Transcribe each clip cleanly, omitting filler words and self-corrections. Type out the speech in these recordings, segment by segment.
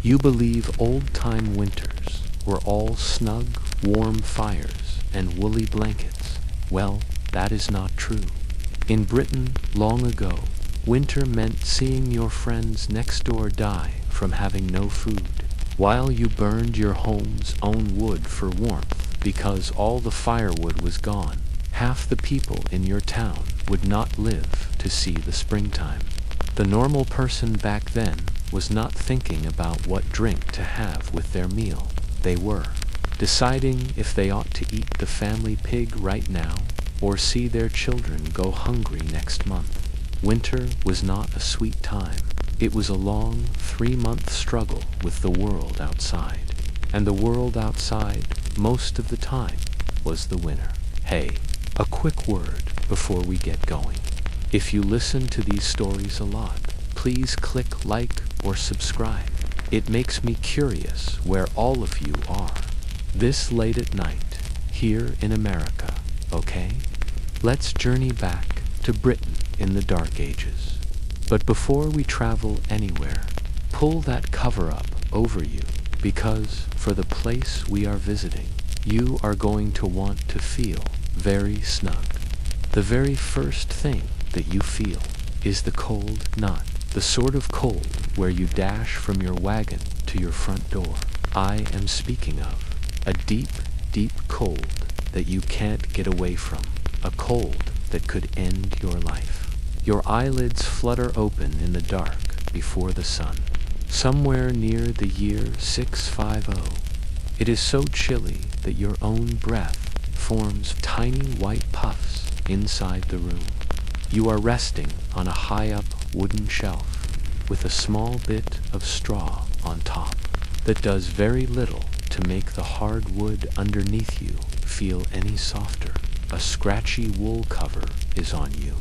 You believe old-time winters were all snug, warm fires and woolly blankets. Well, that is not true. In Britain, long ago, winter meant seeing your friends next door die from having no food, while you burned your home's own wood for warmth because all the firewood was gone. Half the people in your town would not live to see the springtime. The normal person back then was not thinking about what drink to have with their meal. They were deciding if they ought to eat the family pig right now or see their children go hungry next month. Winter was not a sweet time. It was a long 3-month struggle with the world outside. And the world outside, most of the time, was the winter. Hey, a quick word before we get going. If you listen to these stories a lot, please click like or subscribe. It makes me curious where all of you are this late at night here in America, okay? Let's journey back to Britain in the Dark Ages. But before we travel anywhere, pull that cover up over you, because for the place we are visiting, you are going to want to feel very snug. The very first thing that you feel is the cold, not the sort of cold where you dash from your wagon to your front door. I am speaking of a deep, deep cold that you can't get away from, a cold that could end your life. Your eyelids flutter open in the dark before the sun. Somewhere near the year 650, it is so chilly that your own breath forms tiny white puffs inside the room. You are resting on a high-up wooden shelf with a small bit of straw on top that does very little to make the hard wood underneath you feel any softer. A scratchy wool cover is on you,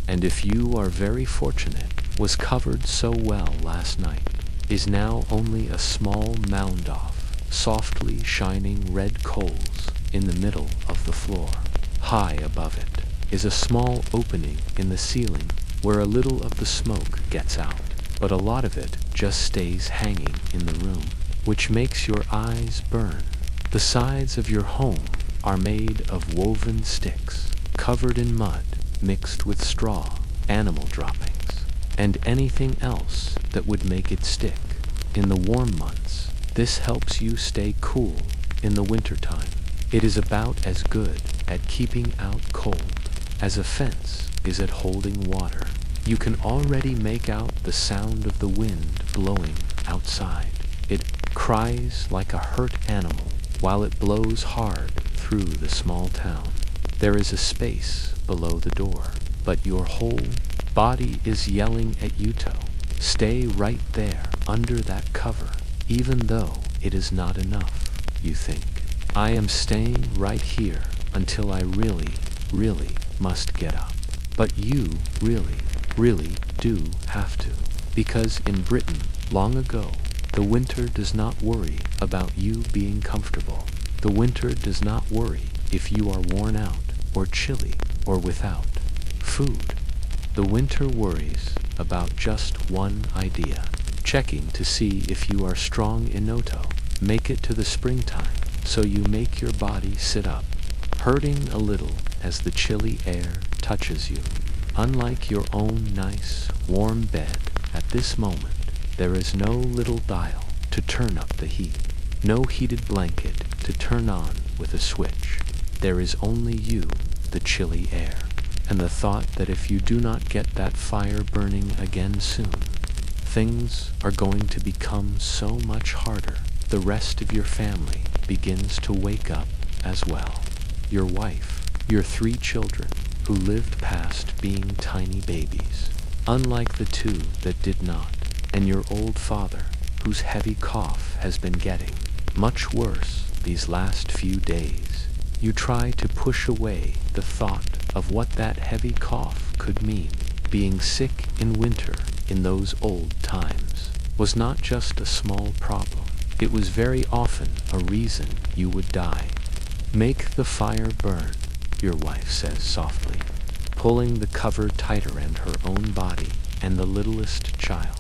and if you are very fortunate, was covered so well last night, is now only a small mound of softly shining red coals in the middle of the floor. High above it is a small opening in the ceiling where a little of the smoke gets out, but a lot of it just stays hanging in the room, which makes your eyes burn. The sides of your home are made of woven sticks, covered in mud, mixed with straw, animal droppings, and anything else that would make it stick. In the warm months, this helps you stay cool in the wintertime. It is about as good at keeping out cold as a fence is at holding water. You can already make out the sound of the wind blowing outside. It cries like a hurt animal while it blows hard through the small town. There is a space below the door, but your whole body is yelling at you to stay right there under that cover, even though it is not enough, you think. I am staying right here until I really, really must get up. But you really, really do have to, because in Britain, long ago, the winter does not worry about you being comfortable. The winter does not worry if you are worn out or chilly or without food. The winter worries about just one idea, checking to see if you are strong enough to make it to the springtime, so you make your body sit up, hurting a little as the chilly air touches you. Unlike your own nice, warm bed, at this moment, there is no little dial to turn up the heat, no heated blanket to turn on with a switch. There is only you, the chilly air, and the thought that if you do not get that fire burning again soon, things are going to become so much harder. The rest of your family begins to wake up as well. Your wife, your 3 children, who lived past being tiny babies, unlike the 2 that did not, and your old father, whose heavy cough has been getting much worse these last few days. You try to push away the thought of what that heavy cough could mean. Being sick in winter in those old times was not just a small problem. It was very often a reason you would die. Make the fire burn, your wife says softly, pulling the cover tighter and her own body and the littlest child.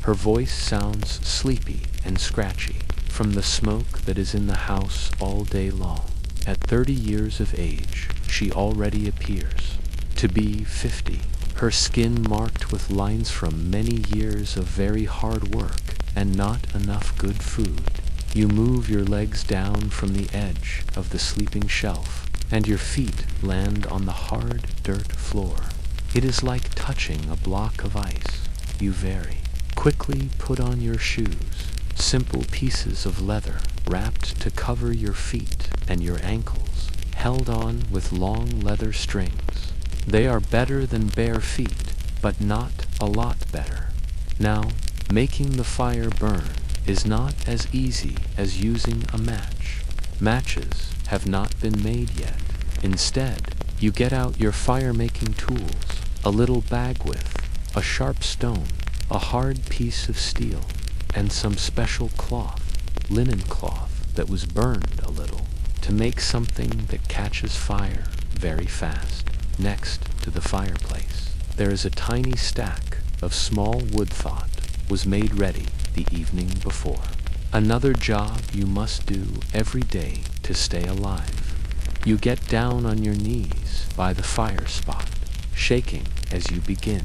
Her voice sounds sleepy and scratchy from the smoke that is in the house all day long. At 30 years of age, she already appears to be 50, her skin marked with lines from many years of very hard work and not enough good food. You move your legs down from the edge of the sleeping shelf, and your feet land on the hard dirt floor. It is like touching a block of ice. You very quickly put on your shoes, simple pieces of leather wrapped to cover your feet and your ankles, held on with long leather strings. They are better than bare feet, but not a lot better. Now, making the fire burn is not as easy as using a match. Matches have not been made yet. Instead, you get out your fire-making tools, a little bag with a sharp stone, a hard piece of steel, and some special cloth, linen cloth that was burned a little, to make something that catches fire very fast. Next to the fireplace, there is a tiny stack of small wood that was made ready the evening before. Another job you must do every day to stay alive. You get down on your knees by the fire spot, shaking as you begin.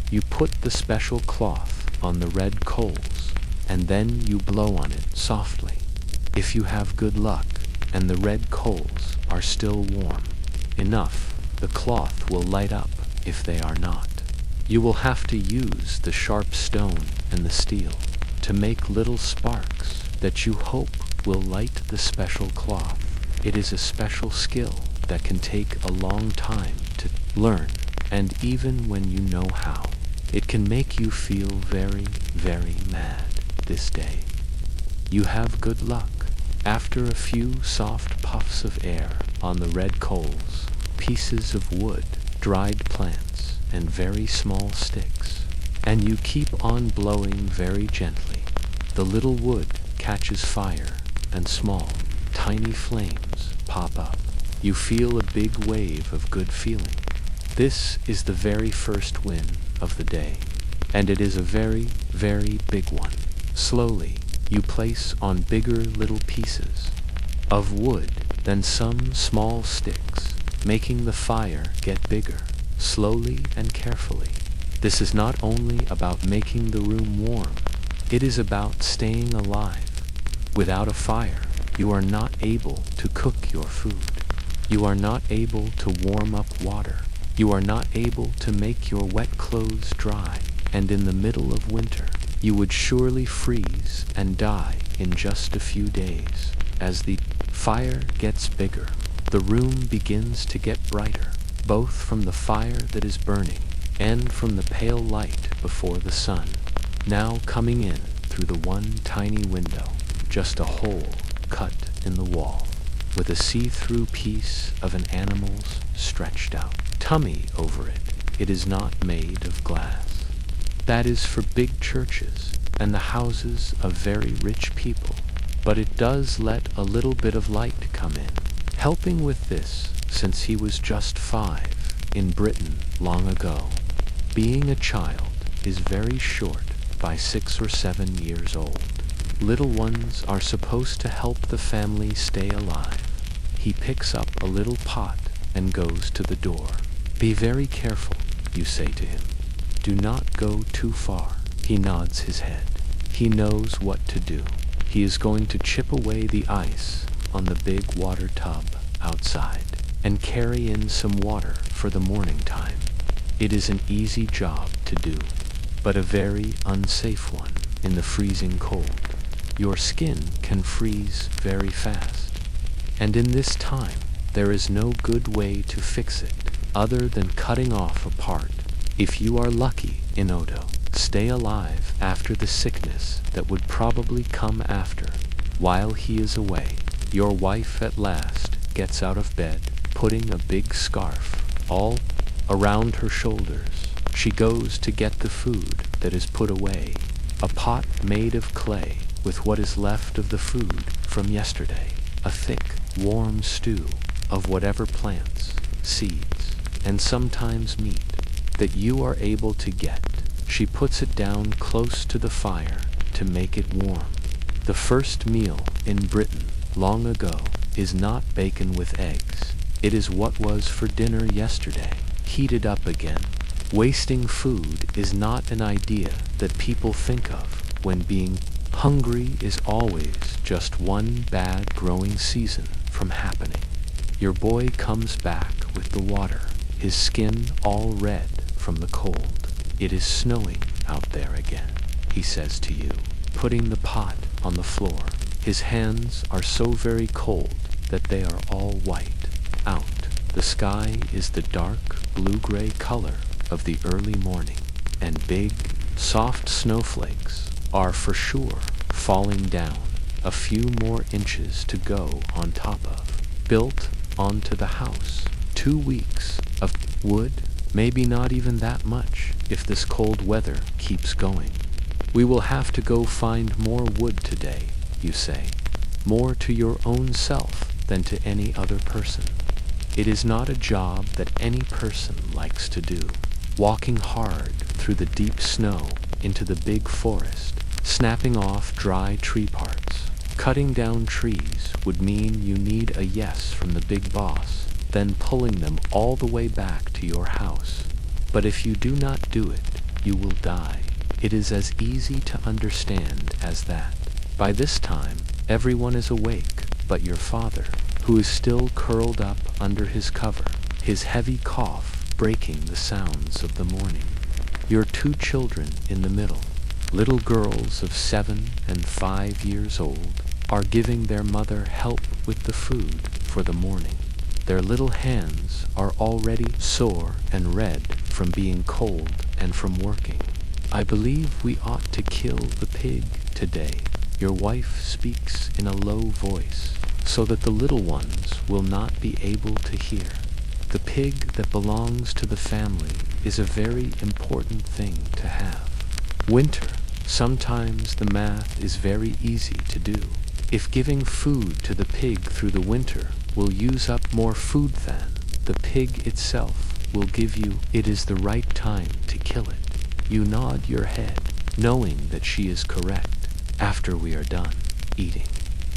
You put the special cloth on the red coals, and then you blow on it softly. If you have good luck and the red coals are still warm enough, the cloth will light up. If they are not, you will have to use the sharp stone and the steel to make little sparks that you hope will light the special cloth. It is a special skill that can take a long time to learn, and even when you know how, it can make you feel very, very mad this day. You have good luck. After a few soft puffs of air on the red coals, pieces of wood, dried plants, and very small sticks, and you keep on blowing very gently, the little wood catches fire, and small, tiny flames pop up. You feel a big wave of good feeling. This is the very first win of the day, and it is a very, very big one. Slowly, you place on bigger little pieces of wood than some small sticks, making the fire get bigger, slowly and carefully. This is not only about making the room warm, it is about staying alive. Without a fire, you are not able to cook your food. You are not able to warm up water. You are not able to make your wet clothes dry, and in the middle of winter, you would surely freeze and die in just a few days. As the fire gets bigger, the room begins to get brighter, both from the fire that is burning and from the pale light before the sun, now coming in through the one tiny window, just a hole cut in the wall, with a see-through piece of an animal's stretched out tummy over it. It is not made of glass. That is for big churches and the houses of very rich people, but it does let a little bit of light come in. Helping with this since he was just 5 in Britain long ago. Being a child is very short by 6 or 7 years old. Little ones are supposed to help the family stay alive. He picks up a little pot and goes to the door. Be very careful, you say to him. Do not go too far. He nods his head. He knows what to do. He is going to chip away the ice on the big water tub outside and carry in some water for the morning time. It is an easy job to do, but a very unsafe one in the freezing cold. Your skin can freeze very fast, and in this time there is no good way to fix it other than cutting off a part. If you are lucky in Odo, stay alive after the sickness that would probably come after. While he is away, your wife at last gets out of bed, putting a big scarf all around her shoulders. She goes to get the food that is put away, a pot made of clay with what is left of the food from yesterday, a thick, warm stew of whatever plants, seeds, and sometimes meat that you are able to get. She puts it down close to the fire to make it warm. The first meal in Britain long ago is not bacon with eggs. It is what was for dinner yesterday, heated up again. Wasting food is not an idea that people think of when being hungry is always just one bad growing season from happening. Your boy comes back with the water, his skin all red from the cold. It is snowing out there again, he says to you, putting the pot on the floor. His hands are so very cold that they are all white. Out, the sky is the dark blue-gray color of the early morning, and big, soft snowflakes are for sure falling down, a few more inches to go on top of. Built onto the house, 2 weeks of wood, maybe not even that much if this cold weather keeps going. We will have to go find more wood today, you say, more to your own self than to any other person. It is not a job that any person likes to do. Walking hard through the deep snow into the big forest, snapping off dry tree parts, cutting down trees would mean you need a yes from the big boss, then pulling them all the way back to your house. But if you do not do it, you will die. It is as easy to understand as that. By this time, everyone is awake but your father, who is still curled up under his cover, his heavy cough breaking the sounds of the morning. Your 2 children in the middle, little girls of 7 and 5 years old, are giving their mother help with the food for the morning. Their little hands are already sore and red from being cold and from working. I believe we ought to kill the pig today, your wife speaks in a low voice, so that the little ones will not be able to hear. The pig that belongs to the family is a very important thing to have. Winter, sometimes the math is very easy to do. If giving food to the pig through the winter will use up more food than the pig itself will give you, it is the right time to kill it. You nod your head, knowing that she is correct, after we are done eating.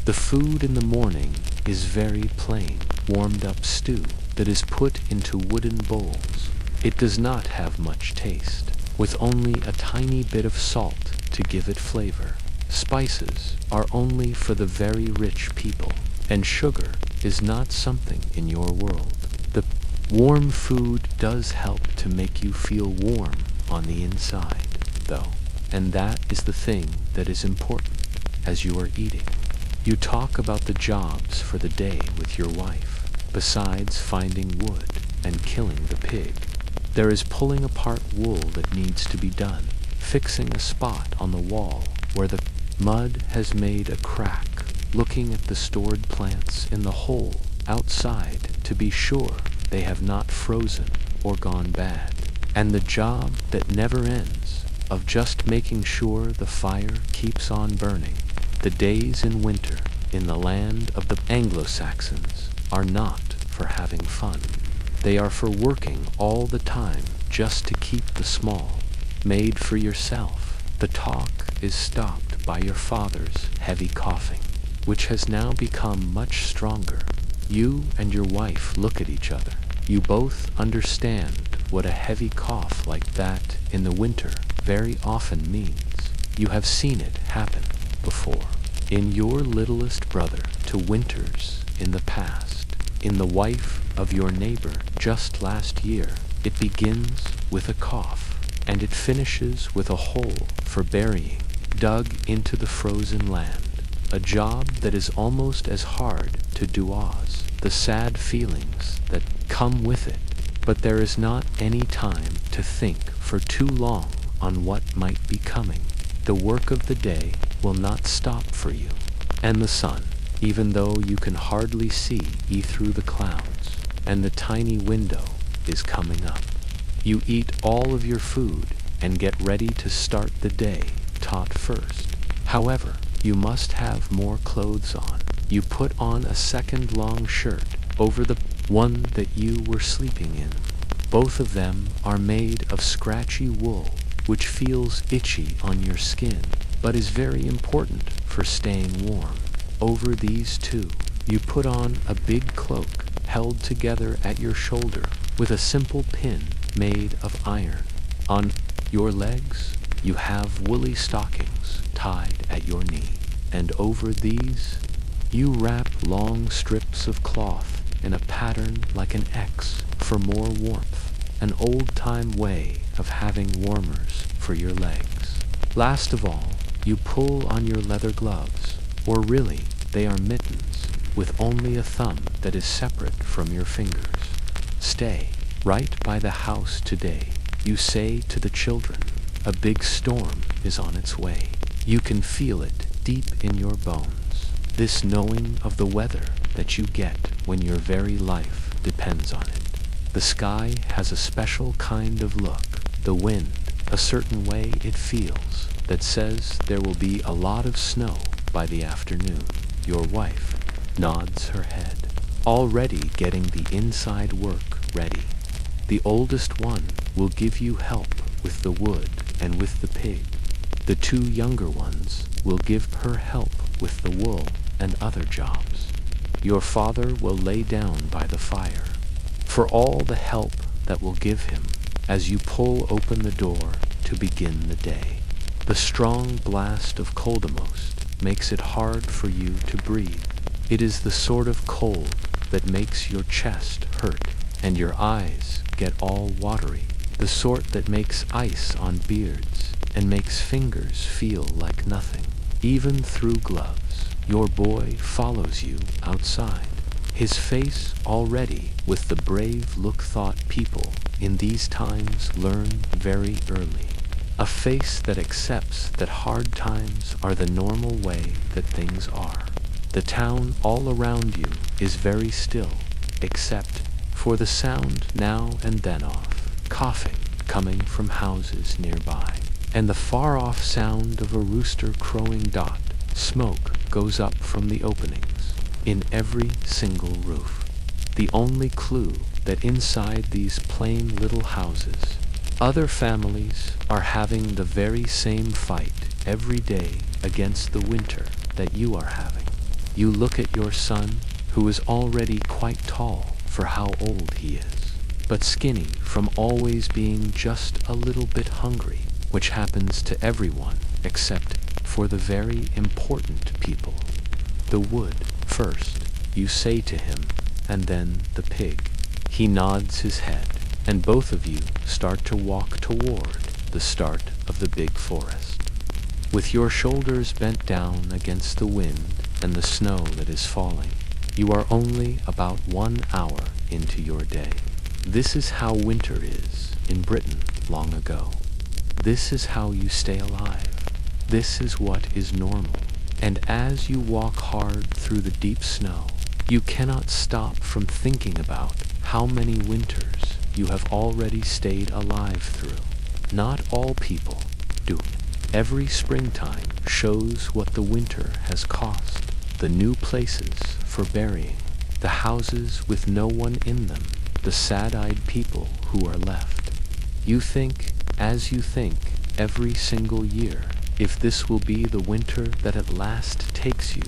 The food in the morning is very plain, warmed up stew that is put into wooden bowls. It does not have much taste, with only a tiny bit of salt to give it flavor. Spices are only for the very rich people, and sugar is not something in your world. The warm food does help to make you feel warm on the inside, though, and that is the thing that is important as you are eating. You talk about the jobs for the day with your wife, besides finding wood and killing the pig. There is pulling apart wool that needs to be done, fixing a spot on the wall where the mud has made a crack, looking at the stored plants in the hole outside to be sure they have not frozen or gone bad, and the job that never ends of just making sure the fire keeps on burning. The days in winter in the land of the Anglo-Saxons are not for having fun. They are for working all the time just to keep the small made for yourself. The talk is stopped by your father's heavy coughing, which has now become much stronger. You and your wife look at each other. You both understand what a heavy cough like that in the winter very often means. You have seen it happen before. In your littlest brother to winters in the past, in the wife of your neighbor just last year, it begins with a cough, and it finishes with a hole for burying, dug into the frozen land. A job that is almost as hard to do as the sad feelings that come with it, but there is not any time to think for too long on what might be coming. The work of the day will not stop for you, and the sun, even though you can hardly see through the clouds, and the tiny window is coming up. You eat all of your food and get ready to start the day taut first. However, you must have more clothes on. You put on a second long shirt over the one that you were sleeping in. Both of them are made of scratchy wool, which feels itchy on your skin, but is very important for for staying warm. Over these two, you put on a big cloak held together at your shoulder with a simple pin made of iron. On your legs, you have woolly stockings tied at your knee, and over these, you wrap long strips of cloth in a pattern like an X for more warmth, an old-time way of having warmers for your legs. Last of all, you pull on your leather gloves, or really, they are mittens, with only a thumb that is separate from your fingers. Stay right by the house today, you say to the children. A big storm is on its way. You can feel it deep in your bones. This knowing of the weather that you get when your very life depends on it. The sky has a special kind of look. The wind, a certain way it feels, that says there will be a lot of snow by the afternoon. Your wife nods her head, already getting the inside work ready. The oldest one will give you help with the wood and with the pig. The two younger ones will give her help with the wool and other jobs. Your father will lay down by the fire. For all the help that will give him as you pull open the door to begin the day. The strong blast of coldmost makes it hard for you to breathe. It is the sort of cold that makes your chest hurt and your eyes get all watery, the sort that makes ice on beards and makes fingers feel like nothing. Even through gloves, your boy follows you outside, his face already with the brave look thought people in these times learn very early. A face that accepts that hard times are the normal way that things are. The town all around you is very still, except for the sound now and then of coughing coming from houses nearby, and the far-off sound of a rooster crowing. Smoke goes up from the openings in every single roof. The only clue that inside these plain little houses, other families are having the very same fight every day against the winter that you are having. You look at your son, who is already quite tall for how old he is, but skinny from always being just a little bit hungry, which happens to everyone except for the very important people. The wood first, you say to him, and then the pig. He nods his head, and both of you start to walk toward the start of the big forest. With your shoulders bent down against the wind and the snow that is falling, you are only about 1 hour into your day. This is how winter is in Britain long ago. This is how you stay alive. This is what is normal. And as you walk hard through the deep snow, you cannot stop from thinking about how many winters you have already stayed alive through. Not all people do. Every springtime shows what the winter has cost. The new places for burying, the houses with no one in them, the sad-eyed people who are left. You think, as you think, every single year, if this will be the winter that at last takes you,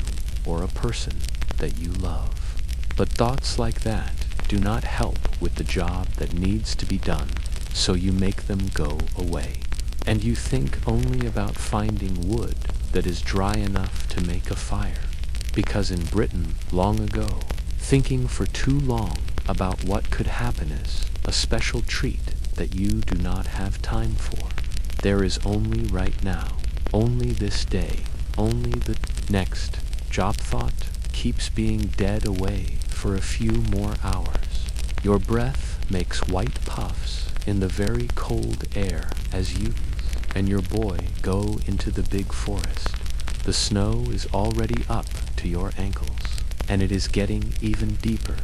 or a person that you love. But thoughts like that do not help with the job that needs to be done, so you make them go away. And you think only about finding wood that is dry enough to make a fire. Because in Britain, long ago, thinking for too long about what could happen is a special treat that you do not have time for. There is only right now, only this day, only the next. Job thought keeps being dead away for a few more hours. Your breath makes white puffs in the very cold air as you and your boy go into the big forest. The snow is already up to your ankles, and it is getting even deeper.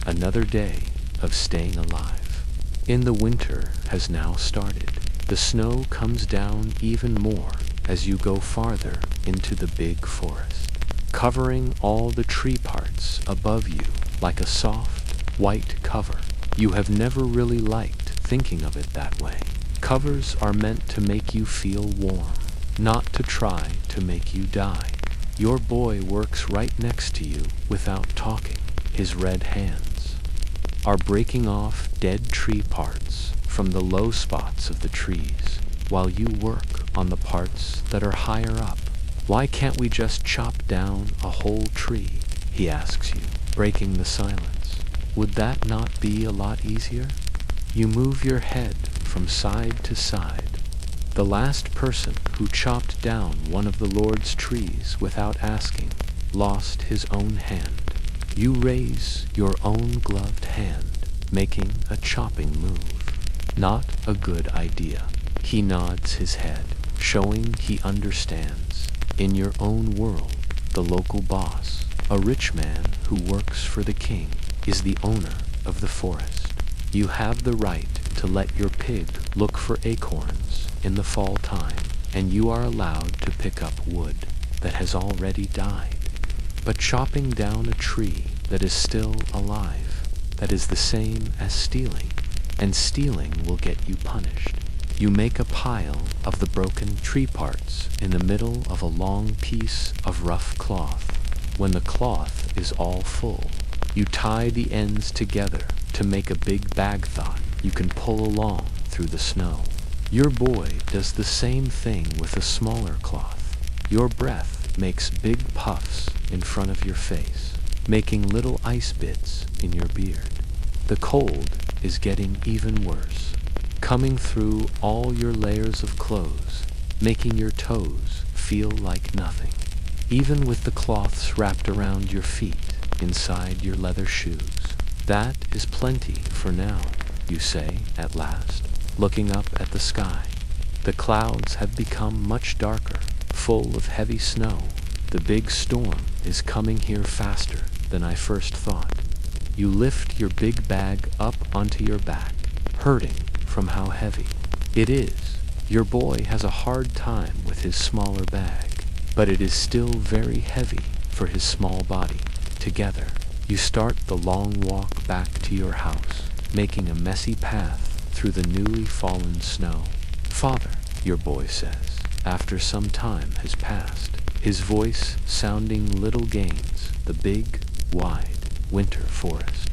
Another day of staying alive. In the winter has now started. The snow comes down even more as you go farther into the big forest, covering all the tree parts above you like a soft, white cover. You have never really liked thinking of it that way. Covers are meant to make you feel warm, not to try to make you die. Your boy works right next to you without talking. His red hands are breaking off dead tree parts from the low spots of the trees while you work on the parts that are higher up. Why can't we just chop down a whole tree? He asks you, breaking the silence. Would that not be a lot easier? You move your head from side to side. The last person who chopped down one of the Lord's trees without asking lost his own hand. You raise your own gloved hand, making a chopping move. Not a good idea. He nods his head, showing he understands. In your own world, the local boss, a rich man who works for the king, is the owner of the forest. You have the right to let your pig look for acorns in the fall time, and you are allowed to pick up wood that has already died. But chopping down a tree that is still alive, that is the same as stealing, and stealing will get you punished. You make a pile of the broken tree parts in the middle of a long piece of rough cloth. When the cloth is all full, you tie the ends together to make a big bag thought you can pull along through the snow. Your boy does the same thing with a smaller cloth. Your breath makes big puffs in front of your face, making little ice bits in your beard. The cold is getting even worse, coming through all your layers of clothes, making your toes feel like nothing. Even with the cloths wrapped around your feet inside your leather shoes. That is plenty for now, you say at last, looking up at the sky. The clouds have become much darker, full of heavy snow. The big storm is coming here faster than I first thought. You lift your big bag up onto your back, hurting from how heavy it is. Your boy has a hard time with his smaller bag, but it is still very heavy for his small body. Together, you start the long walk back to your house, making a messy path through the newly fallen snow. Father, your boy says, after some time has passed, his voice sounding little gains the big, wide winter forest.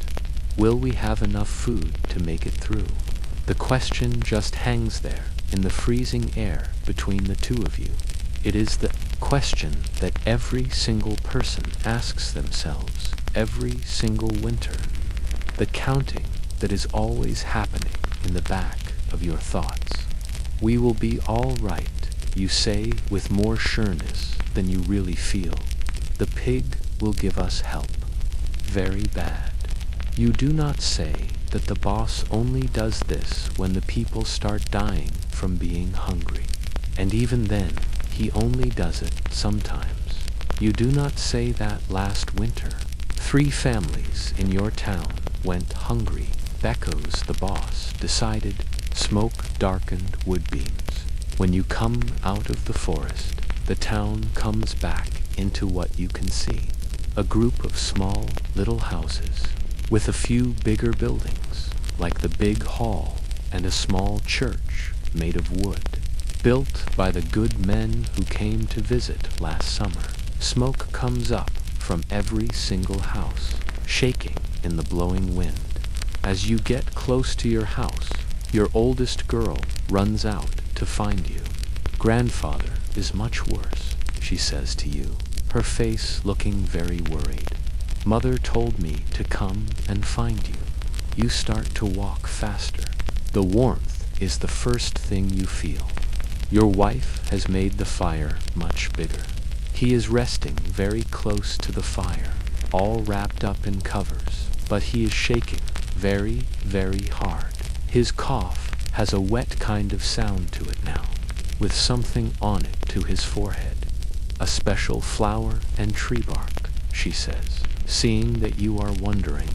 Will we have enough food to make it through? The question just hangs there in the freezing air between the two of you. It is the question that every single person asks themselves every single winter. The counting that is always happening in the back of your thoughts. We will be all right, you say with more sureness than you really feel. The pig will give us help. Very bad. You do not say that the boss only does this when the people start dying from being hungry. And even then, he only does it sometimes. You do not say that last winter 3 families in your town went hungry. Beckos, the boss, decided smoke-darkened wood beams. When you come out of the forest, the town comes back into what you can see. A group of small little houses with a few bigger buildings, like the big hall and a small church made of wood, built by the good men who came to visit last summer. Smoke comes up from every single house, shaking in the blowing wind. As you get close to your house, your oldest girl runs out to find you. Grandfather is much worse, she says to you, her face looking very worried. Mother told me to come and find you. You start to walk faster. The warmth is the first thing you feel. Your wife has made the fire much bigger. He is resting very close to the fire, all wrapped up in covers, but he is shaking very, very hard. His cough has a wet kind of sound to it now, with something on it to his forehead. A special flower and tree bark, she says. Seeing that you are wondering,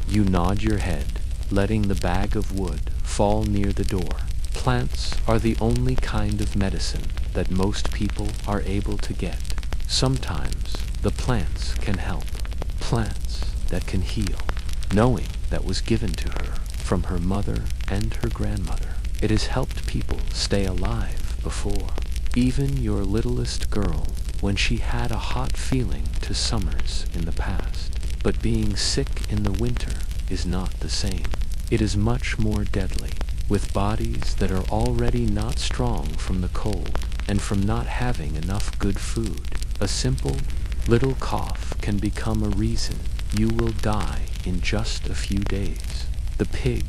you nod your head, letting the bag of wood fall near the door. Plants are the only kind of medicine that most people are able to get. Sometimes the plants can help. Plants that can heal. Knowing that was given to her from her mother and her grandmother. It has helped people stay alive before. Even your littlest girl when she had a hot feeling to summers in the past. But being sick in the winter is not the same. It is much more deadly, with bodies that are already not strong from the cold and from not having enough good food. A simple little cough can become a reason you will die in just a few days. The pig,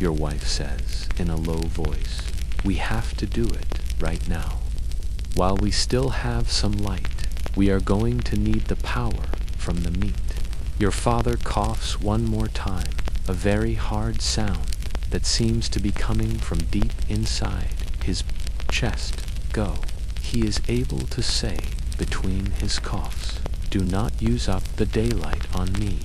your wife says in a low voice. We have to do it right now. While we still have some light, we are going to need the power from the meat. Your father coughs one more time, a very hard sound that seems to be coming from deep inside his chest. Go. He is able to say between his coughs, do not use up the daylight on me.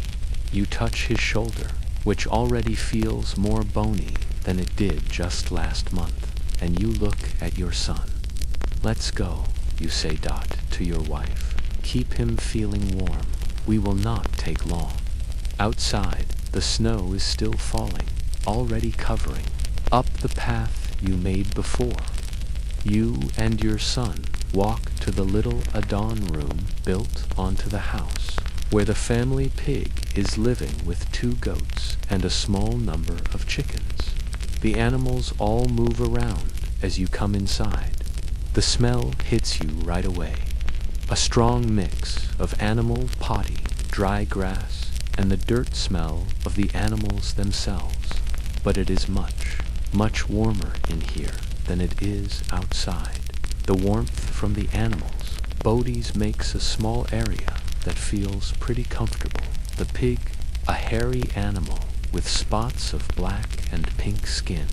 You touch his shoulder, which already feels more bony than it did just last month, and you look at your son. Let's go, you say to your wife. Keep him feeling warm. We will not take long. Outside, the snow is still falling, already covering up the path you made before. You and your son walk to the little Adon room built onto the house, where the family pig is living with 2 goats and a small number of chickens. The animals all move around as you come inside. The smell hits you right away. A strong mix of animal potty, dry grass, and the dirt smell of the animals themselves. But it is much, much warmer in here than it is outside. The warmth from the animals' bodies makes a small area that feels pretty comfortable. The pig, a hairy animal with spots of black and pink skin,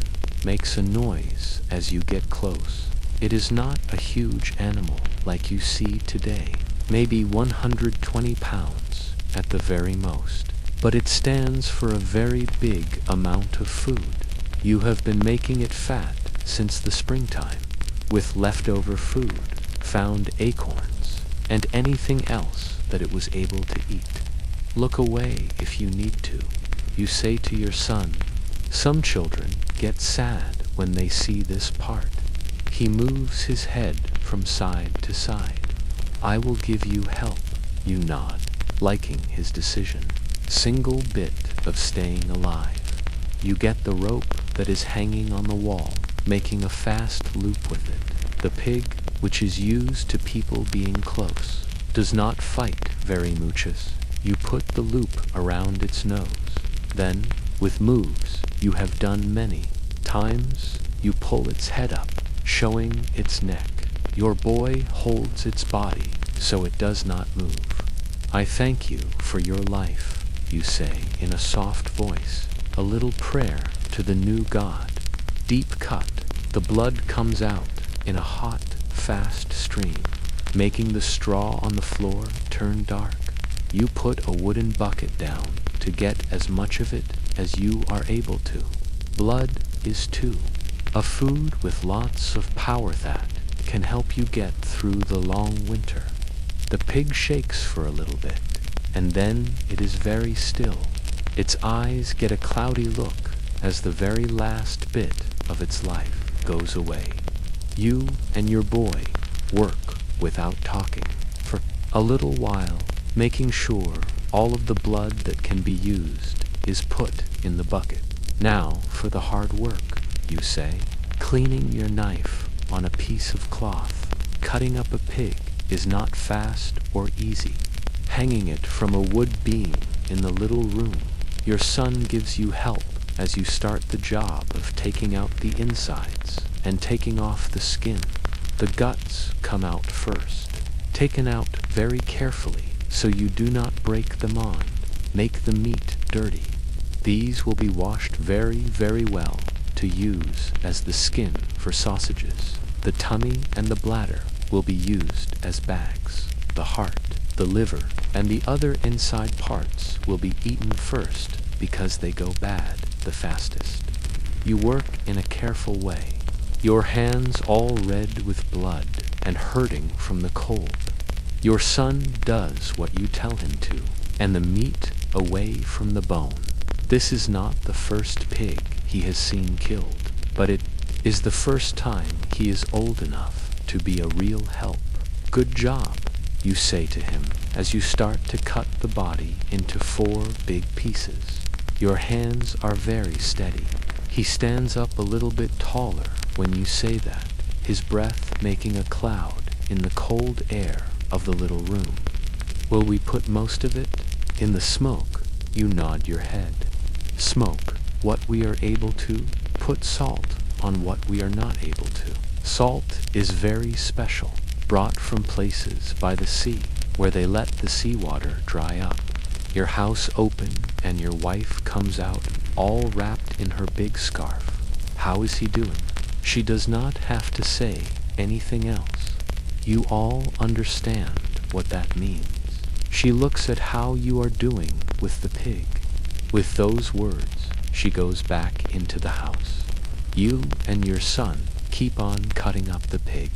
makes a noise as you get close. It is not a huge animal like you see today, maybe 120 pounds at the very most, but it stands for a very big amount of food. You have been making it fat since the springtime, with leftover food, found acorns, and anything else that it was able to eat. Look away if you need to, you say to your son. Some children get sad when they see this part. He moves his head from side to side. I will give you help, you nod, liking his decision. Single bit of staying alive. You get the rope that is hanging on the wall, making a fast loop with it. The pig, which is used to people being close, does not fight very muchas. You put the loop around its nose. Then, with moves you have done many times, you pull its head up, showing its neck. Your boy holds its body so it does not move. I thank you for your life, you say in a soft voice, a little prayer to the new God. Deep cut, the blood comes out in a hot, fast stream, making the straw on the floor turn dark. You put a wooden bucket down to get as much of it as you are able to. Blood is too. A food with lots of power that can help you get through the long winter. The pig shakes for a little bit, and then it is very still. Its eyes get a cloudy look as the very last bit of its life goes away. You and your boy work without talking for a little while, making sure all of the blood that can be used is put in the bucket. Now for the hard work, you say. Cleaning your knife on a piece of cloth, cutting up a pig is not fast or easy. Hanging it from a wood beam in the little room, your son gives you help as you start the job of taking out the insides and taking off the skin. The guts come out first, taken out very carefully so you do not break them on, make the meat dirty. These will be washed very, very well to use as the skin for sausages. The tummy and the bladder will be used as bags. The heart, the liver, and the other inside parts will be eaten first because they go bad the fastest. You work in a careful way, your hands all red with blood and hurting from the cold. Your son does what you tell him to, and the meat away from the bone. This is not the first pig he has seen killed, but it is the first time he is old enough to be a real help. Good job, you say to him as you start to cut the body into 4 big pieces. Your hands are very steady. He stands up a little bit taller when you say that, his breath making a cloud in the cold air of the little room. Will we put most of it in the smoke? You nod your head. Smoke what we are able to, put salt on what we are not able to. Salt is very special, brought from places by the sea, where they let the seawater dry up. Your house open and your wife comes out, all wrapped in her big scarf. How is he doing? She does not have to say anything else. You all understand what that means. She looks at how you are doing with the pig. With those words, she goes back into the house. You and your son keep on cutting up the pig,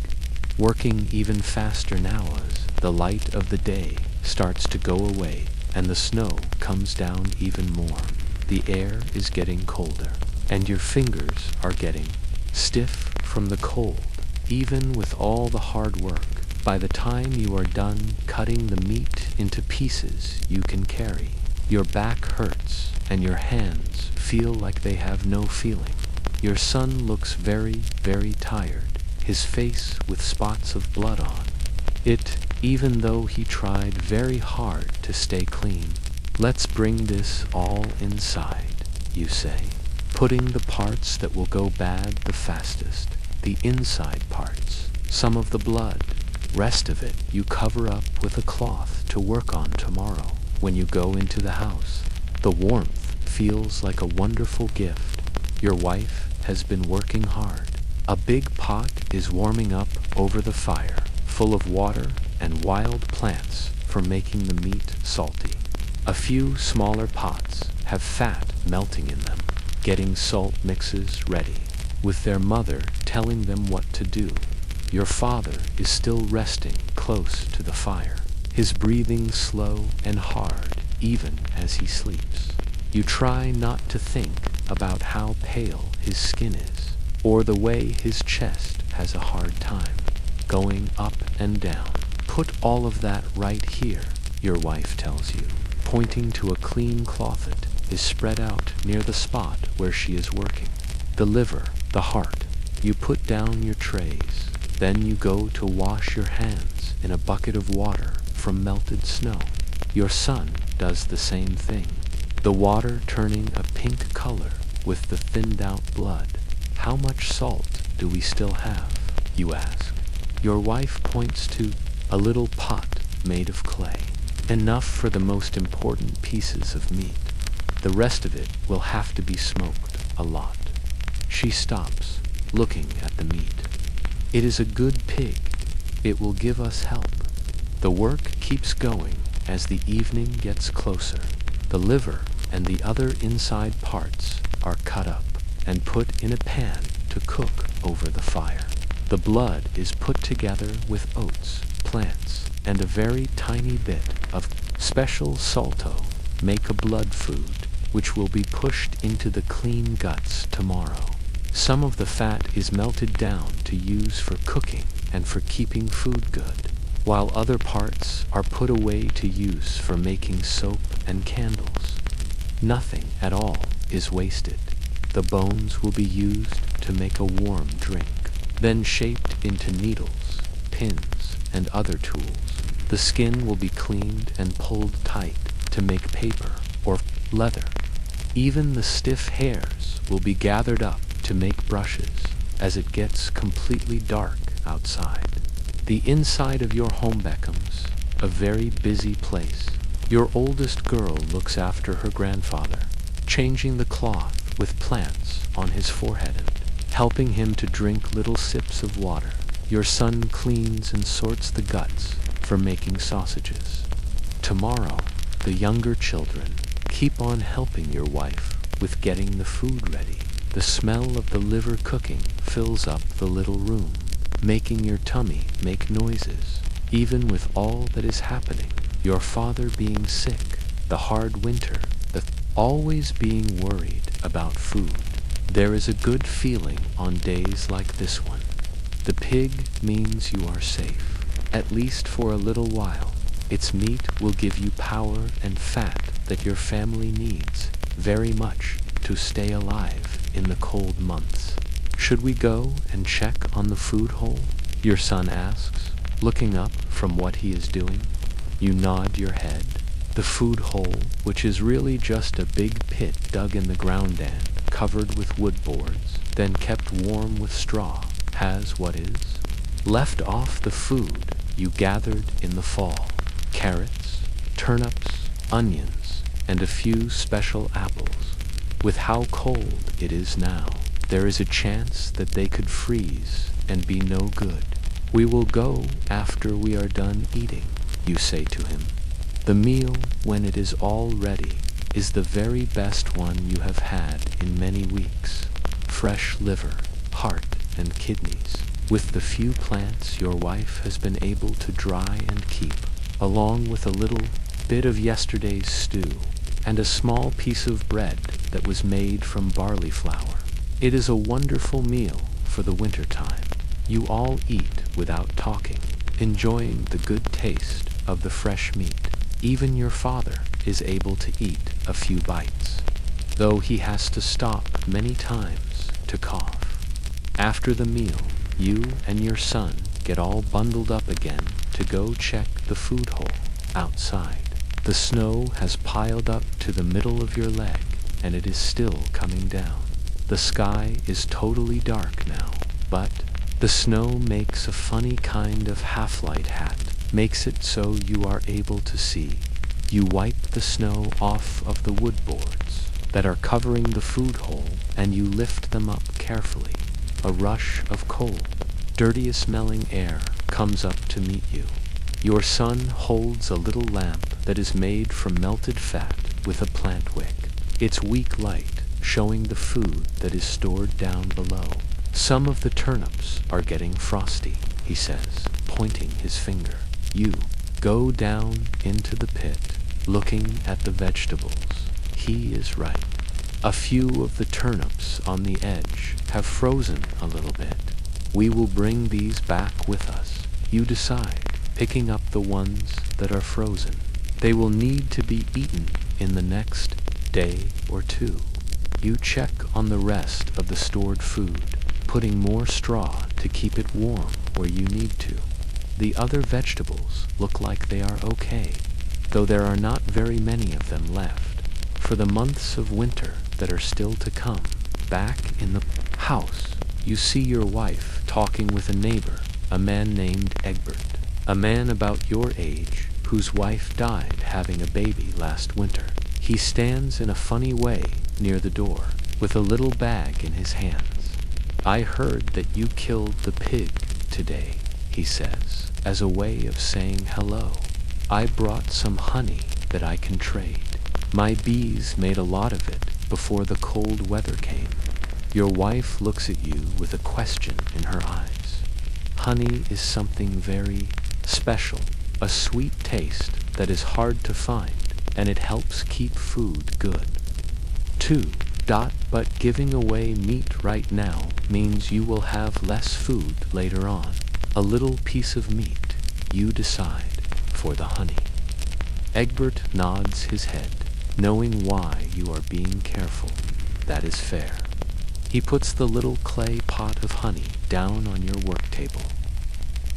working even faster now as the light of the day starts to go away and the snow comes down even more. The air is getting colder, and your fingers are getting stiff from the cold. Even with all the hard work, by the time you are done cutting the meat into pieces you can carry, your back hurts and your hands feel like they have no feeling. Your son looks very, very tired, his face with spots of blood on it, even though he tried very hard to stay clean. Let's bring this all inside, you say, putting the parts that will go bad the fastest, the inside parts, some of the blood. Rest of it you cover up with a cloth to work on tomorrow when you go into the house. The warmth feels like a wonderful gift. Your wife has been working hard. A big pot is warming up over the fire, full of water and wild plants for making the meat salty. A few smaller pots have fat melting in them, getting salt mixes ready, with their mother telling them what to do. Your father is still resting close to the fire, his breathing slow and hard even as he sleeps. You try not to think about how pale his skin is, or the way his chest has a hard time going up and down. Put all of that right here, your wife tells you, pointing to a clean closet is spread out near the spot where she is working. The liver, the heart. You put down your trays. Then you go to wash your hands in a bucket of water from melted snow. Your son does the same thing, the water turning a pink color with the thinned out blood. How much salt do we still have, you ask. Your wife points to a little pot made of clay, enough for the most important pieces of meat. The rest of it will have to be smoked a lot. She stops, looking at the meat. It is a good pig. It will give us help. The work keeps going as the evening gets closer. The liver and the other inside parts are cut up and put in a pan to cook over the fire. The blood is put together with oats, plants, and a very tiny bit of special salto, make a blood food, which will be pushed into the clean guts tomorrow. Some of the fat is melted down to use for cooking and for keeping food good, while other parts are put away to use for making soap and candles. Nothing at all is wasted. The bones will be used to make a warm drink, then shaped into needles, pins, and other tools. The skin will be cleaned and pulled tight to make paper or leather. Even the stiff hairs will be gathered up to make brushes as it gets completely dark outside. The inside of your home becomes a very busy place. Your oldest girl looks after her grandfather, changing the cloth with plants on his forehead and helping him to drink little sips of water. Your son cleans and sorts the guts for making sausages. Tomorrow, the younger children keep on helping your wife with getting the food ready. The smell of the liver cooking fills up the little room, making your tummy make noises. Even with all that is happening, your father being sick, the hard winter, the always being worried about food, there is a good feeling on days like this one. The pig means you are safe. at least for a little while. Its meat will give you power and fat that your family needs very much to stay alive in the cold months. Should we go and check on the food hole? Your son asks, looking up from what he is doing. You nod your head. The food hole, which is really just a big pit dug in the ground and covered with wood boards, then kept warm with straw, has what is left off the food you gathered in the fall: carrots, turnips, onions, and a few special apples. With how cold it is now, there is a chance that they could freeze and be no good. We will go after we are done eating, you say to him. The meal, when it is all ready, is the very best one you have had in many weeks. Fresh liver, heart, and kidneys, with the few plants your wife has been able to dry and keep, along with a little bit of yesterday's stew, and a small piece of bread that was made from barley flour. It is a wonderful meal for the winter time. You all eat without talking, enjoying the good taste of the fresh meat. Even your father is able to eat a few bites, though he has to stop many times to cough. After the meal, you and your son get all bundled up again to go check the food hole outside. The snow has piled up to the middle of your leg, and it is still coming down. The sky is totally dark now, but the snow makes a funny kind of half-light hat, makes it so you are able to see. You wipe the snow off of the wood boards that are covering the food hole, and you lift them up carefully. A rush of cold, dirty-smelling air comes up to meet you. Your son holds a little lamp that is made from melted fat with a plant wick, its weak light showing the food that is stored down below. Some of the turnips are getting frosty, he says, pointing his finger. You go down into the pit, looking at the vegetables. He is right. A few of the turnips on the edge have frozen a little bit. We will bring these back with us, you decide, picking up the ones that are frozen. They will need to be eaten in the next day or two. You check on the rest of the stored food, putting more straw to keep it warm where you need to. The other vegetables look like they are okay, though there are not very many of them left. For the months of winter that are still to come, back in the house, you see your wife talking with a neighbor, a man named Egbert, a man about your age whose wife died having a baby last winter. He stands in a funny way near the door, with a little bag in his hands. I heard that you killed the pig today, he says, as a way of saying hello. I brought some honey that I can trade. My bees made a lot of it before the cold weather came. Your wife looks at you with a question in her eyes. Honey is something very special, a sweet taste that is hard to find, and it helps keep food good. 2. But giving away meat right now means you will have less food later on. A little piece of meat, you decide, for the honey. Egbert nods his head, knowing why you are being careful. That is fair. He puts the little clay pot of honey down on your work table.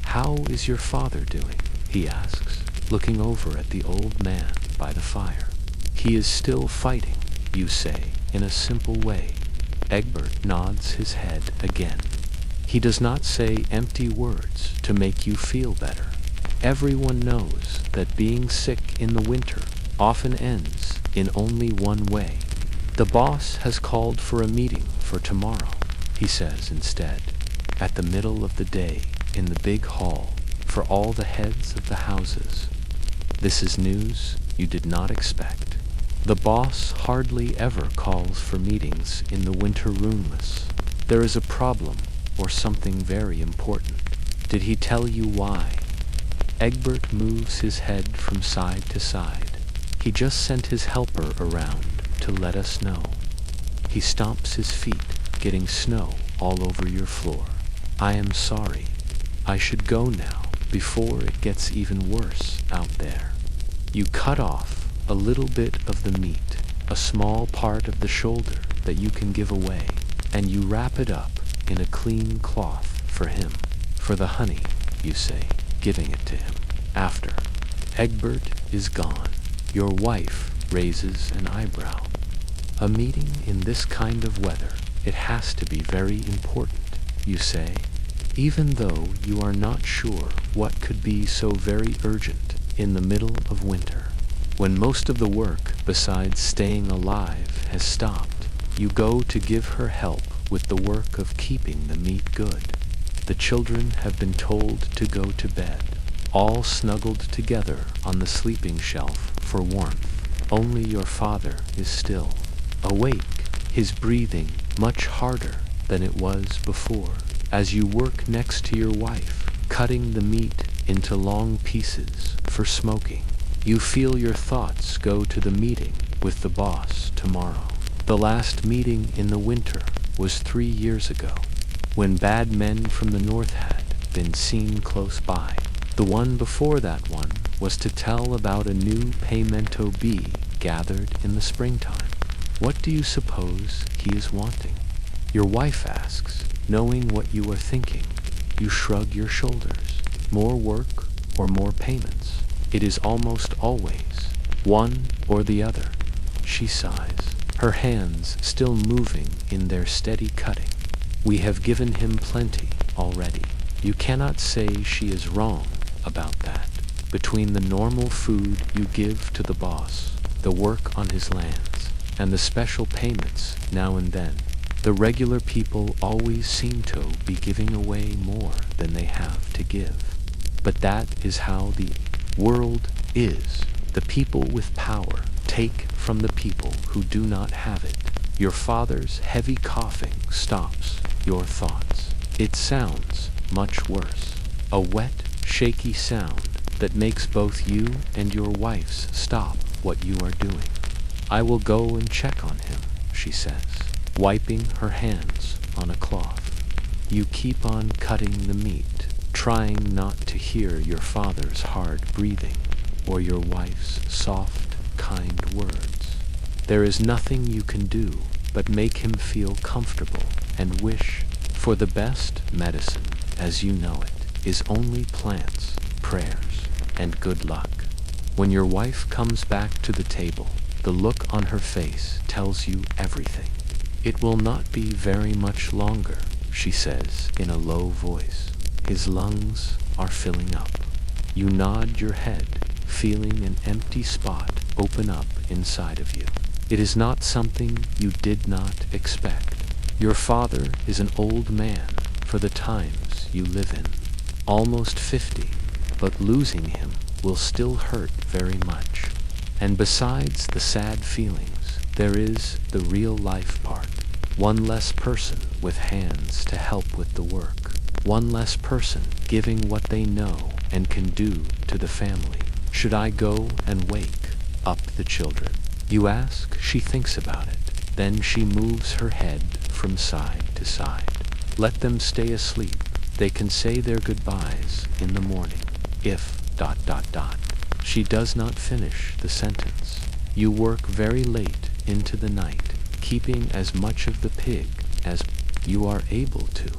How is your father doing? He asks, looking over at the old man by the fire. He is still fighting, you say, in a simple way. Egbert nods his head again. He does not say empty words to make you feel better. Everyone knows that being sick in the winter often ends in only one way. The boss has called for a meeting for tomorrow, he says instead, at the middle of the day in the big hall for all the heads of the houses. This is news you did not expect. The boss hardly ever calls for meetings in the winter roomless. There is a problem or something very important. Did he tell you why? Egbert moves his head from side to side. He just sent his helper around to let us know. He stomps his feet, getting snow all over your floor. I am sorry. I should go now before it gets even worse out there. You cut off a little bit of the meat, a small part of the shoulder that you can give away, and you wrap it up in a clean cloth for him. For the honey, you say, giving it to him. After Egbert is gone, your wife raises an eyebrow. A meeting in this kind of weather, it has to be very important, you say, even though you are not sure what could be so very urgent in the middle of winter. When most of the work besides staying alive has stopped, you go to give her help with the work of keeping the meat good. The children have been told to go to bed, all snuggled together on the sleeping shelf for warmth. Only your father is still awake, his breathing much harder than it was before. As you work next to your wife, cutting the meat into long pieces for smoking, you feel your thoughts go to the meeting with the boss tomorrow. The last meeting in the winter was 3 years ago, when bad men from the north had been seen close by. The one before that one was to tell about a new pimento bee gathered in the springtime. What do you suppose he is wanting? Your wife asks, knowing what you are thinking. You shrug your shoulders. More work or more payments? It is almost always one or the other. She sighs, her hands still moving in their steady cutting. We have given him plenty already. You cannot say she is wrong about that. Between the normal food you give to the boss, the work on his lands, and the special payments now and then, the regular people always seem to be giving away more than they have to give. But that is how the world is. The people with power take from the people who do not have it. Your father's heavy coughing stops your thoughts. It sounds much worse. A wet, shaky sound that makes both you and your wife's stop what you are doing. I will go and check on him, she says, wiping her hands on a cloth. You keep on cutting the meat, trying not to hear your father's hard breathing or your wife's soft, kind words. There is nothing you can do but make him feel comfortable and wish for the best medicine, as you know it, is only plants, prayers, and good luck. When your wife comes back to the table, the look on her face tells you everything. It will not be very much longer, she says in a low voice. His lungs are filling up. You nod your head, feeling an empty spot open up inside of you. It is not something you did not expect. Your father is an old man for the times you live in, almost 50, but losing him will still hurt very much. And besides the sad feelings, there is the real life part. One less person with hands to help with the work. One less person giving what they know and can do to the family. Should I go and wake up the children? You ask, she thinks about it. Then she moves her head from side to side. Let them stay asleep. They can say their goodbyes in the morning. If ... She does not finish the sentence. You work very late into the night, keeping as much of the pig as you are able to.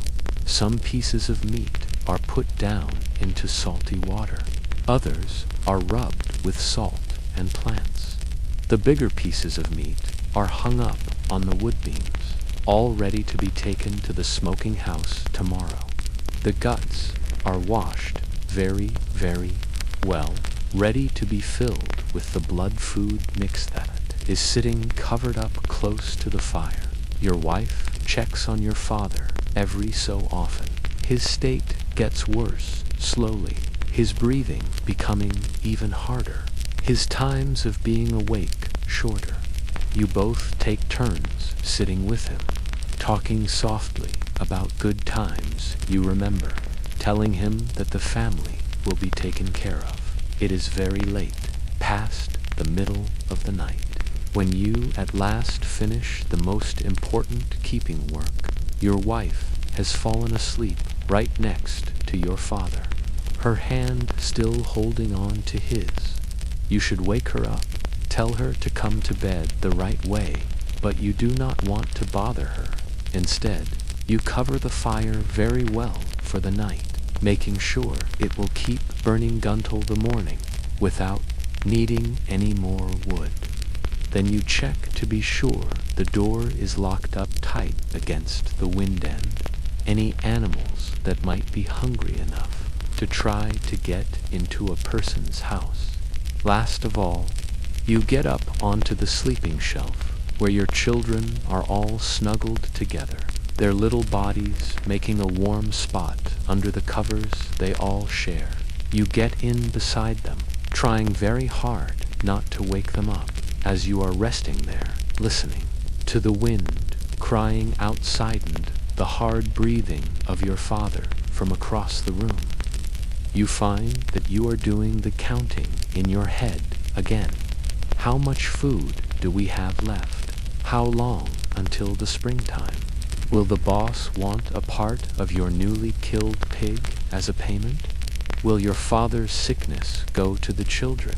Some pieces of meat are put down into salty water. Others are rubbed with salt and plants. The bigger pieces of meat are hung up on the wood beams, all ready to be taken to the smoking house tomorrow. The guts are washed very, very well, ready to be filled with the blood food mix that is sitting covered up close to the fire. Your wife checks on your father every so often. His state gets worse slowly, his breathing becoming even harder, his times of being awake shorter. You both take turns sitting with him, talking softly about good times you remember, telling him that the family will be taken care of. It is very late, past the middle of the night, when you at last finish the most important keeping work. Your wife has fallen asleep right next to your father. her hand still holding on to his. You should wake her up, tell her to come to bed the right way, but you do not want to bother her. Instead, you cover the fire very well for the night, making sure it will keep burning until the morning without needing any more wood. Then you check to be sure the door is locked up tight against the wind end. Any animals that might be hungry enough to try to get into a person's house. Last of all, you get up onto the sleeping shelf where your children are all snuggled together, their little bodies making a warm spot under the covers they all share. You get in beside them, trying very hard not to wake them up as you are resting there, listening to the wind crying outside and the hard breathing of your father from across the room. You find that you are doing the counting in your head again. How much food do we have left? How long until the springtime? Will the boss want a part of your newly killed pig as a payment? Will your father's sickness go to the children?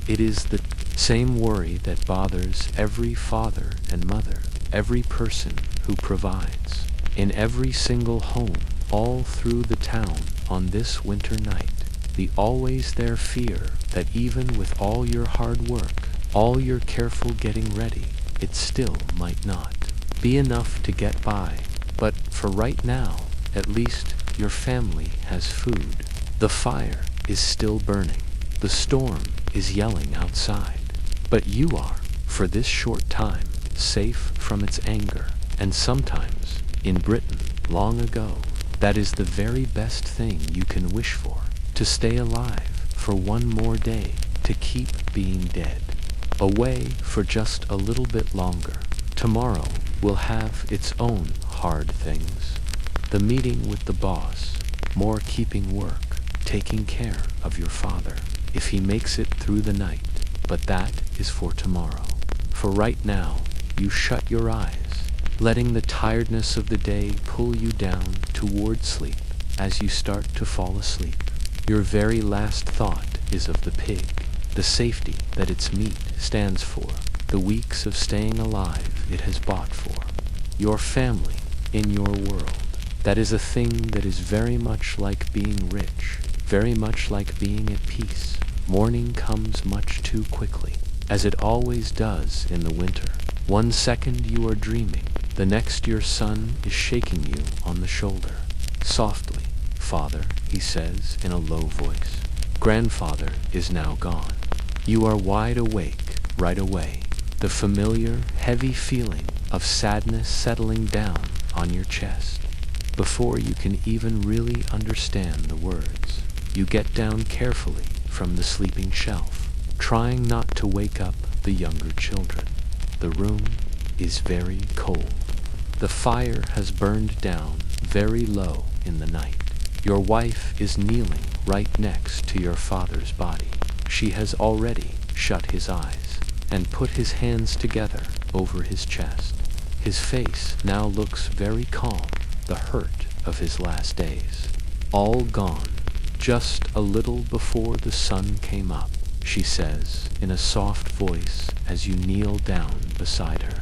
It is the same worry that bothers every father and mother, every person who provides, in every single home, all through the town on this winter night. The always there fear that even with all your hard work, all your careful getting ready, it still might not be enough to get by. But for right now, at least your family has food. The fire is still burning. The storm is yelling outside. But you are, for this short time, safe from its anger. And sometimes, in Britain, long ago, that is the very best thing you can wish for. To stay alive for one more day, to keep being dead. Away for just a little bit longer. Tomorrow will have its own hard things. The meeting with the boss, more keeping work, taking care of your father, if he makes it through the night. But that is for tomorrow. For right now, you shut your eyes, letting the tiredness of the day pull you down toward sleep. As you start to fall asleep, your very last thought is of the pig, the safety that its meat stands for, the weeks of staying alive it has bought for, your family in your world. That is a thing that is very much like being rich, very much like being at peace. Morning comes much too quickly, as it always does in the winter. One second you are dreaming, the next your son is shaking you on the shoulder. Softly, "Father," he says in a low voice. Grandfather is now gone. You are wide awake right away, the familiar, heavy feeling of sadness settling down on your chest. Before you can even really understand the words, you get down carefully from the sleeping shelf, trying not to wake up the younger children. The room is very cold. The fire has burned down very low in the night. Your wife is kneeling right next to your father's body. She has already shut his eyes and put his hands together over his chest. His face now looks very calm, the hurt of his last days. All gone, just a little before the sun came up, she says in a soft voice as you kneel down beside her.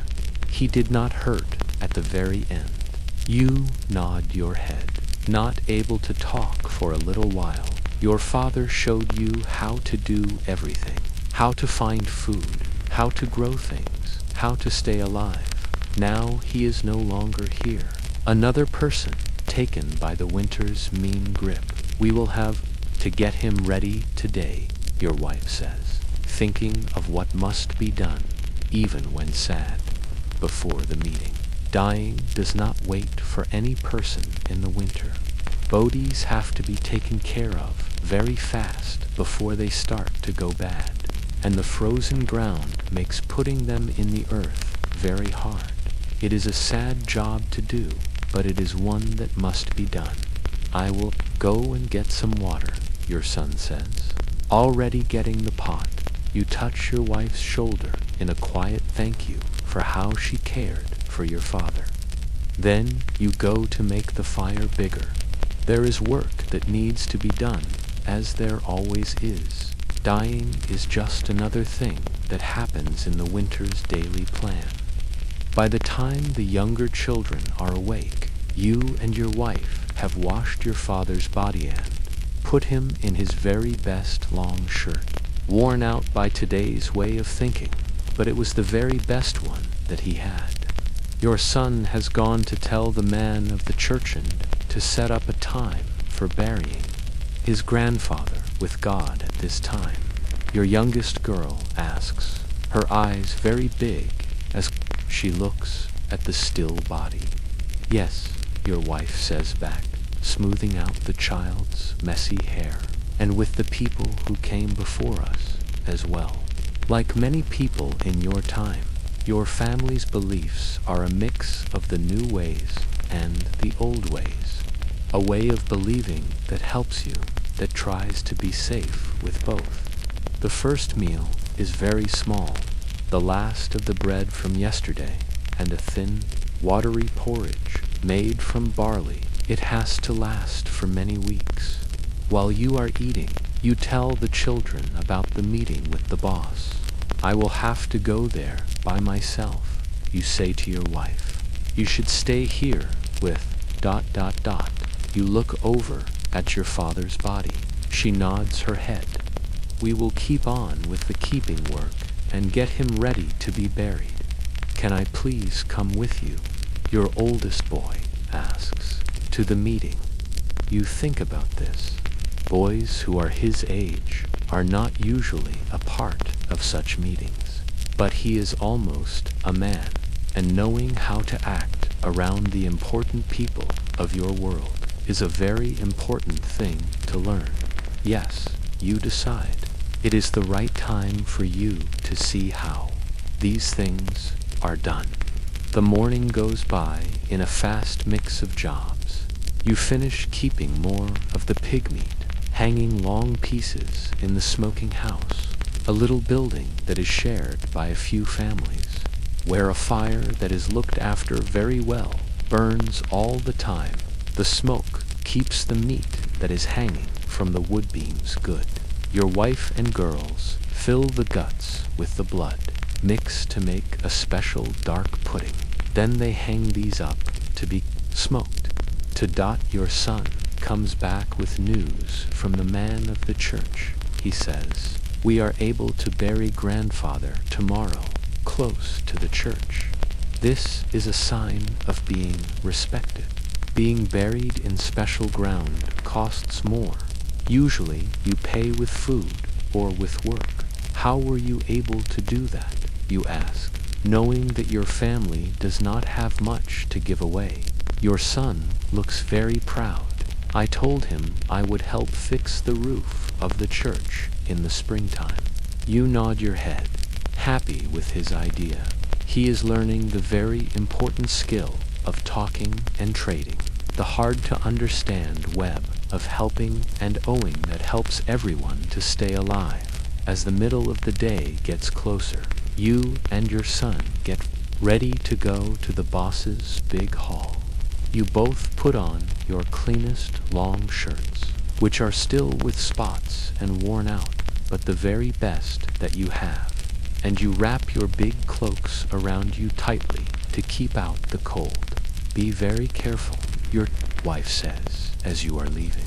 He did not hurt at the very end. You nod your head, not able to talk for a little while. Your father showed you how to do everything, how to find food, how to grow things, how to stay alive. Now he is no longer here. Another person taken by the winter's mean grip. We will have to get him ready today, your wife says, thinking of what must be done, even when sad, before the meeting. Dying does not wait for any person in the winter. Bodies have to be taken care of very fast before they start to go bad, and the frozen ground makes putting them in the earth very hard. It is a sad job to do, but it is one that must be done. I will go and get some water, your son says. Already getting the pot, you touch your wife's shoulder in a quiet thank you for how she cared for your father. Then you go to make the fire bigger. There is work that needs to be done, as there always is. Dying is just another thing that happens in the winter's daily plan. By the time the younger children are awake, you and your wife have washed your father's body and put him in his very best long shirt, worn out by today's way of thinking, but it was the very best one that he had. Your son has gone to tell the man of the church and to set up a time for burying his grandfather with God at this time. Your youngest girl asks, her eyes very big as she looks at the still body. Yes, your wife says back, smoothing out the child's messy hair, and with the people who came before us as well. Like many people in your time, your family's beliefs are a mix of the new ways and the old ways. A way of believing that helps you, that tries to be safe with both. The first meal is very small, the last of the bread from yesterday, and a thin, watery porridge made from barley. It has to last for many weeks. While you are eating, you tell the children about the meeting with the boss. I will have to go there by myself, you say to your wife. You should stay here with ... You look over at your father's body. She nods her head. We will keep on with the keeping work and get him ready to be buried. Can I please come with you? Your oldest boy asks. To the meeting. You think about this. Boys who are his age are not usually a part of such meetings. But he is almost a man, and knowing how to act around the important people of your world is a very important thing to learn. Yes, you decide. It is the right time for you to see how these things are done. The morning goes by in a fast mix of jobs. You finish keeping more of the pig meat, hanging long pieces in the smoking house, a little building that is shared by a few families, where a fire that is looked after very well burns all the time. The smoke keeps the meat that is hanging from the wood beams good. Your wife and girls fill the guts with the blood, mix to make a special dark pudding. Then they hang these up to be smoked. To ... Your son comes back with news from the man of the church. He says, we are able to bury grandfather tomorrow, close to the church. This is a sign of being respected. Being buried in special ground costs more. Usually you pay with food or with work. How were you able to do that, you ask, knowing that your family does not have much to give away? Your son looks very proud. I told him I would help fix the roof of the church in the springtime. You nod your head, happy with his idea. He is learning the very important skill of talking and trading, the hard-to-understand web of helping and owing that helps everyone to stay alive. As the middle of the day gets closer, you and your son get ready to go to the boss's big hall. You both put on your cleanest long shirts, which are still with spots and worn out, but the very best that you have, and you wrap your big cloaks around you tightly to keep out the cold. Be very careful, your wife says as you are leaving.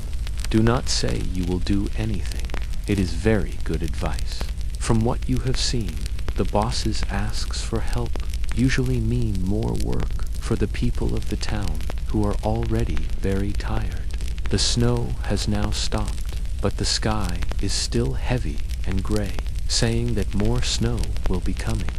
Do not say you will do anything. It is very good advice. From what you have seen, the bosses asks for help usually mean more work for the people of the town who are already very tired. The snow has now stopped, but the sky is still heavy and gray, saying that more snow will be coming.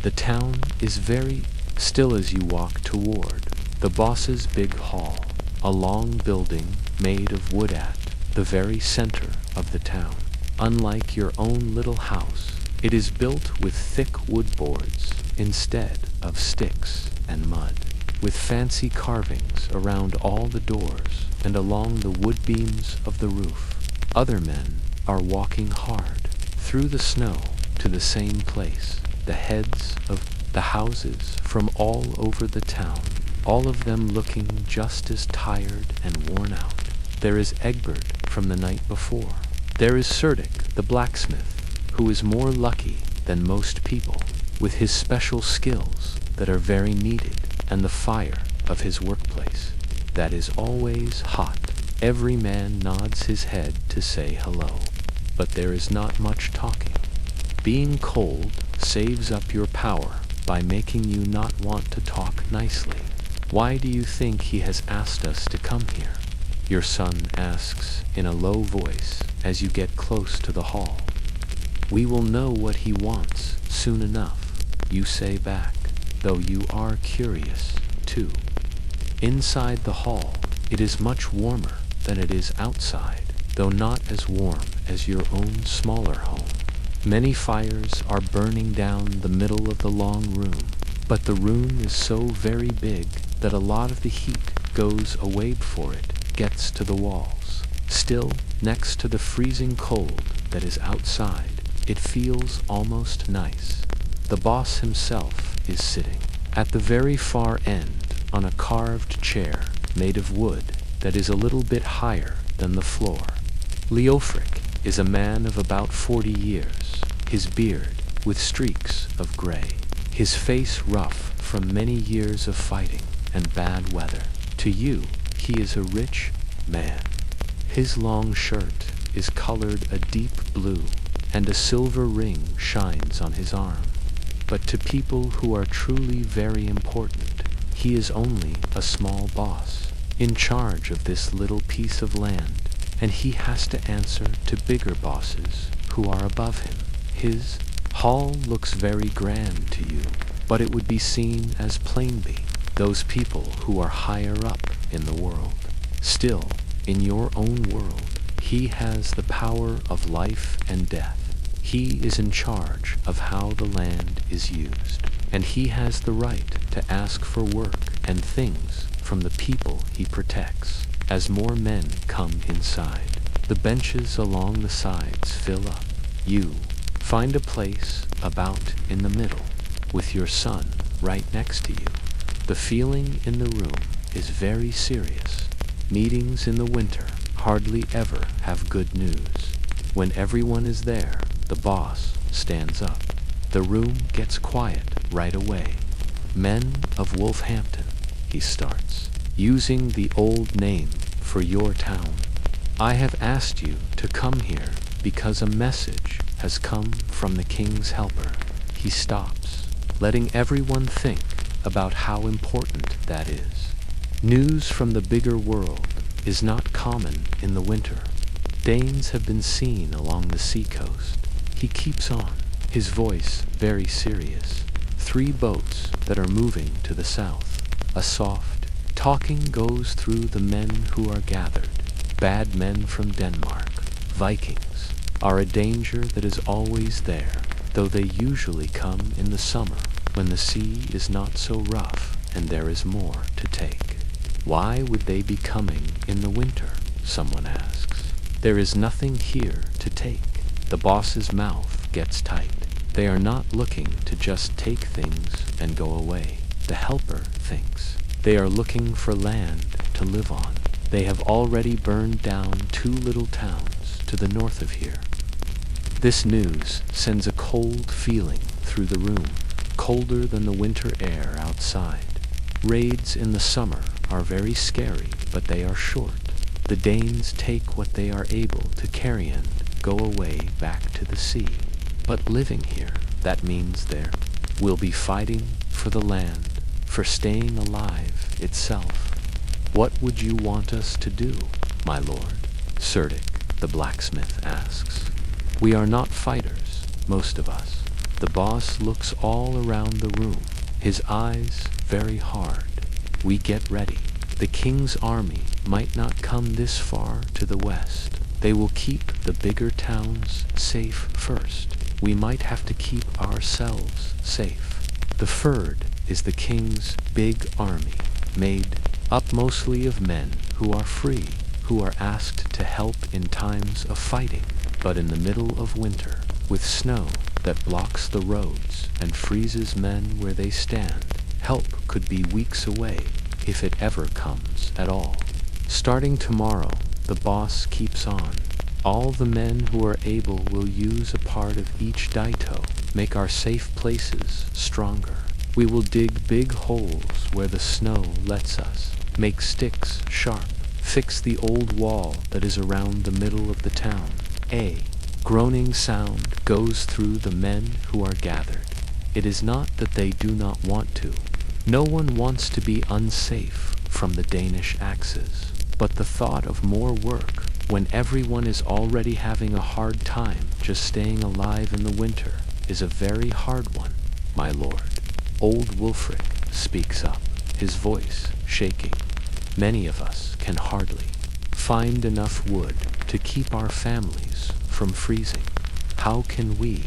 The town is very still as you walk toward the boss's big hall, a long building made of wood at the very center of the town. Unlike your own little house, it is built with thick wood boards instead of sticks and mud, with fancy carvings around all the doors and along the wood beams of the roof. Other men are walking hard through the snow to the same place, the heads of the houses from all over the town, all of them looking just as tired and worn out. There is Egbert from the night before. There is Cerdic, the blacksmith, who is more lucky than most people, with his special skills that are very needed, and the fire of his workplace that is always hot. Every man nods his head to say hello, but there is not much talking. Being cold saves up your power by making you not want to talk nicely. Why do you think he has asked us to come here? Your son asks in a low voice as you get close to the hall. We will know what he wants soon enough, you say back, though you are curious too. Inside the hall, it is much warmer than it is outside, though not as warm as your own smaller home. Many fires are burning down the middle of the long room, but the room is so very big that a lot of the heat goes away before it gets to the walls. Still, next to the freezing cold that is outside, it feels almost nice. The boss himself is sitting at the very far end on a carved chair made of wood that is a little bit higher than the floor. Leofric is a man of about 40 years, his beard with streaks of gray, his face rough from many years of fighting and bad weather. To you, he is a rich man. His long shirt is colored a deep blue, and a silver ring shines on his arm. But to people who are truly very important, he is only a small boss, in charge of this little piece of land, and he has to answer to bigger bosses who are above him. His hall looks very grand to you, but it would be seen as plainly those people who are higher up in the world. Still, in your own world, he has the power of life and death. He is in charge of how the land is used, and he has the right to ask for work and things from the people he protects. As more men come inside, the benches along the sides fill up. You find a place about in the middle, with your son right next to you. The feeling in the room is very serious. Meetings in the winter hardly ever have good news. When everyone is there, the boss stands up. The room gets quiet right away. Men of Wolfhampton, he starts, using the old name for your town. I have asked you to come here because a message has come from the king's helper. He stops, letting everyone think about how important that is. News from the bigger world is not common in the winter. Danes have been seen along the seacoast. He keeps on, his voice very serious. 3 boats that are moving to the south. A soft talking goes through the men who are gathered. Bad men from Denmark, Vikings, are a danger that is always there, though they usually come in the summer when the sea is not so rough and there is more to take. Why would they be coming in the winter? Someone asks. There is nothing here to take. The boss's mouth gets tight. They are not looking to just take things and go away. The helper thinks. They are looking for land to live on. They have already burned down 2 little towns to the north of here. This news sends a cold feeling through the room, colder than the winter air outside. Raids in the summer are very scary, but they are short. The Danes take what they are able to carry and go away back to the sea. But living here, that means there will be fighting for the land, for staying alive itself. What would you want us to do, my lord? Cerdic, the blacksmith, asks. We are not fighters, most of us. The boss looks all around the room, his eyes very hard. We get ready. The king's army might not come this far to the west. They will keep the bigger towns safe first. We might have to keep ourselves safe. The Fyrd is the king's big army, made up mostly of men who are free, who are asked to help in times of fighting. But in the middle of winter, with snow that blocks the roads and freezes men where they stand, help could be weeks away, if it ever comes at all. Starting tomorrow, the boss keeps on. All the men who are able will use a part of each daito, make our safe places stronger. We will dig big holes where the snow lets us, make sticks sharp, fix the old wall that is around the middle of the town. A groaning sound goes through the men who are gathered. It is not that they do not want to. No one wants to be unsafe from the Danish axes, but the thought of more work when everyone is already having a hard time just staying alive in the winter is a very hard one, my lord. Old Wulfric speaks up, his voice shaking. Many of us can hardly find enough wood to keep our families from freezing. How can we...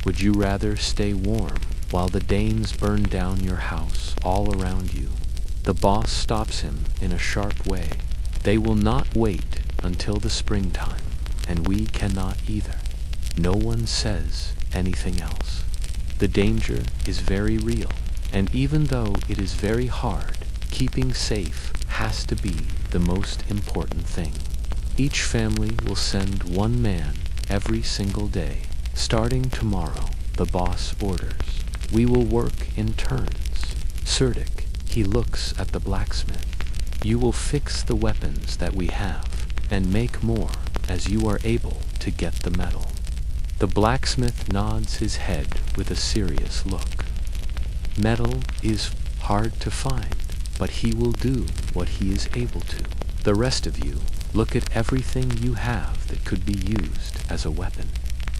Would you rather stay warm while the Danes burn down your house all around you? The boss stops him in a sharp way. They will not wait until the springtime, and we cannot either. No one says anything else. The danger is very real, and even though it is very hard, keeping safe has to be the most important thing. Each family will send one man every single day. Starting tomorrow, the boss orders. We will work in turns. Serdic, he looks at the blacksmith. You will fix the weapons that we have, and make more as you are able to get the metal. The blacksmith nods his head with a serious look. Metal is hard to find, but he will do what he is able to. The rest of you, look at everything you have that could be used as a weapon.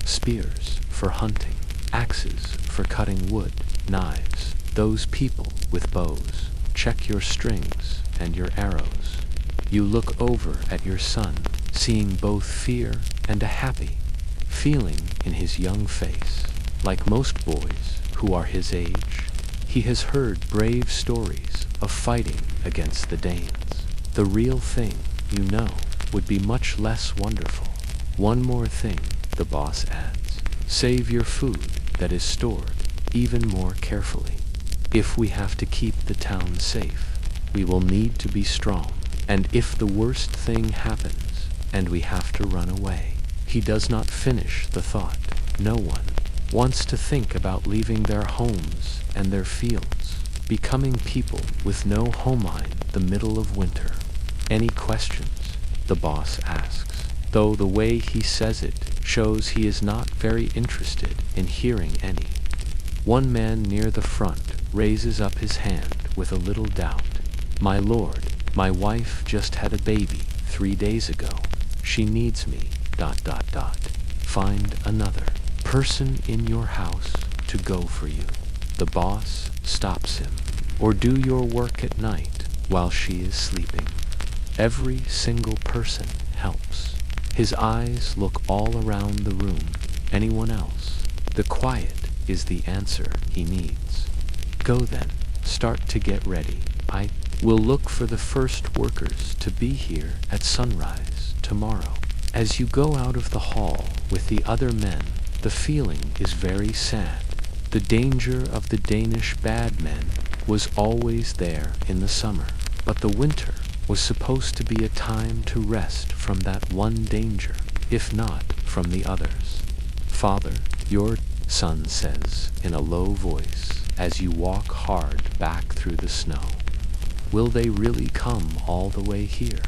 Spears for hunting, axes for cutting wood, knives, those people with bows. Check your strings and your arrows. You look over at your son, seeing both fear and a happy feeling in his young face. Like most boys who are his age, he has heard brave stories of fighting against the Danes. The real thing, you know, would be much less wonderful. One more thing, the boss adds. Save your food that is stored even more carefully. If we have to keep the town safe, we will need to be strong. And if the worst thing happens, and we have to run away. He does not finish the thought. No one wants to think about leaving their homes and their fields, becoming people with no home in the middle of winter. Any questions? The boss asks, though the way he says it shows he is not very interested in hearing any. One man near the front raises up his hand with a little doubt. My lord, my wife just had a baby 3 days ago. She needs me... Find another person in your house to go for you. The boss stops him. Or do your work at night while she is sleeping. Every single person helps. His eyes look all around the room. Anyone else? The quiet is the answer he needs. Go then, start to get ready. I will look for the first workers to be here at sunrise tomorrow. As you go out of the hall with the other men, the feeling is very sad. The danger of the Danish bad men was always there in the summer, but the winter was supposed to be a time to rest from that one danger, if not from the others. Father, your son says in a low voice as you walk hard back through the snow. Will they really come all the way here?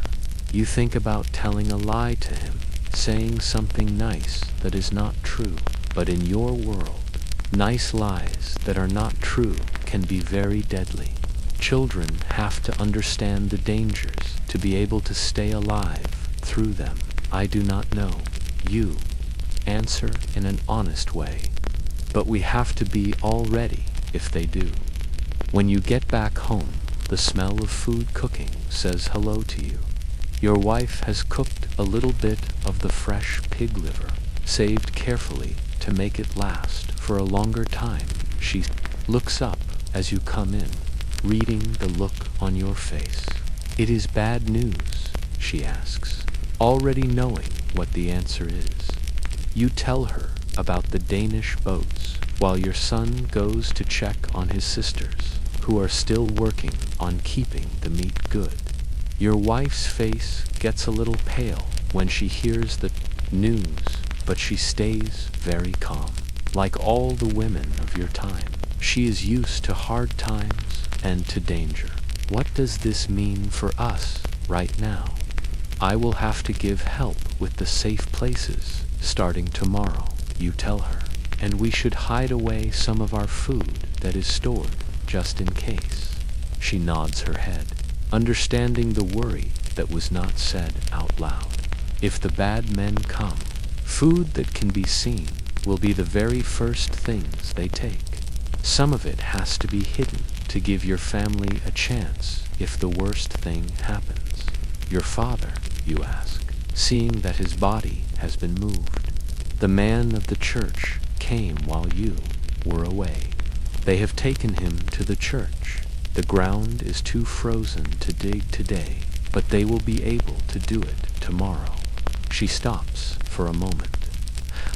You think about telling a lie to him, saying something nice that is not true, but in your world, nice lies that are not true can be very deadly. Children have to understand the dangers to be able to stay alive through them. I do not know. You answer in an honest way, but we have to be all ready if they do. When you get back home, the smell of food cooking says hello to you. Your wife has cooked a little bit of the fresh pig liver, saved carefully to make it last for a longer time. She looks up as you come in, reading the look on your face. It is bad news, she asks, already knowing what the answer is. You tell her about the Danish boats while your son goes to check on his sisters, who are still working on keeping the meat good. Your wife's face gets a little pale when she hears the news, but she stays very calm. Like all the women of your time, she is used to hard times and to danger. What does this mean for us right now? I will have to give help with the safe places starting tomorrow, you tell her, and we should hide away some of our food that is stored just in case. She nods her head, understanding the worry that was not said out loud. If the bad men come, food that can be seen will be the very first things they take. Some of it has to be hidden to give your family a chance if the worst thing happens. Your father, you ask, seeing that his body has been moved. The man of the church came while you were away. They have taken him to the church. The ground is too frozen to dig today, but they will be able to do it tomorrow. She stops for a moment.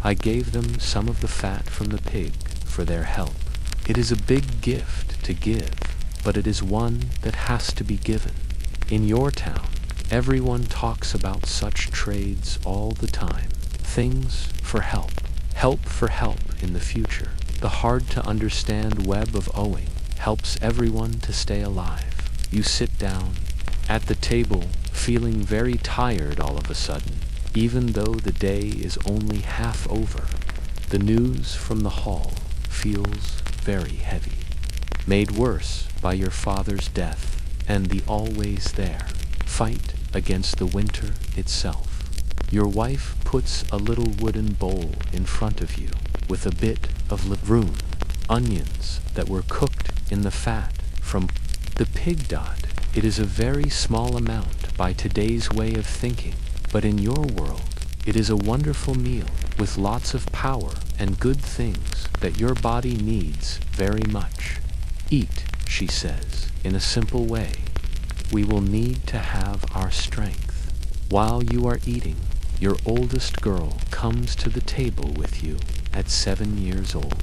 I gave them some of the fat from the pig for their help. It is a big gift to give, but it is one that has to be given. In your town, everyone talks about such trades all the time. Things for help. Help for help in the future. The hard-to-understand web of owing helps everyone to stay alive. You sit down at the table, feeling very tired all of a sudden, even though the day is only half over. The news from the hall feels very heavy, made worse by your father's death and the always there fight against the winter itself. Your wife puts a little wooden bowl in front of you with a bit of legume, onions that were cooked in the fat from the pig dot. It is a very small amount by today's way of thinking, but in your world, it is a wonderful meal with lots of power and good things that your body needs very much. Eat, she says, in a simple way. We will need to have our strength. While you are eating, your oldest girl comes to the table with you at 7 years old.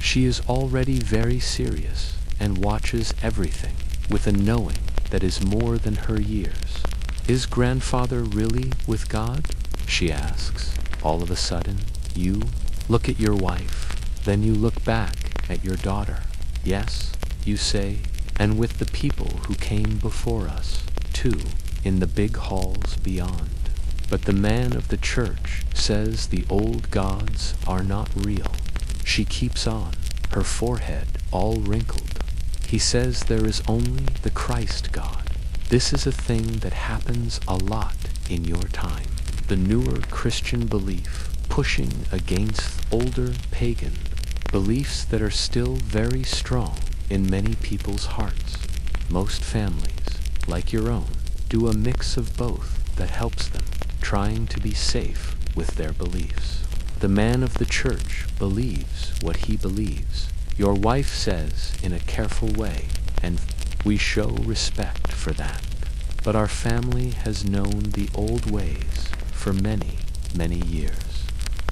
She is already very serious and watches everything with a knowing that is more than her years. Is grandfather really with God? She asks. All of a sudden, you look at your wife, then you look back at your daughter. Yes, you say, and with the people who came before us, too, in the big halls beyond. But the man of the church says the old gods are not real. She keeps on, her forehead all wrinkled. He says there is only the Christ God. This is a thing that happens a lot in your time. The newer Christian belief pushing against older pagan beliefs that are still very strong in many people's hearts. Most families, like your own, do a mix of both that helps them, trying to be safe with their beliefs. The man of the church believes what he believes. Your wife says in a careful way, and we show respect for that. But our family has known the old ways for many, many years.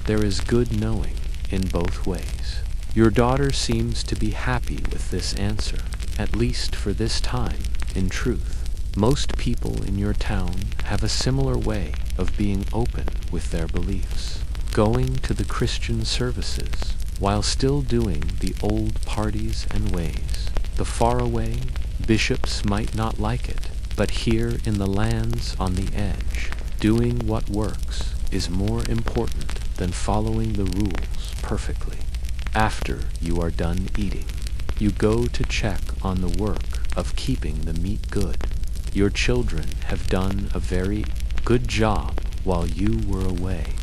There is good knowing in both ways. Your daughter seems to be happy with this answer, at least for this time, in truth. Most people in your town have a similar way of being open with their beliefs, going to the Christian services, while still doing the old parties and ways. The faraway bishops might not like it, but here in the lands on the edge, doing what works is more important than following the rules perfectly. After you are done eating, you go to check on the work of keeping the meat good. Your children have done a very good job while you were away.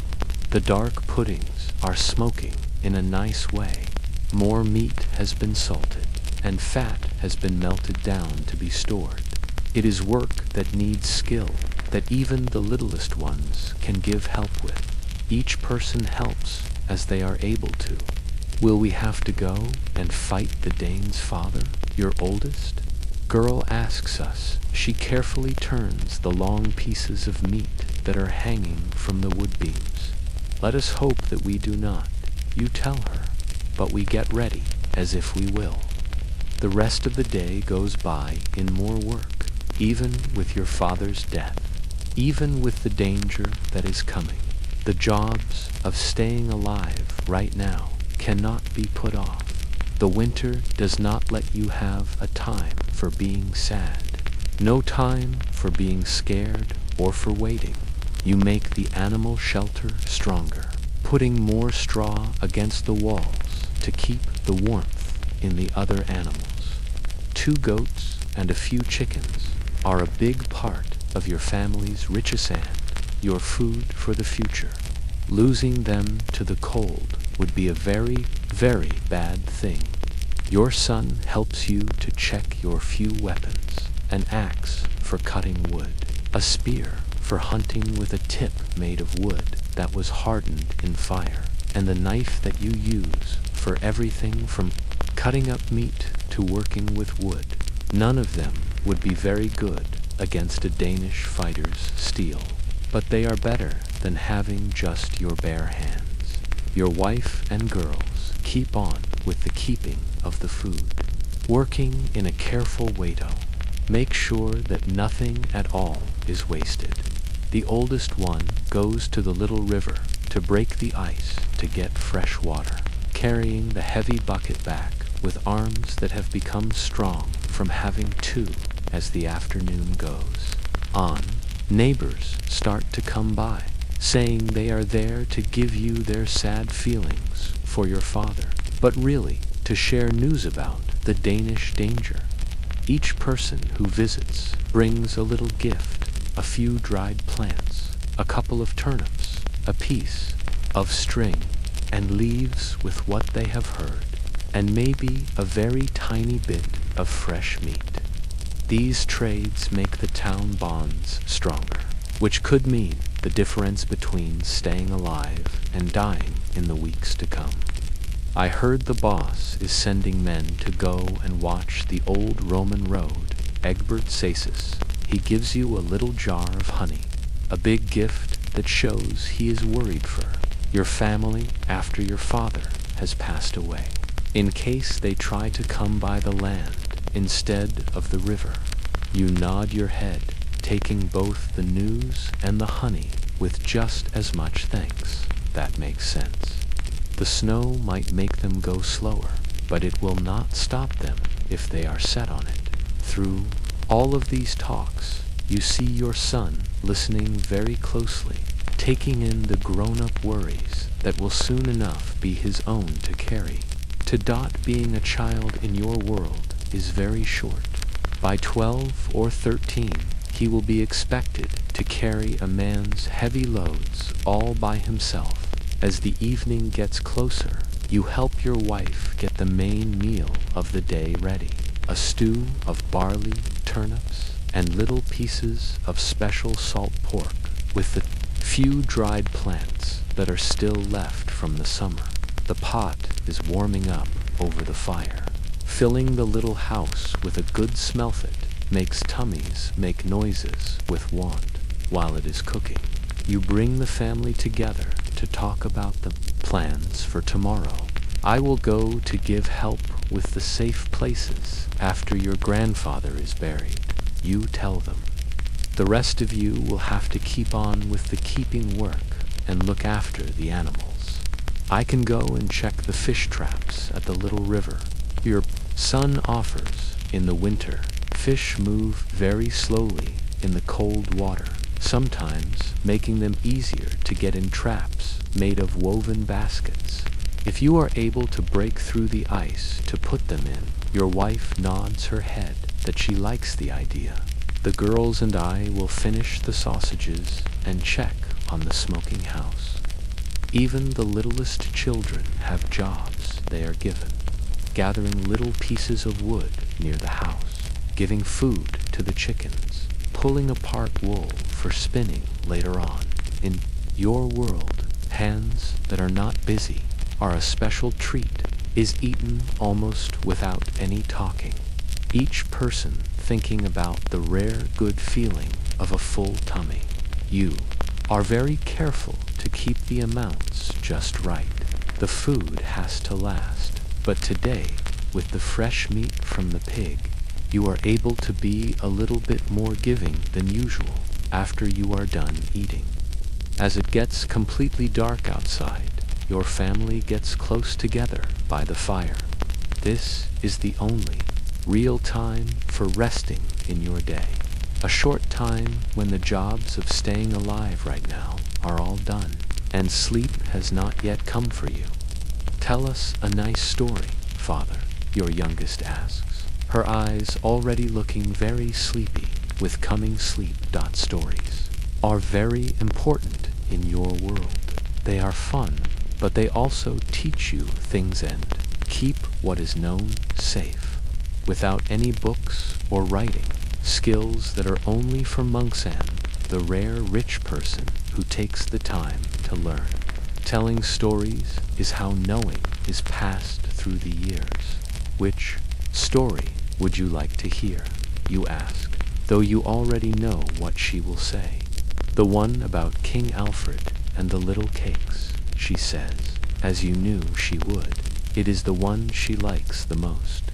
The dark puddings are smoking in a nice way. More meat has been salted, and fat has been melted down to be stored. It is work that needs skill, that even the littlest ones can give help with. Each person helps as they are able to. Will we have to go and fight the Dane's father, your oldest? Girl asks us. She carefully turns the long pieces of meat that are hanging from the wood beams. Let us hope that we do not, you tell her, but we get ready as if we will. The rest of the day goes by in more work. even with your father's death, even with the danger that is coming. The jobs of staying alive right now cannot be put off. The winter does not let you have a time for being sad, no time for being scared or for waiting. You make the animal shelter stronger, putting more straw against the walls to keep the warmth in the other animals. 2 goats and a few chickens are a big part of your family's richest and your food for the future. Losing them to the cold would be a very, very bad thing. Your son helps you to check your few weapons: an axe for cutting wood, a spear for hunting with a tip made of wood that was hardened in fire, and the knife that you use for everything from cutting up meat to working with wood. None of them would be very good against a Danish fighter's steel, but they are better than having just your bare hands. Your wife and girls keep on with the keeping of the food, working in a careful way to make sure that nothing at all is wasted. The oldest one goes to the little river to break the ice to get fresh water, carrying the heavy bucket back with arms that have become strong from having 2 as the afternoon goes on. Neighbors start to come by, saying they are there to give you their sad feelings for your father, but really to share news about the Danish danger. Each person who visits brings a little gift: a few dried plants, a couple of turnips, a piece of string, and leaves with what they have heard, and maybe a very tiny bit of fresh meat. These trades make the town bonds stronger, which could mean the difference between staying alive and dying in the weeks to come. I heard the boss is sending men to go and watch the old Roman road. Egbert Sasis. He gives you a little jar of honey, a big gift that shows he is worried for your family after your father has passed away, in case they try to come by the land instead of the river. You nod your head, taking both the news and the honey with just as much thanks. That makes sense. The snow might make them go slower, but it will not stop them if they are set on it. Through all of these talks, you see your son listening very closely, taking in the grown-up worries that will soon enough be his own to carry. To Dot, being a child in your world is very short. By 12 or 13, he will be expected to carry a man's heavy loads all by himself. As the evening gets closer, you help your wife get the main meal of the day ready: a stew of barley, turnips, and little pieces of special salt pork with the few dried plants that are still left from the summer. The pot is warming up over the fire, filling the little house with a good smell that makes tummies make noises with want while it is cooking. You bring the family together to talk about the plans for tomorrow. I will go to give help with the safe places after your grandfather is buried. You tell them. The rest of you will have to keep on with the keeping work and look after the animals. I can go and check the fish traps at the little river. Your son offers. In the winter, fish move very slowly in the cold water, sometimes making them easier to get in traps made of woven baskets. If you are able to break through the ice to put them in, your wife nods her head that she likes the idea. The girls and I will finish the sausages and check on the smoking house. Even the littlest children have jobs they are given, gathering little pieces of wood near the house, giving food to the chickens, pulling apart wool for spinning later on. In your world, hands that are not busy are a special treat, is eaten almost without any talking. Each person thinking about the rare good feeling of a full tummy. You are very careful to keep the amounts just right. The food has to last, but today, with the fresh meat from the pig, you are able to be a little bit more giving than usual after you are done eating. As it gets completely dark outside, your family gets close together by the fire. This is the only real time for resting in your day. A short time when the jobs of staying alive right now are all done, and sleep has not yet come for you. Tell us a nice story, Father, your youngest asks, her eyes already looking very sleepy with coming sleep. Stories are very important in your world. They are fun, but they also teach you things and keep what is known safe. Without any books or writing, skills that are only for monks and the rare rich person who takes the time to learn. Telling stories is how knowing is passed through the years. Which story would you like to hear? You ask, though you already know what she will say. The one about King Alfred and the little cakes, she says, as you knew she would. It is the one she likes the most.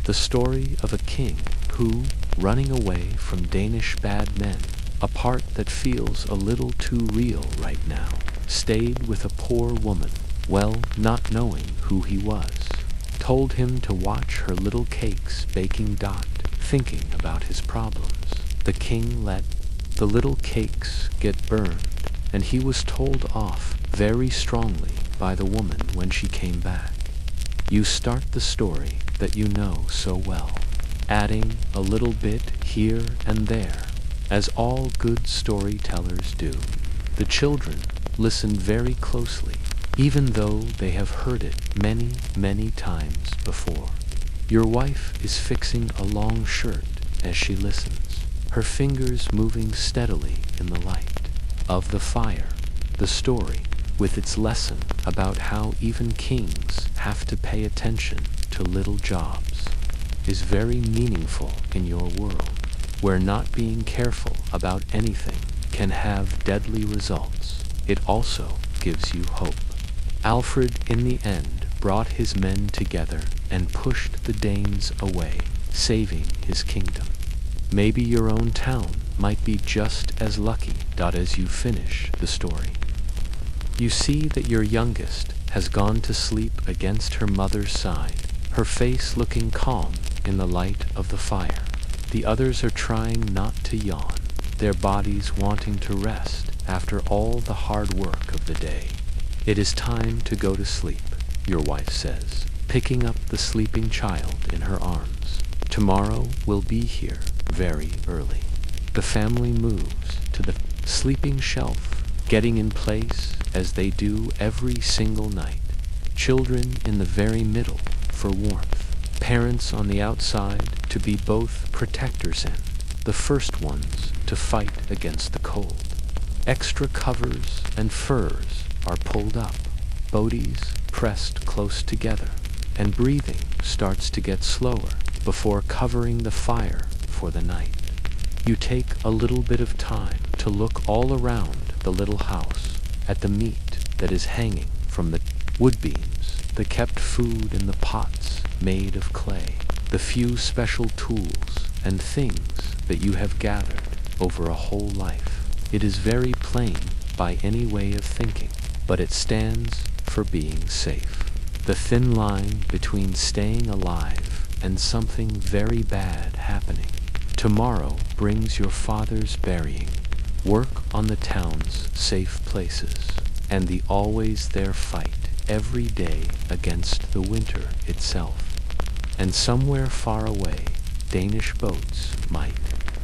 The story of a king who, running away from Danish bad men, a part that feels a little too real right now, stayed with a poor woman, well, not knowing who he was, told him to watch her little cakes baking. Thinking about his problems, the king let the little cakes get burned, and he was told off very strongly by the woman when she came back. You start the story that you know so well, adding a little bit here and there, as all good storytellers do. The children listen very closely, even though they have heard it many, many times before. Your wife is fixing a long shirt as she listens, her fingers moving steadily in the light of the fire. The story, with its lesson about how even kings have to pay attention to little jobs, is very meaningful in your world, where not being careful about anything can have deadly results. It also gives you hope. Alfred, in the end, brought his men together and pushed the Danes away, saving his kingdom. Maybe your own town might be just as lucky. As you finish the story, you see that your youngest has gone to sleep against her mother's side, her face looking calm in the light of the fire. The others are trying not to yawn, their bodies wanting to rest after all the hard work of the day. It is time to go to sleep, your wife says, picking up the sleeping child in her arms. Tomorrow we'll be here very early. The family moves to the sleeping shelf, getting in place as they do every single night. Children in the very middle for warmth. Parents on the outside to be both protectors and the first ones to fight against the cold. Extra covers and furs are pulled up, bodies pressed close together, and breathing starts to get slower before covering the fire for the night. You take a little bit of time to look all around the little house, at the meat that is hanging from the wood beams, the kept food in the pots made of clay, the few special tools and things that you have gathered over a whole life. It is very plain by any way of thinking, but it stands for being safe. The thin line between staying alive and something very bad happening. Tomorrow brings your father's burying, work on the town's safe places, and the always there fight every day against the winter itself. And somewhere far away, Danish boats might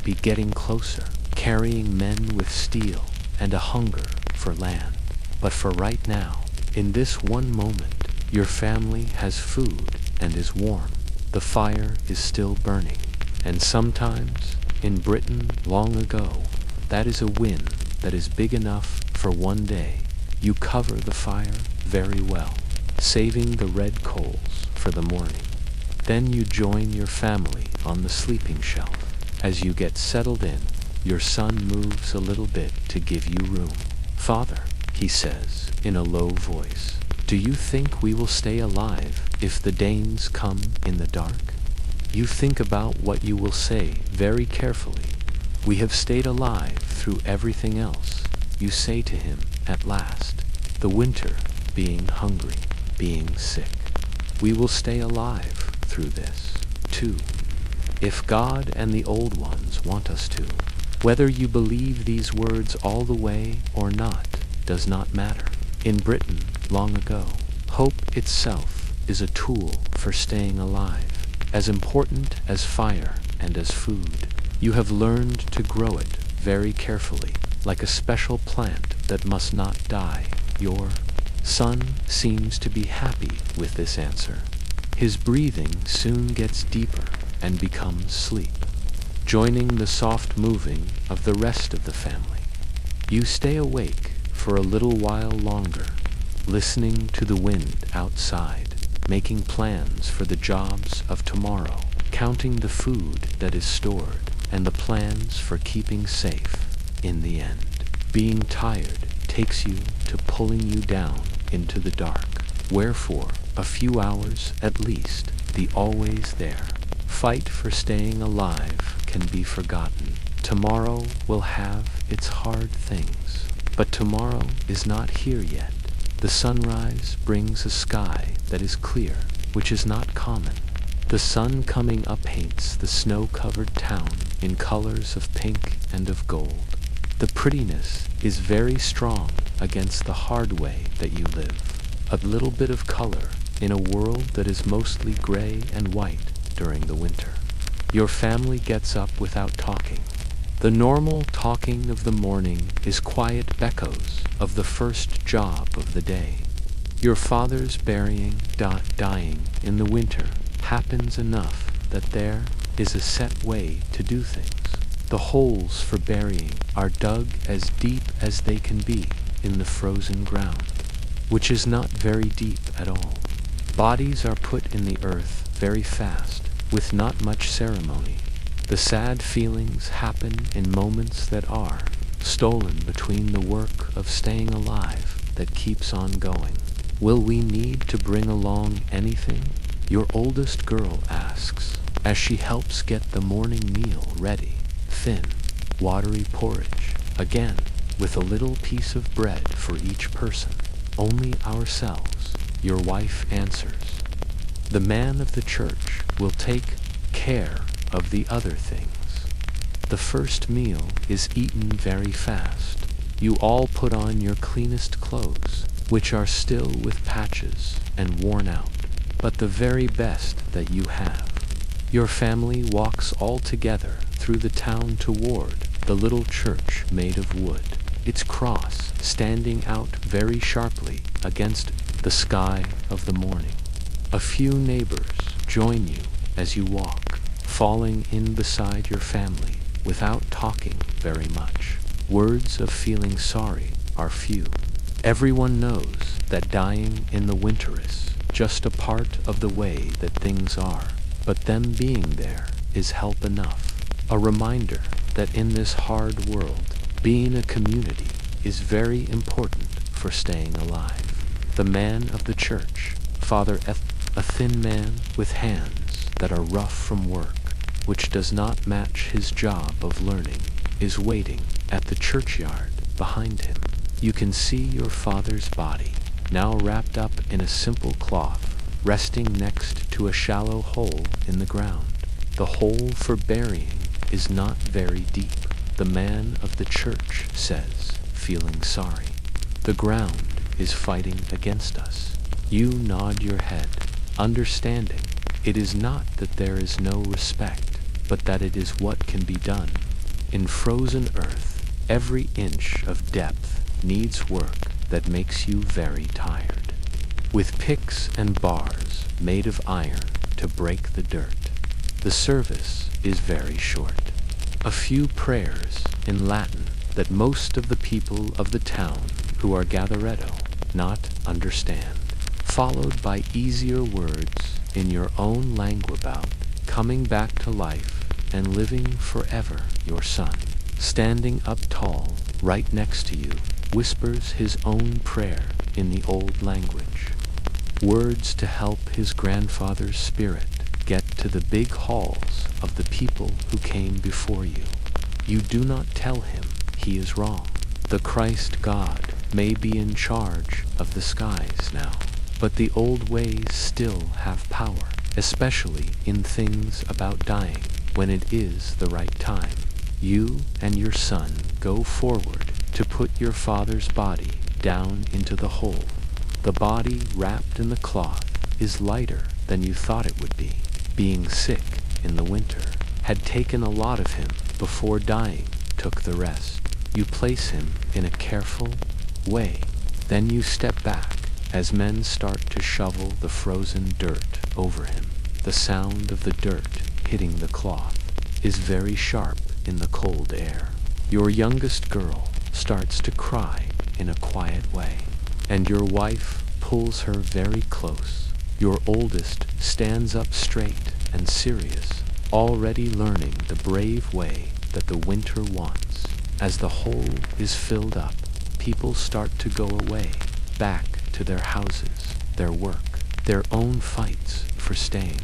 be getting closer, carrying men with steel and a hunger for land. But for right now, in this one moment, your family has food and is warm. The fire is still burning. And sometimes, in Britain long ago, that is a win that is big enough for one day. You cover the fire very well, saving the red coals for the morning. Then you join your family on the sleeping shelf. As you get settled in, your son moves a little bit to give you room. Father, he says in a low voice, do you think we will stay alive if the Danes come in the dark? You think about what you will say very carefully. We have stayed alive through everything else, you say to him at last. The winter, being hungry, being sick. We will stay alive through this, too. If God and the old ones want us to. Whether you believe these words all the way or not does not matter. In Britain, long ago, hope itself is a tool for staying alive, as important as fire and as food. You have learned to grow it very carefully, like a special plant that must not die. Your son seems to be happy with this answer. His breathing soon gets deeper and becomes sleep, joining the soft moving of the rest of the family. You stay awake for a little while longer, listening to the wind outside, making plans for the jobs of tomorrow, counting the food that is stored, and the plans for keeping safe in the end. Being tired takes you to pulling you down into the dark. Wherefore, a few hours at least, the always there fight for staying alive can be forgotten. Tomorrow will have its hard things, but tomorrow is not here yet. The sunrise brings a sky that is clear, which is not common. The sun coming up paints the snow-covered town in colors of pink and of gold. The prettiness is very strong against the hard way that you live. A little bit of color in a world that is mostly gray and white during the winter. Your family gets up without talking. The normal talking of the morning is quiet echoes of the first job of the day. Your father's burying, dying in the winter happens enough that there is a set way to do things. The holes for burying are dug as deep as they can be in the frozen ground, which is not very deep at all. Bodies are put in the earth very fast, with not much ceremony. The sad feelings happen in moments that are stolen between the work of staying alive that keeps on going. Will we need to bring along anything? Your oldest girl asks, as she helps get the morning meal ready. Thin, watery porridge, again, with a little piece of bread for each person. Only ourselves, your wife answers. The man of the church will take care of the other things. The first meal is eaten very fast. You all put on your cleanest clothes, which are still with patches and worn out, but the very best that you have. Your family walks all together through the town toward the little church made of wood, its cross standing out very sharply against the sky of the morning. A few neighbors join you as you walk, falling in beside your family without talking very much. Words of feeling sorry are few. Everyone knows that dying in the winter is just a part of the way that things are, but them being there is help enough. A reminder that in this hard world, being a community is very important for staying alive. The man of the church, Father a thin man with hands that are rough from work, which does not match his job of learning, is waiting at the churchyard behind him. You can see your father's body, now wrapped up in a simple cloth, resting next to a shallow hole in the ground. The hole for burying is not very deep, the man of the church says, feeling sorry. The ground is fighting against us. You nod your head, understanding it is not that there is no respect, but that it is what can be done. In frozen earth, every inch of depth needs work that makes you very tired. With picks and bars made of iron to break the dirt, the service is very short. A few prayers in Latin that most of the people of the town who are gatheretto not understand, followed by easier words in your own language about coming back to life and living forever. Your son, standing up tall right next to you, whispers his own prayer in the old language. Words to help his grandfather's spirit get get to the big halls of the people who came before you. You do not tell him he is wrong. The Christ God may be in charge of the skies now, but the old ways still have power, especially in things about dying when it is the right time. You and your son go forward to put your father's body down into the hole. The body wrapped in the cloth is lighter than you thought it would be. Being sick in the winter had taken a lot of him before dying took the rest. You place him in a careful way. Then you step back as men start to shovel the frozen dirt over him. The sound of the dirt hitting the cloth is very sharp in the cold air. Your youngest girl starts to cry in a quiet way, and your wife pulls her very close. Your oldest stands up straight and serious, already learning the brave way that the winter wants. As the hole is filled up, people start to go away, back to their houses, their work, their own fights for staying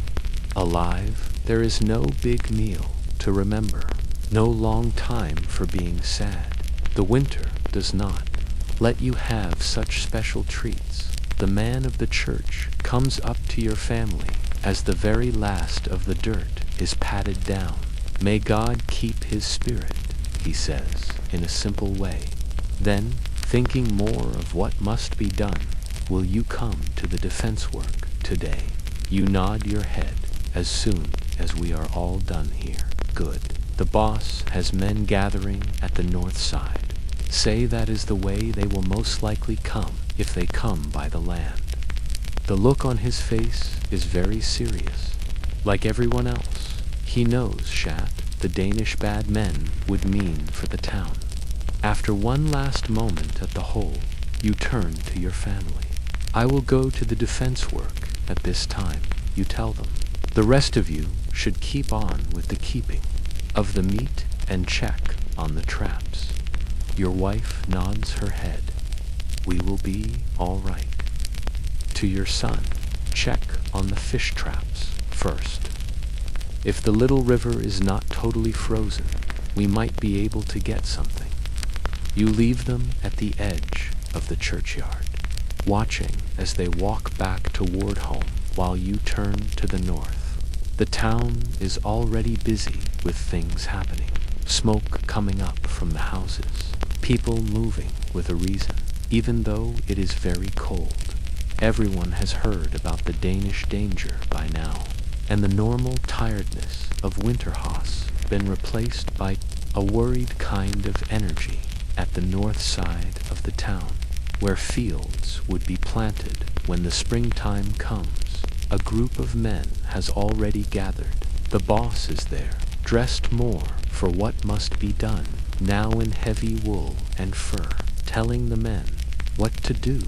alive. There is no big meal to remember, no long time for being sad. The winter does not let you have such special treats. The man of the church comes up to your family as the very last of the dirt is patted down. May God keep his spirit, he says in a simple way. Then, thinking more of what must be done, will you come to the defense work today? You nod your head as soon as we are all done here. Good. The boss has men gathering at the north side. Say that is the way they will most likely come if they come by the land. The look on his face is very serious. Like everyone else, he knows Shat, the Danish bad men, would mean for the town. After one last moment at the hole, you turn to your family. I will go to the defense work at this time, you tell them. The rest of you should keep on with the keeping of the meat and check on the traps. Your wife nods her head. We will be all right. To your son, check on the fish traps first. If the little river is not totally frozen, we might be able to get something. You leave them at the edge of the churchyard, watching as they walk back toward home while you turn to the north. The town is already busy with things happening. Smoke coming up from the houses. People moving with a reason, even though it is very cold. Everyone has heard about the Danish danger by now, and the normal tiredness of Winterhaus been replaced by a worried kind of energy at the north side of the town, where fields would be planted when the springtime comes. A group of men has already gathered. The boss is there, dressed more for what must be done, now in heavy wool and fur, telling the men what to do.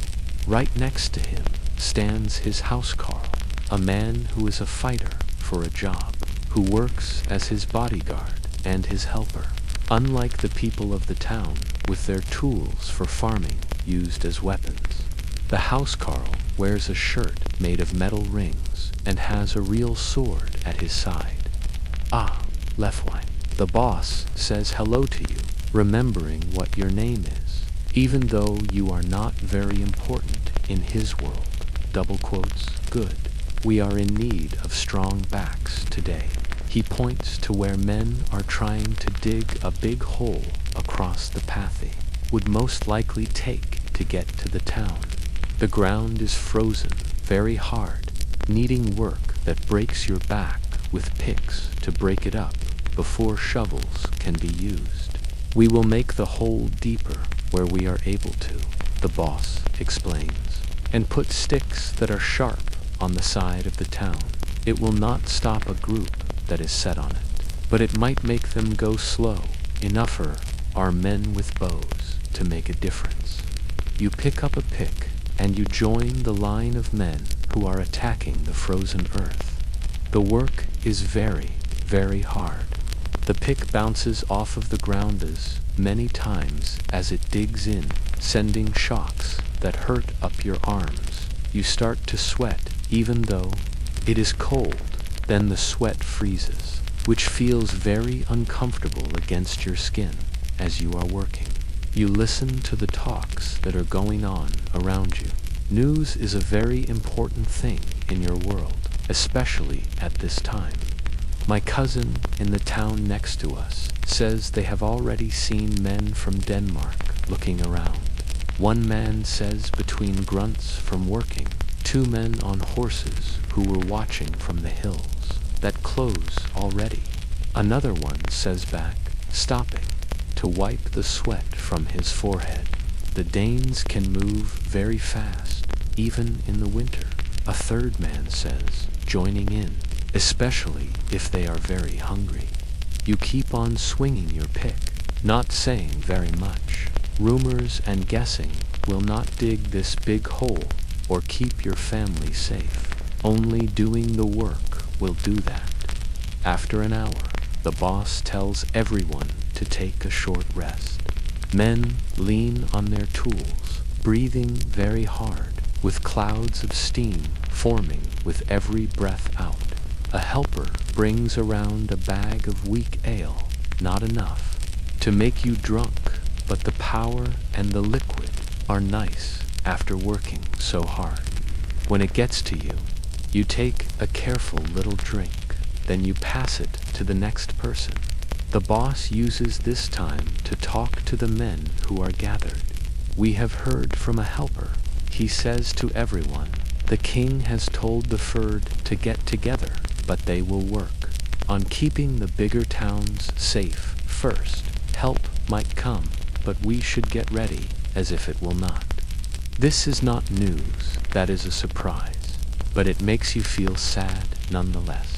Right next to him stands his housecarl, a man who is a fighter for a job, who works as his bodyguard and his helper. Unlike the people of the town, with their tools for farming used as weapons, the housecarl wears a shirt made of metal rings and has a real sword at his side. Ah, Lefwine, the boss says hello to you, remembering what your name is, even though you are not very important in his world. Double quotes, good. We are in need of strong backs today. He points to where men are trying to dig a big hole across the pathy, would most likely take to get to the town. The ground is frozen, very hard, needing work that breaks your back with picks to break it up before shovels can be used. We will make the hole deeper where we are able to, the boss explains, and put sticks that are sharp on the side of the town. It will not stop a group that is set on it, but it might make them go slow. Enougher are men with bows to make a difference. You pick up a pick and you join the line of men who are attacking the frozen earth. The work is very, very hard. The pick bounces off of the ground many times as it digs in, sending shocks that hurt up your arms. You start to sweat even though it is cold. Then the sweat freezes, which feels very uncomfortable against your skin as you are working. You listen to the talks that are going on around you. News is a very important thing in your world, especially at this time. My cousin in the town next to us says they have already seen men from Denmark looking around. One man says between grunts from working, 2 men on horses who were watching from the hills, that close already. Another one says back, stopping, to wipe the sweat from his forehead. The Danes can move very fast, even in the winter. A third man says, joining in, especially if they are very hungry. You keep on swinging your pick, not saying very much. Rumors and guessing will not dig this big hole or keep your family safe. Only doing the work will do that. After an hour, the boss tells everyone to take a short rest. Men lean on their tools, breathing very hard, with clouds of steam forming with every breath out. A helper brings around a bag of weak ale, not enough to make you drunk, but the power and the liquid are nice after working so hard. When it gets to you, you take a careful little drink, then you pass it to the next person. The boss uses this time to talk to the men who are gathered. We have heard from a helper. He says to everyone, the king has told the Fyrd to get together, but they will work on keeping the bigger towns safe first. Help might come, but we should get ready as if it will not. This is not news, that is a surprise, but it makes you feel sad nonetheless.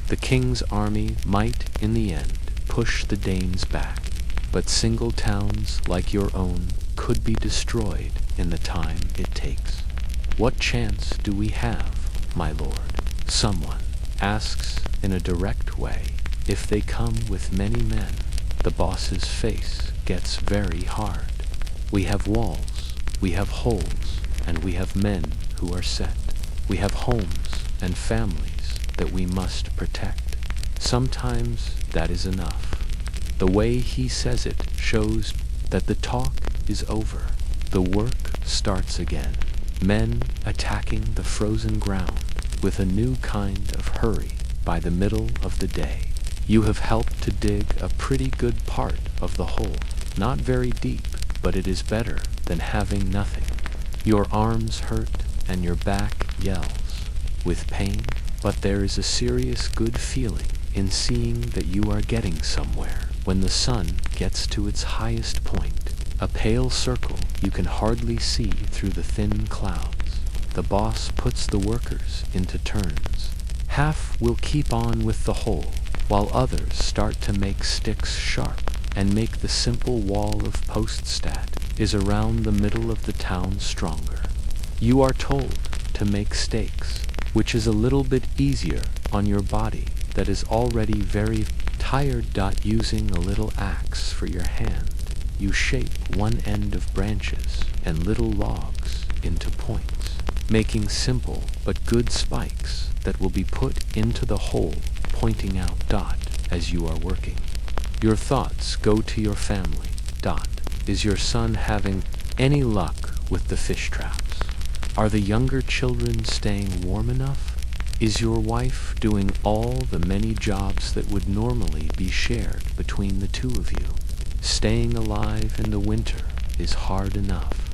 The king's army might, in the end, push the Danes back, but single towns like your own could be destroyed in the time it takes. What chance do we have, my lord? Someone asks in a direct way. If they come with many men, the boss's face gets very hard. We have walls, we have holes, and we have men who are set. We have homes and families that we must protect. Sometimes that is enough. The way he says it shows that the talk is over. The work starts again. Men attacking the frozen ground with a new kind of hurry by the middle of the day. You have helped to dig a pretty good part of the hole. Not very deep, but it is better than having nothing. Your arms hurt and your back yells with pain, but there is a serious good feeling in seeing that you are getting somewhere. When the sun gets to its highest point, a pale circle you can hardly see through the thin clouds, the boss puts the workers into turns. Half will keep on with the hole, while others start to make sticks sharp and make the simple wall of poststat is around the middle of the town stronger. You are told to make stakes, which is a little bit easier on your body that is already very tired. Using a little axe for your hand, you shape one end of branches and little logs into points, making simple but good spikes that will be put into the hole, pointing out as you are working. Your thoughts go to your family. Is your son having any luck with the fish traps? Are the younger children staying warm enough? Is your wife doing all the many jobs that would normally be shared between the two of you? Staying alive in the winter is hard enough,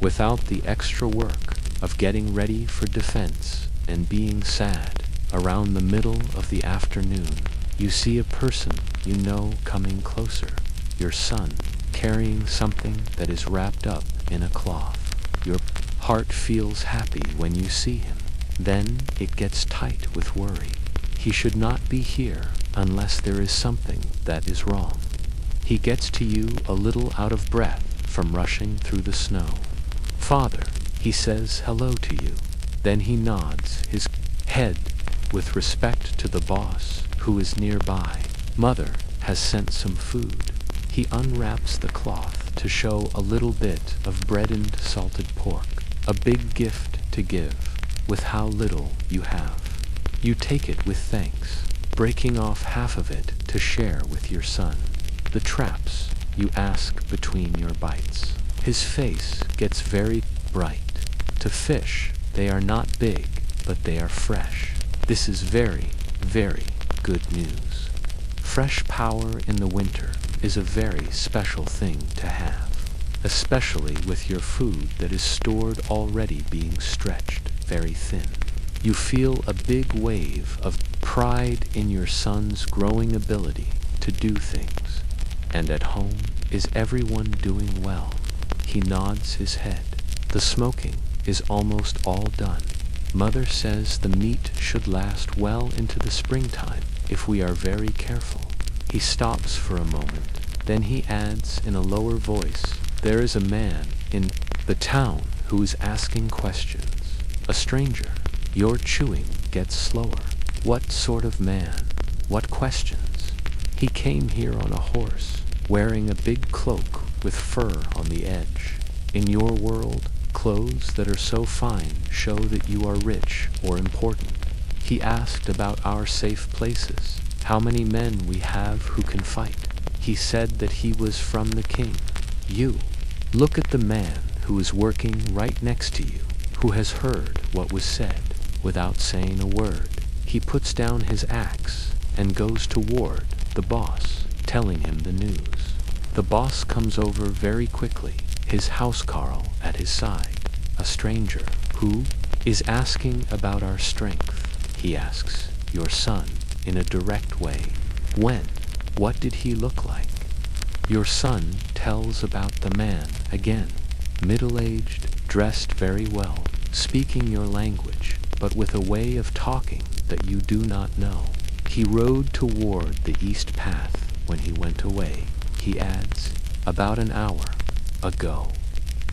without the extra work of getting ready for defense and being sad. Around the middle of the afternoon, you see a person you know coming closer. Your son, carrying something that is wrapped up in a cloth. Your heart feels happy when you see him. Then it gets tight with worry. He should not be here unless there is something that is wrong. He gets to you a little out of breath from rushing through the snow. Father, he says hello to you. Then he nods his head with respect to the boss who is nearby. Mother has sent some food. He unwraps the cloth to show a little bit of bread and salted pork, a big gift to give with how little you have. You take it with thanks, breaking off half of it to share with your son. The traps, you ask between your bites. His face gets very bright. To fish, they are not big, but they are fresh. This is very, very good news. Fresh power in the winter is a very special thing to have, especially with your food that is stored already being stretched very thin. You feel a big wave of pride in your son's growing ability to do things. And at home, is everyone doing well? He nods his head. The smoking is almost all done. Mother says the meat should last well into the springtime if we are very careful. He stops for a moment. Then he adds in a lower voice, there is a man in the town who is asking questions. A stranger. Your chewing gets slower. What sort of man? What questions? He came here on a horse, wearing a big cloak with fur on the edge. In your world, clothes that are so fine show that you are rich or important. He asked about our safe places, how many men we have who can fight. He said that he was from the king. You. Look at the man who is working right next to you, who has heard what was said without saying a word. He puts down his axe and goes toward the boss, telling him the news. The boss comes over very quickly, his housecarl at his side. A stranger, who is asking about our strength. He asks, your son, in a direct way. When? What did he look like? Your son tells about the man again. Middle-aged, dressed very well, speaking your language, but with a way of talking that you do not know. He rode toward the east path when he went away. He adds, about an hour ago.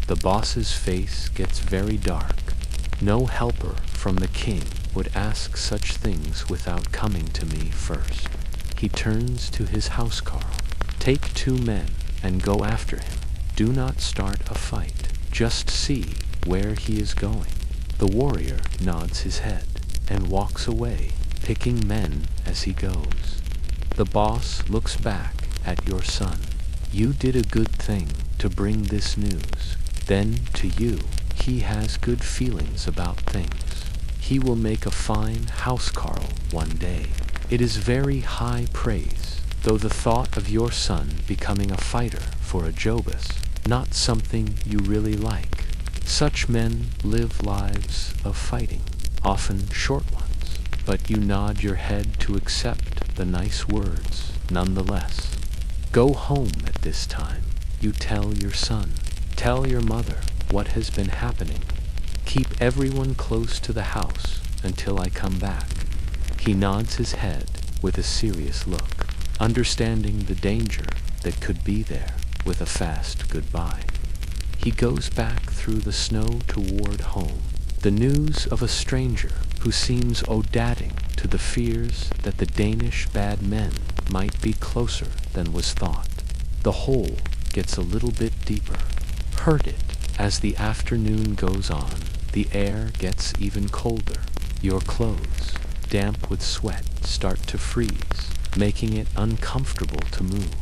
The boss's face gets very dark. No helper from the king would ask such things without coming to me first. He turns to his housecarl. Take 2 men and go after him. Do not start a fight. Just see where he is going. The warrior nods his head and walks away, picking men as he goes. The boss looks back at your son. You did a good thing to bring this news. Then, to you, he has good feelings about things. He will make a fine housecarl one day. It is very high praise, though the thought of your son becoming a fighter for a Jobus, not something you really like. Such men live lives of fighting, often short ones, but you nod your head to accept the nice words nonetheless. Go home at this time, you tell your son. Tell your mother what has been happening. Keep everyone close to the house until I come back. He nods his head with a serious look, understanding the danger that could be there with a fast goodbye. He goes back through the snow toward home. The news of a stranger who seems odating to the fears that the Danish bad men might be closer than was thought. The hole gets a little bit deeper. Heard it. As the afternoon goes on, the air gets even colder. Your clothes, damp with sweat, start to freeze, making it uncomfortable to move.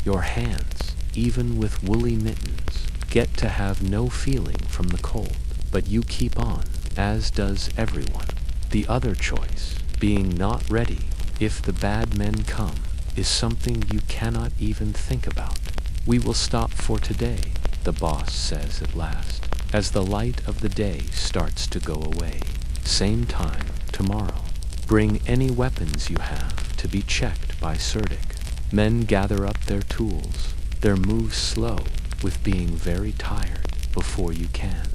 Your hands, even with woolly mittens, get to have no feeling from the cold, but you keep on, as does everyone. The other choice, being not ready if the bad men come, is something you cannot even think about. We will stop for today, the boss says at last, as the light of the day starts to go away. Same time tomorrow. Bring any weapons you have to be checked by Cerdic. Men gather up their tools, their moves slow, with being very tired before you can.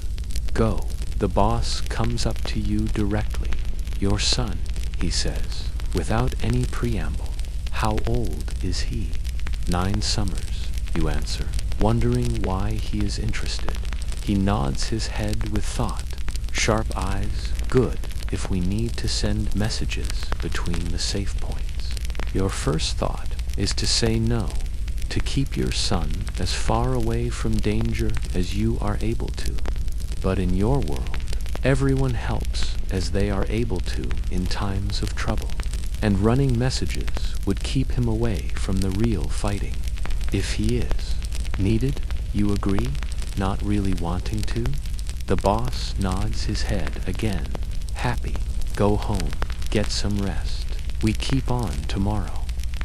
Go. The boss comes up to you directly. Your son, he says, without any preamble. How old is he? 9 summers, you answer, wondering why he is interested. He nods his head with thought. Sharp eyes, good, if we need to send messages between the safe points. Your first thought is to say no, to keep your son as far away from danger as you are able to. But in your world, Everyone helps as they are able to in times of trouble, and running messages would keep him away from the real fighting. If he is needed, you agree, not really wanting to? The boss nods his head again. Happy. Go home. Get some rest. We keep on tomorrow.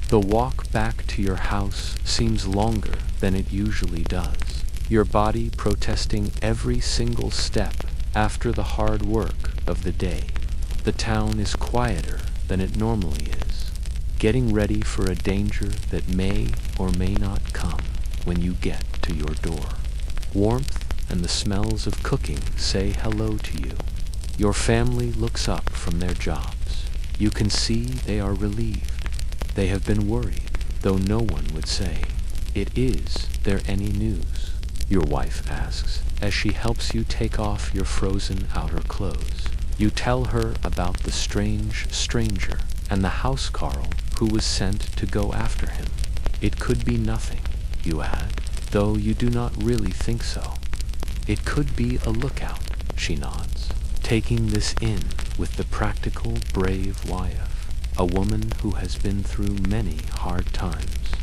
The walk back to your house seems longer than it usually does, your body protesting every single step after the hard work of the day. The town is quieter than it normally is, getting ready for a danger that may or may not come when you get to your door. Warmth and the smells of cooking say hello to you. Your family looks up from their jobs. You can see they are relieved. They have been worried, though no one would say. Is there any news? Your wife asks, as she helps you take off your frozen outer clothes. You tell her about the strange stranger and the housecarl who was sent to go after him. It could be nothing, you add, though you do not really think so. It could be a lookout, she nods, taking this in with the practical, brave wife, a woman who has been through many hard times.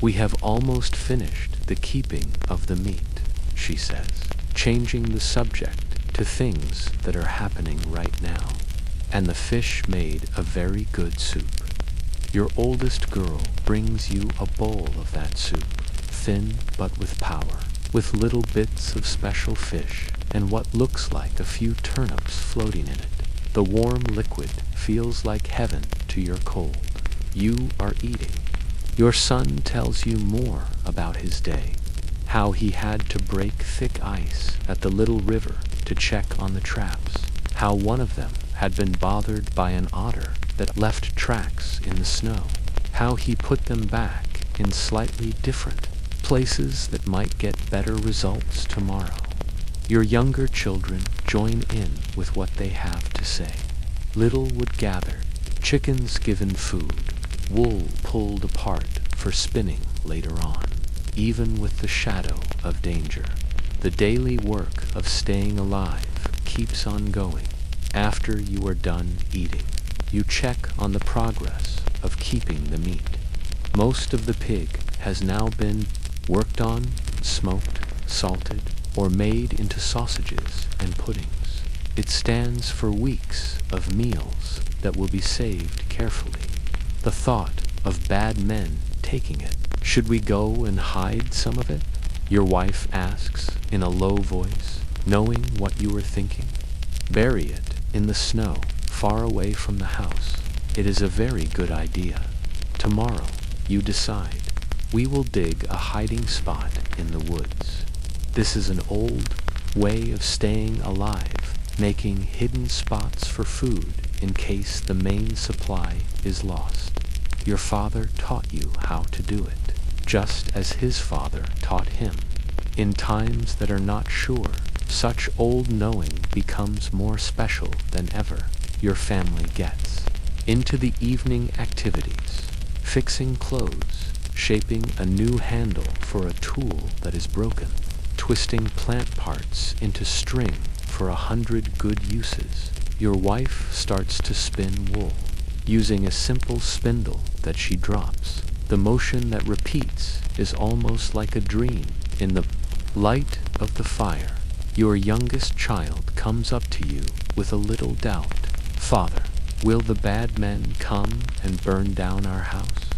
We have almost finished the keeping of the meat, she says, changing the subject to things that are happening right now. And the fish made a very good soup. Your oldest girl brings you a bowl of that soup, thin but with power, with little bits of special fish and what looks like a few turnips floating in it. The warm liquid feels like heaven to your cold. You are eating. Your son tells you more about his day, how he had to break thick ice at the little river to check on the traps, how one of them had been bothered by an otter that left tracks in the snow, how he put them back in slightly different places that might get better results tomorrow. Your younger children join in with what they have to say. Little wood gathered, chickens given food, wool pulled apart for spinning later on, even with the shadow of danger. The daily work of staying alive keeps on going. After you are done eating, you check on the progress of keeping the meat. Most of the pig has now been worked on, smoked, salted, or made into sausages and puddings. It stands for weeks of meals that will be saved carefully. The thought of bad men taking it. Should we go and hide some of it? Your wife asks in a low voice, knowing what you are thinking. Bury it in the snow, far away from the house. It is a very good idea. Tomorrow, you decide. We will dig a hiding spot in the woods. This is an old way of staying alive, making hidden spots for food in case the main supply is lost. Your father taught you how to do it, just as his father taught him. In times that are not sure, such old knowing becomes more special than ever. Your family gets into the evening activities, fixing clothes, shaping a new handle for a tool that is broken, twisting plant parts into string for 100 good uses. Your wife starts to spin wool, using a simple spindle that she drops. The motion that repeats is almost like a dream. In the light of the fire, your youngest child comes up to you with a little doubt. Father, will the bad men come and burn down our house?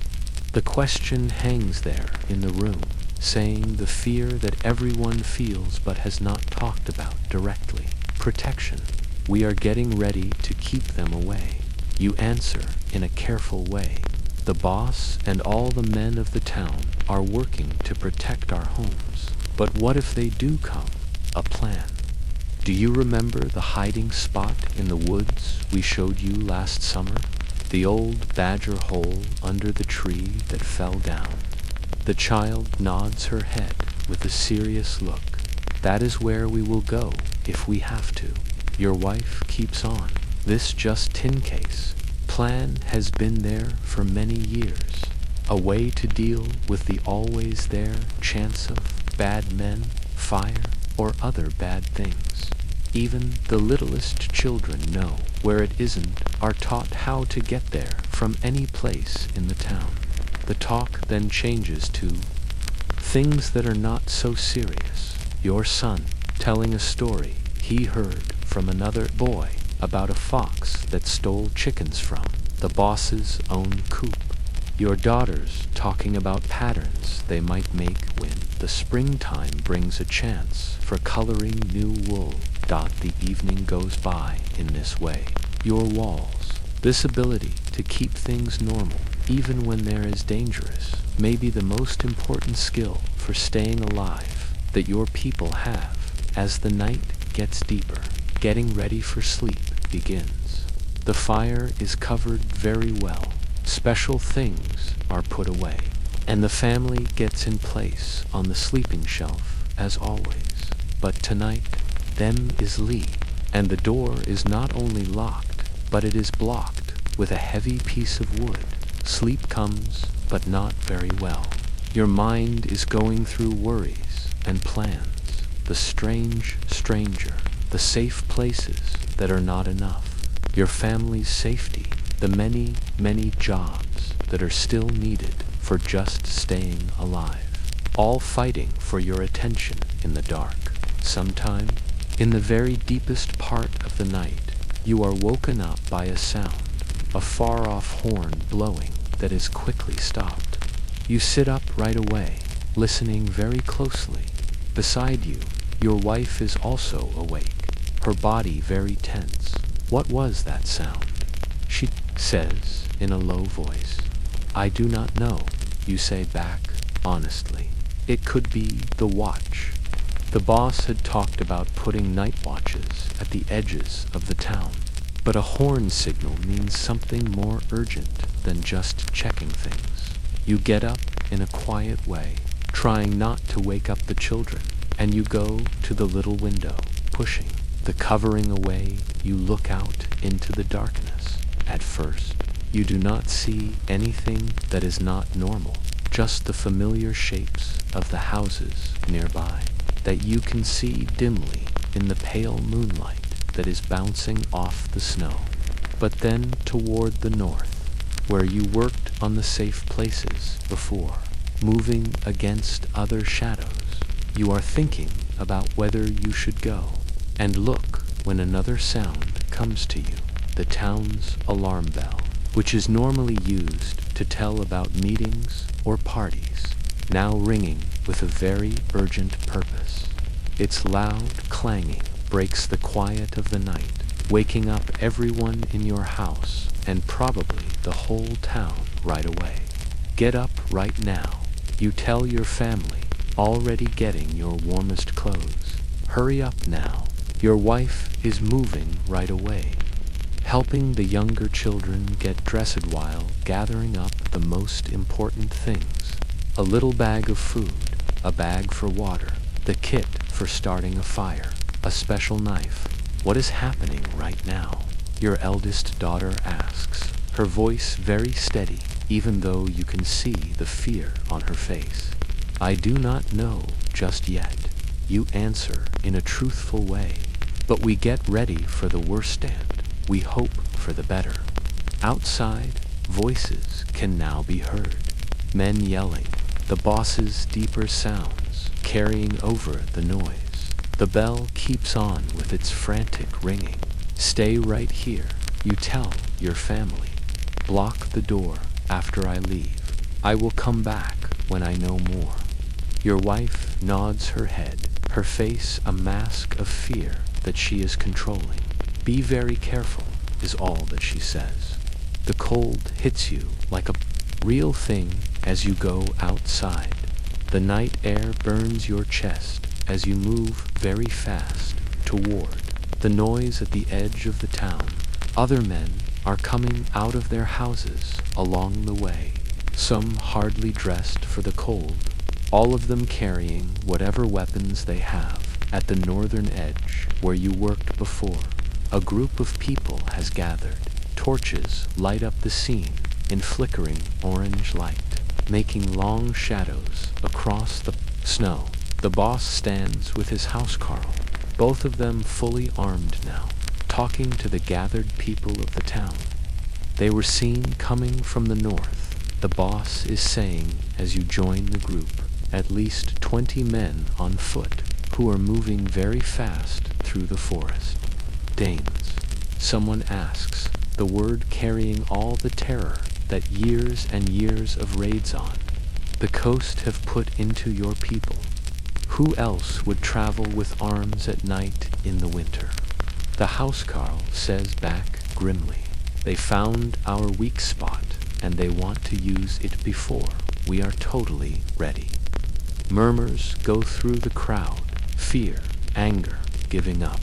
The question hangs there in the room, saying the fear that everyone feels but has not talked about directly. Protection. We are getting ready to keep them away. You answer in a careful way. The boss and all the men of the town are working to protect our homes. But what if they do come? A plan. Do you remember the hiding spot in the woods we showed you last summer? The old badger hole under the tree that fell down. The child nods her head with a serious look. That is where we will go if we have to. Your wife keeps on. This just in case plan has been there for many years. A way to deal with the always there chance of bad men, fire, or other bad things. Even the littlest children know where it isn't, are taught how to get there from any place in the town. The talk then changes to things that are not so serious. Your son telling a story he heard from another boy about a fox that stole chickens from the boss's own coop. Your daughters talking about patterns they might make when the springtime brings a chance for coloring new wool. The evening goes by in this way. Your walls, this ability to keep things normal even when there is dangerous, may be the most important skill for staying alive that your people have. As the night gets deeper, getting ready for sleep begins. The fire is covered very well. Special things are put away, and the family gets in place on the sleeping shelf as always. But tonight, them is Lee, and the door is not only locked, but it is blocked with a heavy piece of wood. Sleep comes, but not very well. Your mind is going through worries and plans, the strange stranger, the safe places that are not enough, your family's safety, the many, many jobs that are still needed for just staying alive, all fighting for your attention in the dark. Sometime, in the very deepest part of the night, you are woken up by a sound, a far-off horn blowing that is quickly stopped. You sit up right away, listening very closely. Beside you, your wife is also awake, her body very tense. What was that sound? She says in a low voice. I do not know, you say back, honestly. It could be the watch. The boss had talked about putting night watches at the edges of the town, but a horn signal means something more urgent than just checking things. You get up in a quiet way, trying not to wake up the children, and you go to the little window, pushing the covering away. You look out into the darkness. At first, you do not see anything that is not normal, just the familiar shapes of the houses nearby that you can see dimly in the pale moonlight that is bouncing off the snow. But then toward the north, where you worked on the safe places before, moving against other shadows, you are thinking about whether you should go. And look when another sound comes to you, the town's alarm bell, which is normally used to tell about meetings or parties, now ringing with a very urgent purpose. Its loud clanging breaks the quiet of the night, waking up everyone in your house and probably the whole town right away. Get up right now, you tell your family, already getting your warmest clothes. Hurry up now, your wife is moving right away, helping the younger children get dressed while gathering up the most important things. A little bag of food, a bag for water, the kit for starting a fire, a special knife. What is happening right now? Your eldest daughter asks, her voice very steady, even though you can see the fear on her face. I do not know just yet, you answer in a truthful way, but we get ready for the worst and we hope for the better. Outside, voices can now be heard, men yelling, the boss's deeper sounds carrying over the noise. The bell keeps on with its frantic ringing. Stay right here, you tell your family. Block the door after I leave. I will come back when I know more. Your wife nods her head, her face a mask of fear that she is controlling. Be very careful, is all that she says. The cold hits you like a real thing as you go outside. The night air burns your chest as you move very fast toward the noise at the edge of the town. Other men are coming out of their houses along the way, some hardly dressed for the cold, all of them carrying whatever weapons they have. At the northern edge, where you worked before, a group of people has gathered. Torches light up the scene in flickering orange light, making long shadows across the snow. The boss stands with his housecarl, both of them fully armed now, talking to the gathered people of the town. They were seen coming from the north. The boss is saying, as you join the group, at least 20 men on foot who are moving very fast through the forest. Danes, someone asks, the word carrying all the terror that years and years of raids on the coast have put into your people. Who else would travel with arms at night in the winter? The housecarl says back grimly, they found our weak spot and they want to use it before we are totally ready. Murmurs go through the crowd, fear, anger, giving up.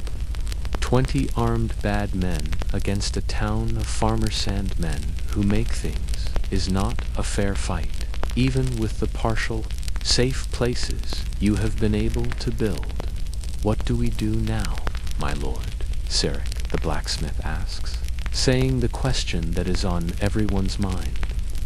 20 armed bad men against a town of farmer sandmen who make things is not a fair fight, even with the partial, safe places you have been able to build. What do we do now, my lord? Sarek, the blacksmith, asks, saying the question that is on everyone's mind.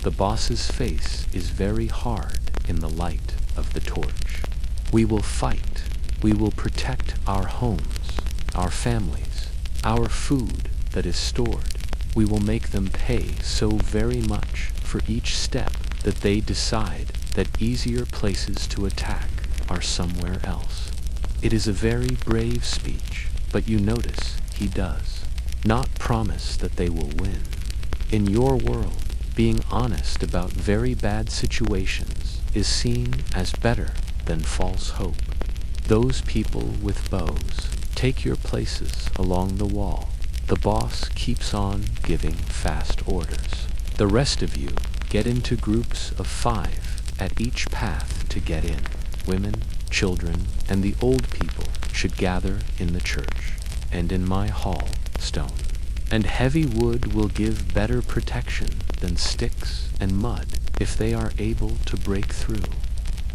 The boss's face is very hard in the light of the torch. We will fight. We will protect our homes, our families, our food that is stored. We will make them pay so very much for each step that they decide that easier places to attack are somewhere else. It is a very brave speech, but you notice he does not promise that they will win. In your world, being honest about very bad situations is seen as better than false hope. Those people with bows, take your places along the wall. The boss keeps on giving fast orders. The rest of you get into groups of 5 at each path to get in. Women, children, and the old people should gather in the church, and in my hall, stone. And heavy wood will give better protection than sticks and mud if they are able to break through.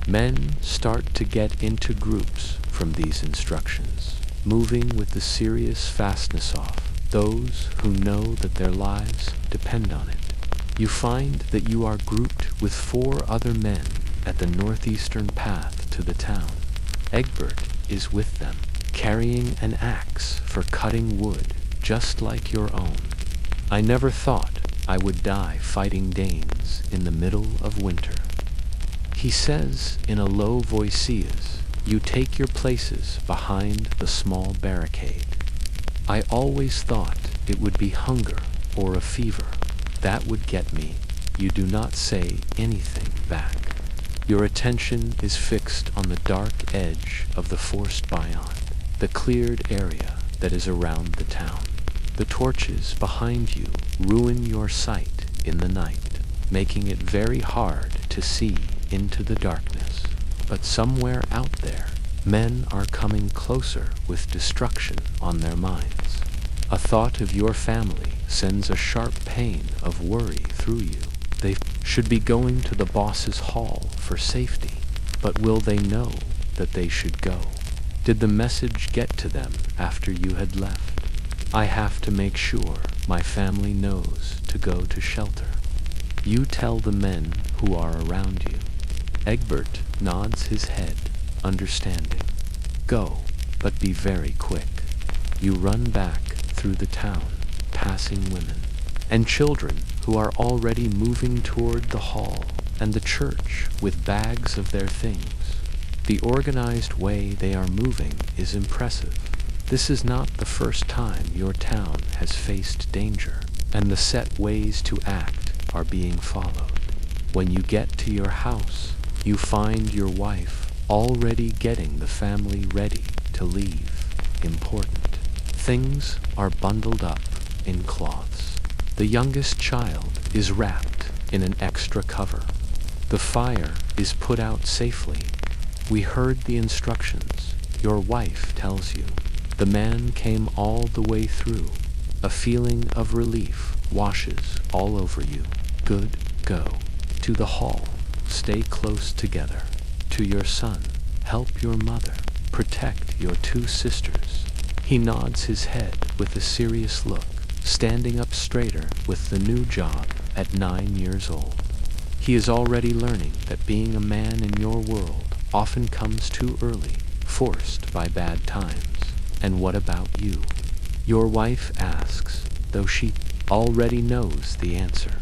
Men start to get into groups from these instructions, moving with the serious fastness off, those who know that their lives depend on it. You find that you are grouped with 4 other men at the northeastern path to the town. Egbert is with them, carrying an axe for cutting wood, just like your own. I never thought I would die fighting Danes in the middle of winter. He says in a low voice, you take your places behind the small barricade. I always thought it would be hunger or a fever. That would get me. You do not say anything back. Your attention is fixed on the dark edge of the forced beyond, the cleared area that is around the town. The torches behind you ruin your sight in the night, making it very hard to see into the darkness. But somewhere out there, men are coming closer with destruction on their minds. A thought of your family sends a sharp pain of worry through you. They should be going to the boss's hall for safety, but will they know that they should go? Did the message get to them after you had left? I have to make sure my family knows to go to shelter. You tell the men who are around you. Egbert nods his head, understanding. Go, but be very quick. You run back through the town, passing women and children who are already moving toward the hall and the church with bags of their things. The organized way they are moving is impressive. This is not the first time your town has faced danger, and the set ways to act are being followed. When you get to your house, you find your wife already getting the family ready to leave. Important. Things are bundled up in cloths. The youngest child is wrapped in an extra cover. The fire is put out safely. We heard the instructions. Your wife tells you. The man came all the way through. A feeling of relief washes all over you. Good, go. To the hall. Stay close together. To your son. Help your mother. Protect your 2 sisters. He nods his head with a serious look, standing up straighter with the new job at 9 years old. He is already learning that being a man in your world often comes too early, forced by bad times. And what about you? Your wife asks, though she already knows the answer.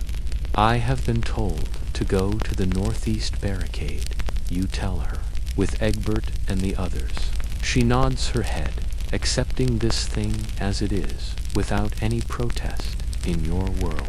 I have been told to go to the northeast barricade, you tell her, with Egbert and the others. She nods her head, accepting this thing as it is, without any protest in your world.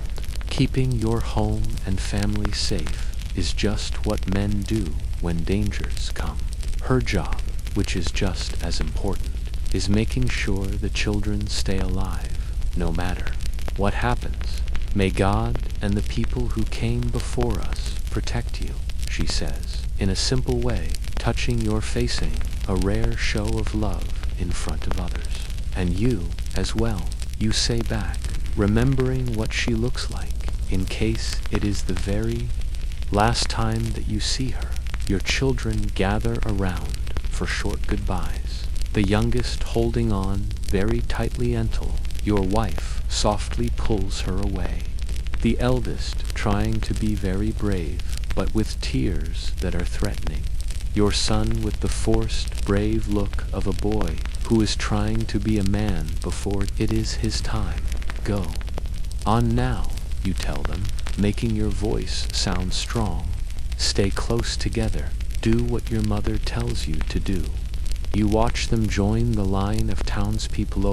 Keeping your home and family safe is just what men do when dangers come. Her job, which is just as important, is making sure the children stay alive, no matter what happens. May God and the people who came before us protect you, she says, in a simple way, touching your facing, a rare show of love in front of others. And you, as well, you say back, remembering what she looks like, in case it is the very last time that you see her. Your children gather around for short goodbyes, the youngest holding on very tightly until your wife softly pulls her away. The eldest trying to be very brave, but with tears that are threatening. Your son with the forced, brave look of a boy who is trying to be a man before it is his time. Go on now, you tell them, making your voice sound strong. Stay close together. Do what your mother tells you to do. You watch them join the line of townspeople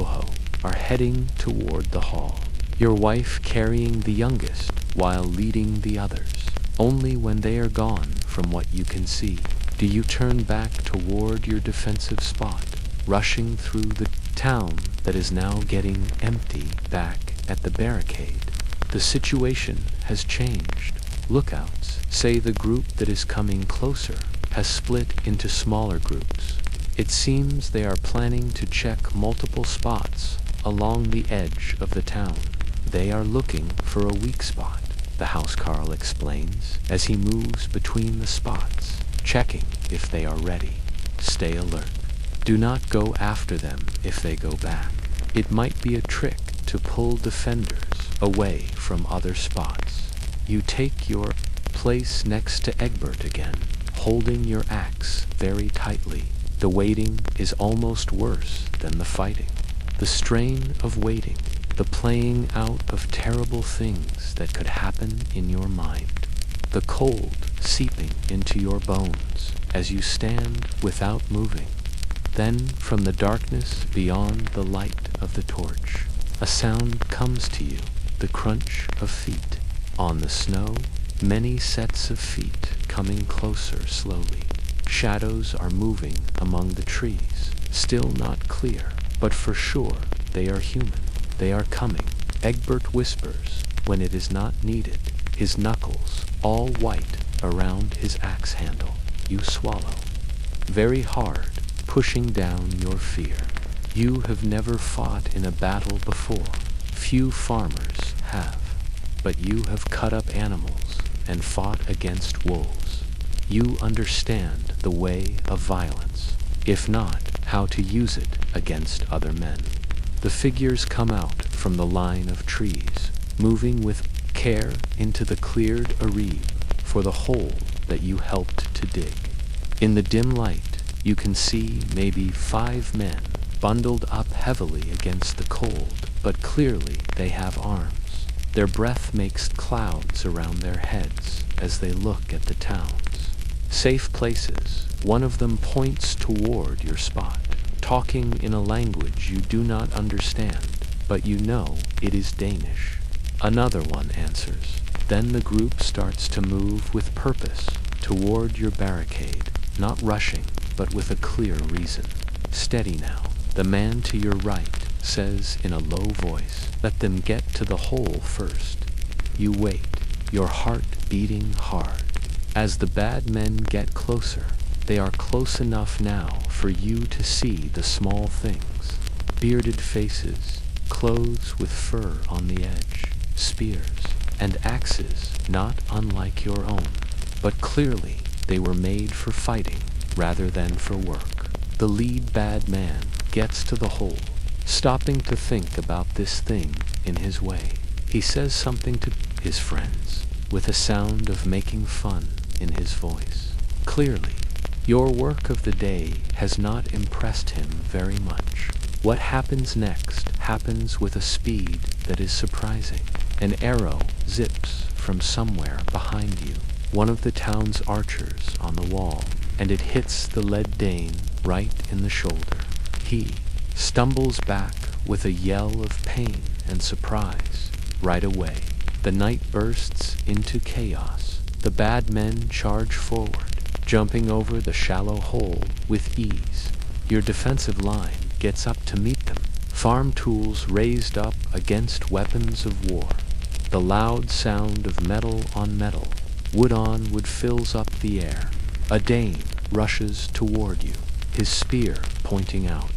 are heading toward the hall. Your wife carrying the youngest while leading the others. Only when they are gone from what you can see, do you turn back toward your defensive spot, rushing through the town that is now getting empty back at the barricade. The situation has changed. Lookouts say the group that is coming closer has split into smaller groups. It seems they are planning to check multiple spots along the edge of the town. They are looking for a weak spot, the housecarl explains as he moves between the spots, checking if they are ready. Stay alert. Do not go after them if they go back. It might be a trick to pull defenders away from other spots. You take your place next to Egbert again, holding your axe very tightly. The waiting is almost worse than the fighting. The strain of waiting, the playing out of terrible things that could happen in your mind. The cold seeping into your bones as you stand without moving. Then, from the darkness beyond the light of the torch, a sound comes to you, the crunch of feet. On the snow, many sets of feet coming closer slowly. Shadows are moving among the trees, still not clear, but for sure they are human. They are coming. Egbert whispers when it is not needed, his knuckles all white around his axe handle. You swallow. Very hard, pushing down your fear. You have never fought in a battle before. Few farmers have. But you have cut up animals and fought against wolves. You understand the way of violence, if not, how to use it against other men. The figures come out from the line of trees, moving with care into the cleared arebe for the hole that you helped to dig. In the dim light, you can see maybe 5 men bundled up heavily against the cold, but clearly they have arms. Their breath makes clouds around their heads as they look at the towns. Safe places. One of them points toward your spot, talking in a language you do not understand, but you know it is Danish. Another one answers. Then the group starts to move with purpose toward your barricade, not rushing, but with a clear reason. Steady now. The man to your right says in a low voice, let them get to the hole first. You wait, your heart beating hard. As the bad men get closer, they are close enough now for you to see the small things. Bearded faces, clothes with fur on the edge, spears, and axes not unlike your own. But clearly they were made for fighting rather than for work. The lead bad man gets to the hole, stopping to think about this thing in his way. He says something to his friends, with a sound of making fun in his voice. Clearly, your work of the day has not impressed him very much. What happens next happens with a speed that is surprising. An arrow zips from somewhere behind you, one of the town's archers on the wall, and it hits the led Dane right in the shoulder. He stumbles back with a yell of pain and surprise. Right away, the night bursts into chaos. The bad men charge forward, jumping over the shallow hole with ease. Your defensive line gets up to meet them, farm tools raised up against weapons of war. The loud sound of metal on metal, wood on wood fills up the air. A Dane rushes toward you, his spear pointing out.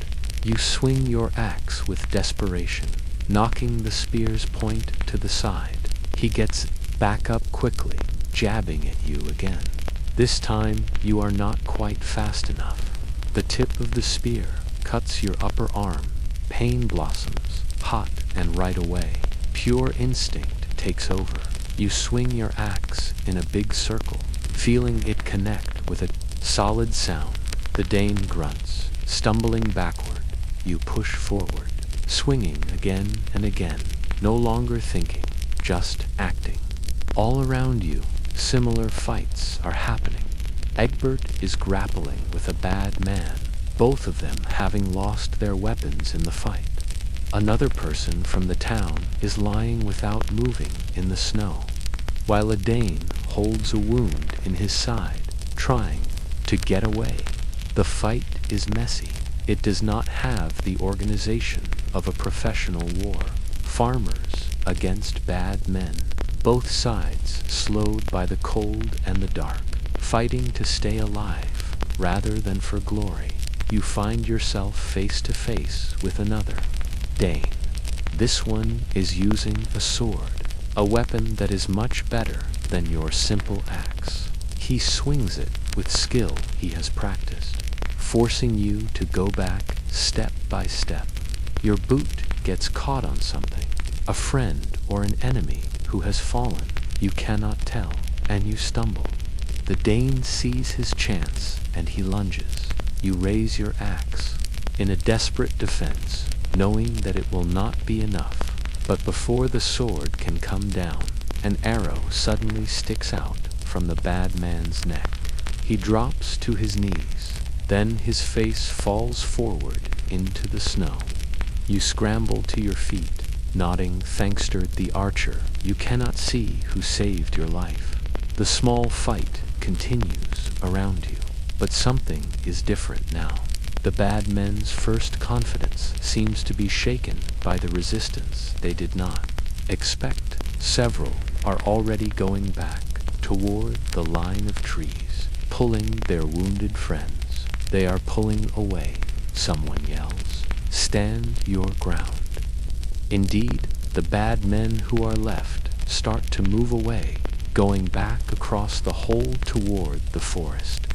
You swing your axe with desperation, knocking the spear's point to the side. He gets back up quickly, jabbing at you again. This time you are not quite fast enough. The tip of the spear cuts your upper arm. Pain blossoms, hot and right away. Pure instinct takes over. You swing your axe in a big circle, feeling it connect with a solid sound. The Dane grunts, stumbling backward. You push forward, swinging again and again, no longer thinking, just acting. All around you, similar fights are happening. Egbert is grappling with a bad man, both of them having lost their weapons in the fight. Another person from the town is lying without moving in the snow, while a Dane holds a wound in his side, trying to get away. The fight is messy. It does not have the organization of a professional war. Farmers against bad men, both sides slowed by the cold and the dark, fighting to stay alive rather than for glory. You find yourself face to face with another Dane. This one is using a sword, a weapon that is much better than your simple axe. He swings it with skill he has practiced, forcing you to go back step by step. Your boot gets caught on something, a friend or an enemy who has fallen, you cannot tell, and you stumble. The Dane sees his chance and he lunges. You raise your axe in a desperate defense, knowing that it will not be enough. But before the sword can come down, an arrow suddenly sticks out from the bad man's neck. He drops to his knees. Then his face falls forward into the snow. You scramble to your feet, nodding thanks to the archer. You cannot see who saved your life. The small fight continues around you, but something is different now. The bad men's first confidence seems to be shaken by the resistance they did not expect. Several are already going back toward the line of trees, pulling their wounded friends. They are pulling away, someone yells. Stand your ground. Indeed, the bad men who are left start to move away, going back across the hole toward the forest.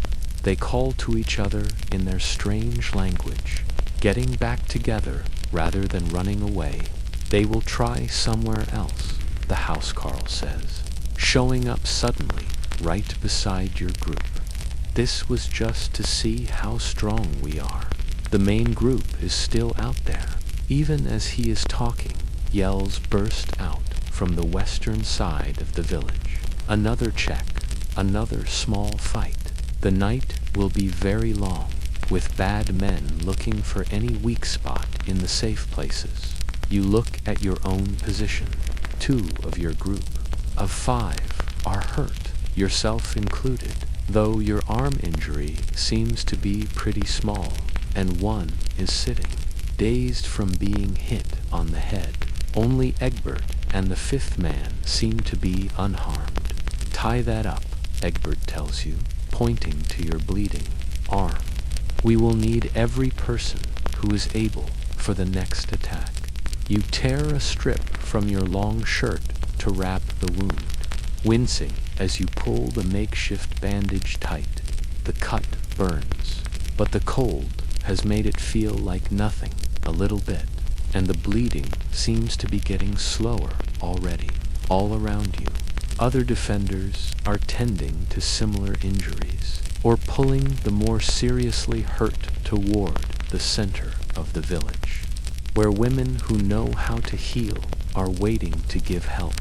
They call to each other in their strange language, getting back together rather than running away. They will try somewhere else, the housecarl says, showing up suddenly right beside your group. This was just to see how strong we are. The main group is still out there. Even as he is talking, yells burst out from the western side of the village. Another check, another small fight. The night will be very long, with bad men looking for any weak spot in the safe places. You look at your own position. 2 of your group of 5 are hurt, yourself included, though your arm injury seems to be pretty small, and 1 is sitting, dazed from being hit on the head. Only Egbert and the 5th man seem to be unharmed. Tie that up, Egbert tells you, pointing to your bleeding arm. We will need every person who is able for the next attack. You tear a strip from your long shirt to wrap the wound, wincing as you pull the makeshift bandage tight. The cut burns, but the cold has made it feel like nothing a little bit, and the bleeding seems to be getting slower already. All around you, other defenders are tending to similar injuries, or pulling the more seriously hurt toward the center of the village. where women who know how to heal are waiting to give help.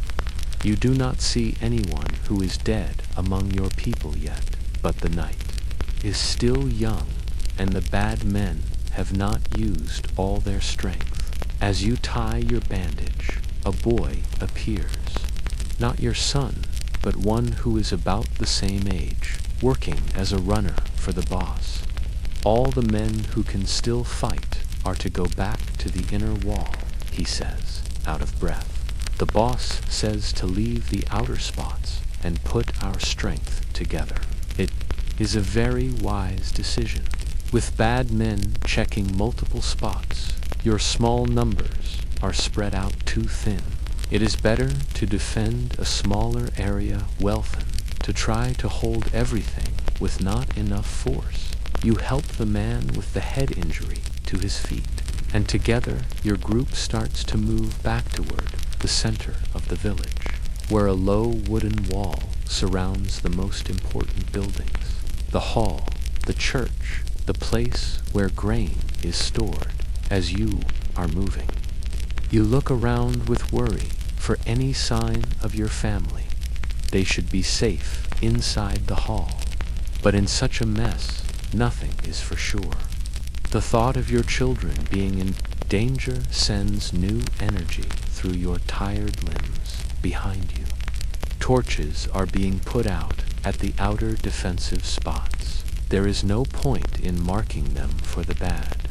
You do not see anyone who is dead among your people yet, but the night is still young, and the bad men have not used all their strength. As you tie your bandage, a boy appears. Not your son, but one who is about the same age, working as a runner for the boss. All the men who can still fight are to go back to the inner wall, he says, out of breath. The boss says to leave the outer spots and put our strength together. It is a very wise decision. With bad men checking multiple spots, your small numbers are spread out too thin. It is better to defend a smaller area well than to try to hold everything with not enough force. You help the man with the head injury to his feet, and together your group starts to move back toward the center of the village, where a low wooden wall surrounds the most important buildings. The hall, the church, the place where grain is stored as you are moving. You look around with worry for any sign of your family. They should be safe inside the hall, but in such a mess, nothing is for sure. The thought of your children being in danger sends new energy through your tired limbs behind you. Torches are being put out at the outer defensive spots. There is no point in marking them for the bad.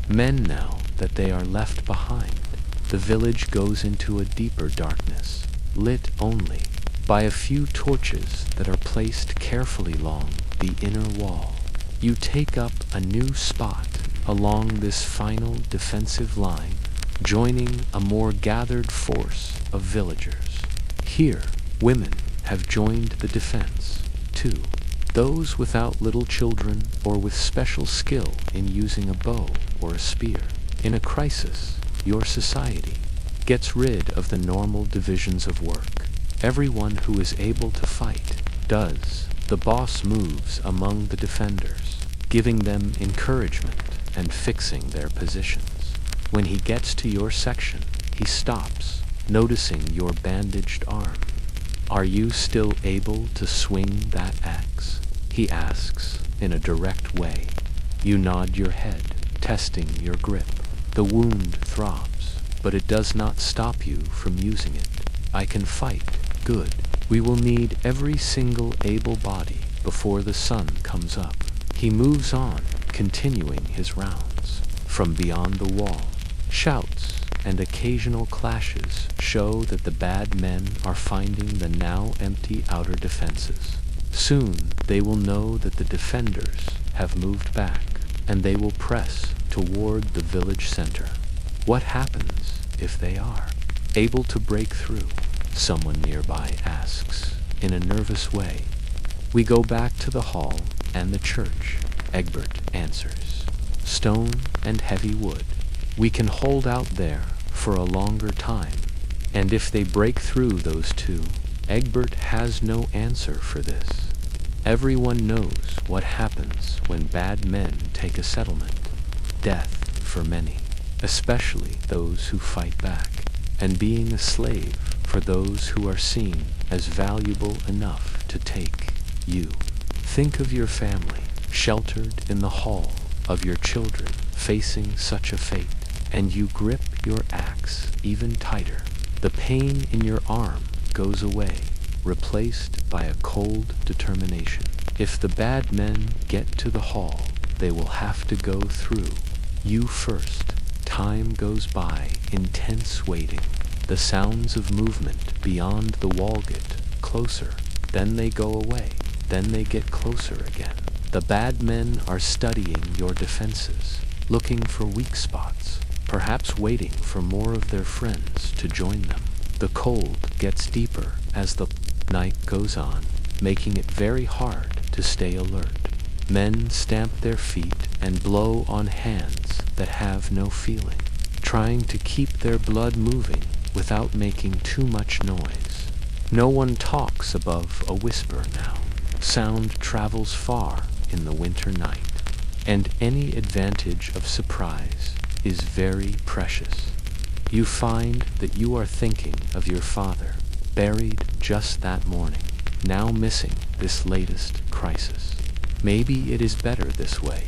Men know that they are left behind. The village goes into a deeper darkness, lit only by a few torches that are placed carefully along the inner wall. You take up a new spot along this final defensive line, joining a more gathered force of villagers. Here, women have joined the defense, too. Those without little children or with special skill in using a bow or a spear. In a crisis, your society gets rid of the normal divisions of work. Everyone who is able to fight does. The boss moves among the defenders, giving them encouragement and fixing their positions. When he gets to your section, he stops, noticing your bandaged arm. Are you still able to swing that axe? He asks in a direct way. You nod your head, testing your grip. The wound throbs, but it does not stop you from using it. I can fight. Good. We will need every single able body before the sun comes up. He moves on, continuing his rounds. From beyond the wall, shouts and occasional clashes show that the bad men are finding the now empty outer defenses. Soon they will know that the defenders have moved back, and they will press toward the village center. What happens if they are able to break through? Someone nearby asks, in a nervous way. We go back to the hall and the church, Egbert answers. Stone and heavy wood. We can hold out there for a longer time. And if they break through those two, Egbert has no answer for this. Everyone knows what happens when bad men take a settlement. Death for many, especially those who fight back, and being a slave for those who are seen as valuable enough to take you. Think of your family, sheltered in the hall of your children, facing such a fate, and you grip your axe even tighter. The pain in your arm goes away, replaced by a cold determination. If the bad men get to the hall, they will have to go through you first. Time goes by, intense waiting. The sounds of movement beyond the wall get closer. Then they go away. Then they get closer again. The bad men are studying your defenses, looking for weak spots, perhaps waiting for more of their friends to join them. The cold gets deeper as the night goes on, making it very hard to stay alert. Men stamp their feet and blow on hands that have no feeling, trying to keep their blood moving without making too much noise. No one talks above a whisper now. Sound travels far in the winter night, and any advantage of surprise is very precious. You find that you are thinking of your father, buried just that morning, now missing this latest crisis. Maybe it is better this way.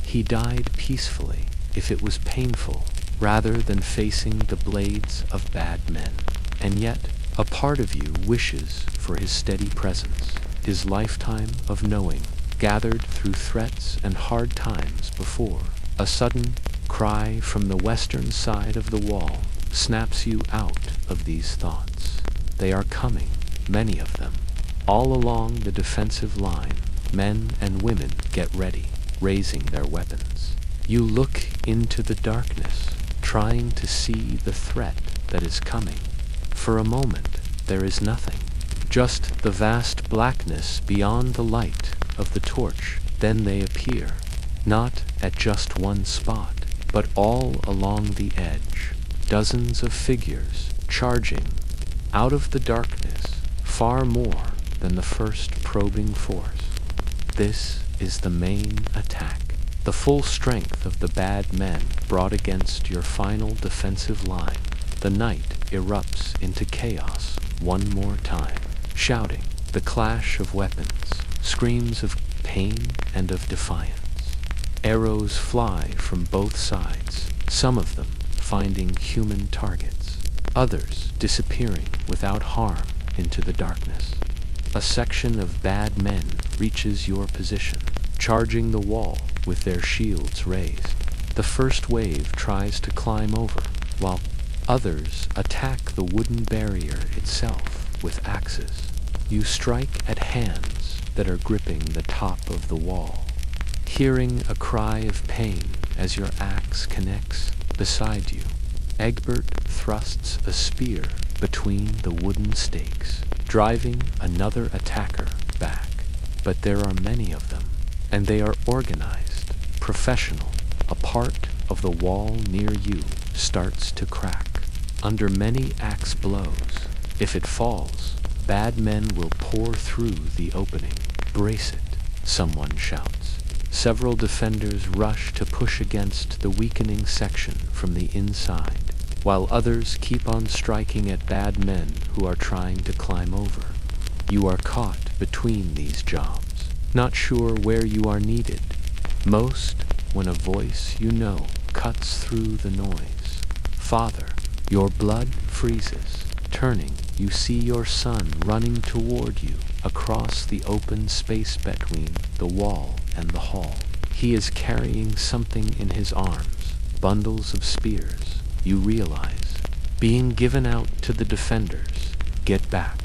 He died peacefully, if it was painful, rather than facing the blades of bad men. And yet, a part of you wishes for his steady presence, his lifetime of knowing, gathered through threats and hard times before. A sudden cry from the western side of the wall snaps you out of these thoughts. They are coming, many of them. All along the defensive line, men and women get ready, raising their weapons. You look into the darkness, trying to see the threat that is coming. For a moment, there is nothing, just the vast blackness beyond the light of the torch. Then they appear, not at just one spot, but all along the edge. Dozens of figures charging out of the darkness, far more than the first probing force. This is the main attack, the full strength of the bad men brought against your final defensive line. The night erupts into chaos one more time, shouting, the clash of weapons, screams of pain and of defiance. Arrows fly from both sides, some of them finding human targets, others disappearing without harm into the darkness. A section of bad men reaches your position, charging the wall with their shields raised. The first wave tries to climb over, while others attack the wooden barrier itself with axes. You strike at hands that are gripping the top of the wall, hearing a cry of pain as your axe connects beside you. Egbert thrusts a spear between the wooden stakes, driving another attacker back. But there are many of them, and they are organized, professional. A part of the wall near you starts to crack. Under many axe blows, if it falls, bad men will pour through the opening. Brace it, someone shouts. Several defenders rush to push against the weakening section from the inside, while others keep on striking at bad men who are trying to climb over. You are caught between these jobs, not sure where you are needed. Most when a voice you know cuts through the noise. Father, your blood freezes. Turning, you see your son running toward you across the open space between the wall and the hall. He is carrying something in his arms, bundles of spears. You realize, being given out to the defenders. Get back,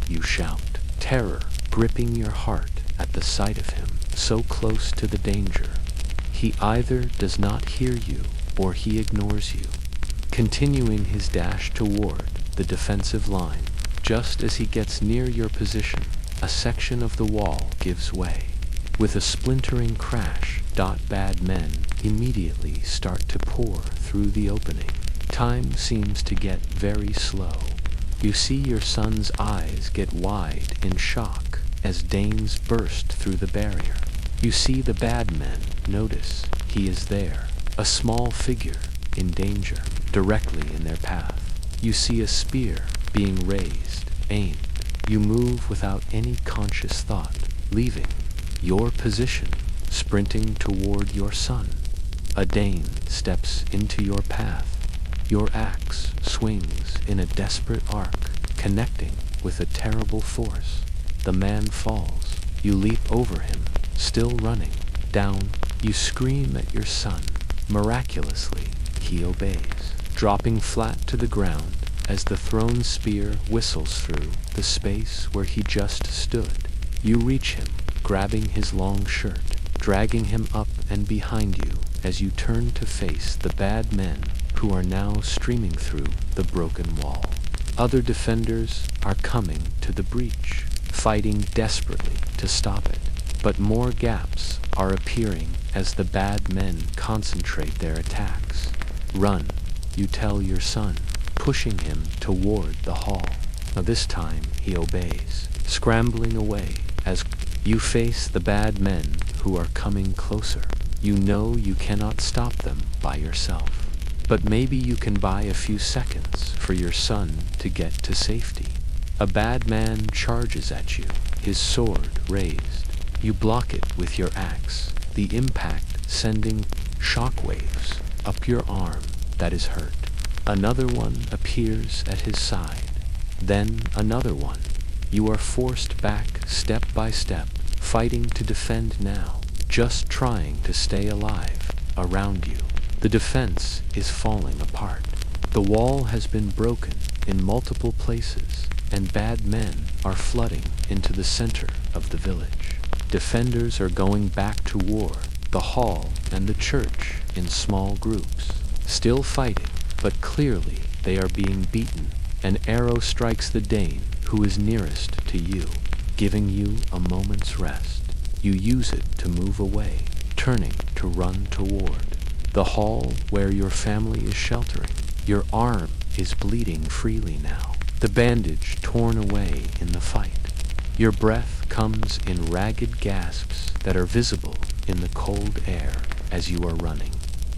you shout, terror gripping your heart at the sight of him, so close to the danger. He either does not hear you or he ignores you, continuing his dash toward the defensive line. Just as he gets near your position, a section of the wall gives way. With a splintering crash, bad men immediately start to pour through the opening. Time seems to get very slow. You see your son's eyes get wide in shock as Danes burst through the barrier. You see the bad men notice he is there, a small figure in danger, directly in their path. You see a spear being raised, aimed. You move without any conscious thought, leaving your position, sprinting toward your son. A Dane steps into your path. Your axe swings in a desperate arc, connecting with a terrible force. The man falls. You leap over him, still running. Down, you scream at your son. Miraculously, he obeys, dropping flat to the ground as the thrown spear whistles through the space where he just stood. You reach him, grabbing his long shirt, dragging him up and behind you as you turn to face the bad men who are now streaming through the broken wall. Other defenders are coming to the breach, fighting desperately to stop it. But more gaps are appearing as the bad men concentrate their attacks. Run, you tell your son, pushing him toward the hall. Now this time he obeys, scrambling away as you face the bad men who are coming closer. You know you cannot stop them by yourself. but maybe you can buy a few seconds for your son to get to safety. A bad man charges at you, his sword raised. You block it with your axe, the impact sending shockwaves up your arm that is hurt. Another one appears at his side, then another one. You are forced back step by step, fighting to defend now, just trying to stay alive. Around you, the defense is falling apart. The wall has been broken in multiple places, and bad men are flooding into the center of the village. Defenders are going back to war, the hall and the church in small groups, still fighting, but clearly they are being beaten. An arrow strikes the Dane who is nearest to you, giving you a moment's rest. You use it to move away, turning to run toward the hall where your family is sheltering. Your arm is bleeding freely now, the bandage torn away in the fight. Your breath comes in ragged gasps that are visible in the cold air as you are running.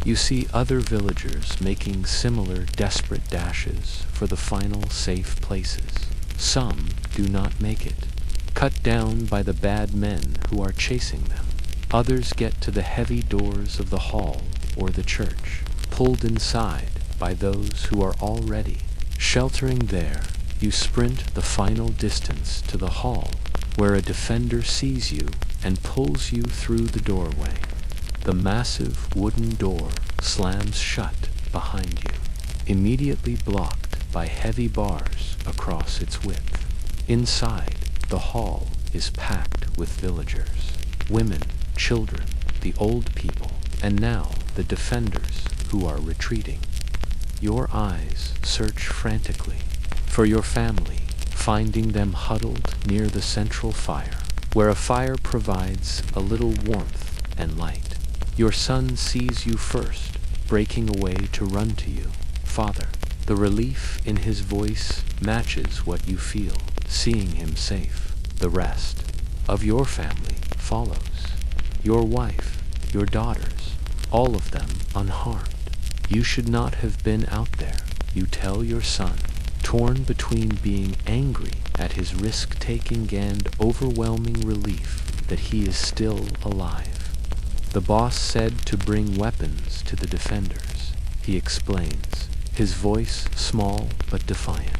You see other villagers making similar desperate dashes for the final safe places. Some do not make it, cut down by the bad men who are chasing them. Others get to the heavy doors of the hall or the church, pulled inside by those who are already sheltering there. You sprint the final distance to the hall, where a defender sees you and pulls you through the doorway. The massive wooden door slams shut behind you, immediately blocked by heavy bars across its width. Inside, the hall is packed with villagers, women, children, the old people, and now the defenders who are retreating. Your eyes search frantically for your family, finding them huddled near the central fire, where a fire provides a little warmth and light. Your son sees you first, breaking away to run to you. Father, the relief in his voice matches what you feel, seeing him safe. The rest of your family follows. Your wife, your daughters, all of them unharmed. You should not have been out there, you tell your son, torn between being angry at his risk-taking and overwhelming relief that he is still alive. The boss said to bring weapons to the defenders, he explains, his voice small but defiant.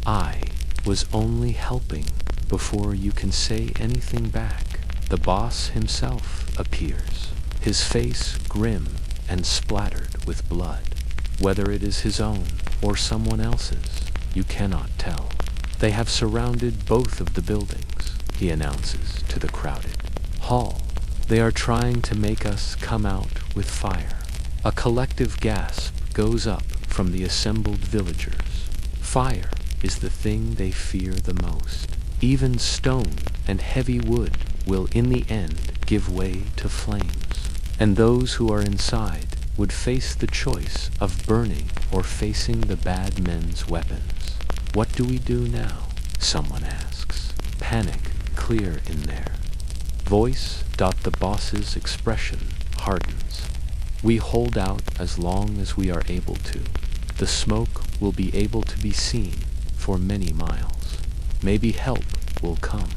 I was only helping before you can say anything back. The boss himself appears, his face grim and splattered with blood. Whether it is his own or someone else's, you cannot tell. They have surrounded both of the buildings, he announces to the crowded hall. They are trying to make us come out with fire. A collective gasp goes up from the assembled villagers. Fire is the thing they fear the most. Even stone and heavy wood will in the end give way to flames, and those who are inside would face the choice of burning or facing the bad men's weapons. What do we do now? Someone asks. Panic clear in there. Voice. The boss's expression hardens. We hold out as long as we are able to. The smoke will be able to be seen for many miles. Maybe help will come.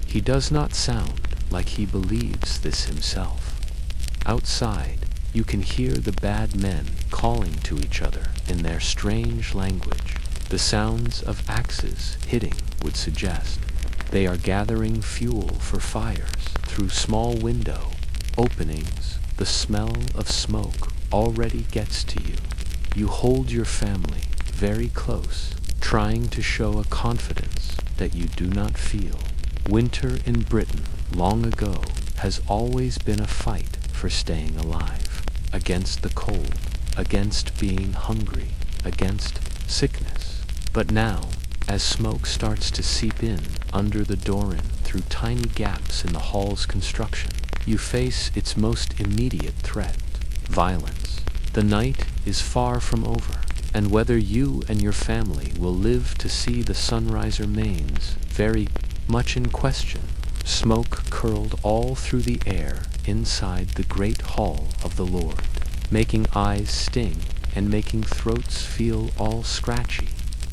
He does not sound like he believes this himself. Outside, you can hear the bad men calling to each other in their strange language. The sounds of axes hitting would suggest they are gathering fuel for fires through small window openings. The smell of smoke already gets to you. You hold your family very close, trying to show a confidence that you do not feel. Winter in Britain, long ago, has always been a fight for staying alive, against the cold, against being hungry, against sickness. But now, as smoke starts to seep in under the doorin through tiny gaps in the hall's construction, you face its most immediate threat, violence. The night is far from over, and whether you and your family will live to see the sunrise remains very much in question. Smoke curled all through the air inside the great hall of the Lord, making eyes sting and making throats feel all scratchy.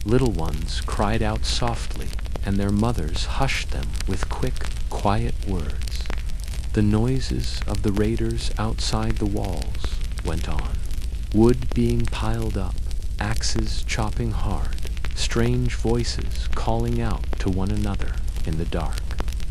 Little ones cried out softly, and their mothers hushed them with quick, quiet words. The noises of the raiders outside the walls went on. Wood being piled up, axes chopping hard, strange voices calling out to one another in the dark.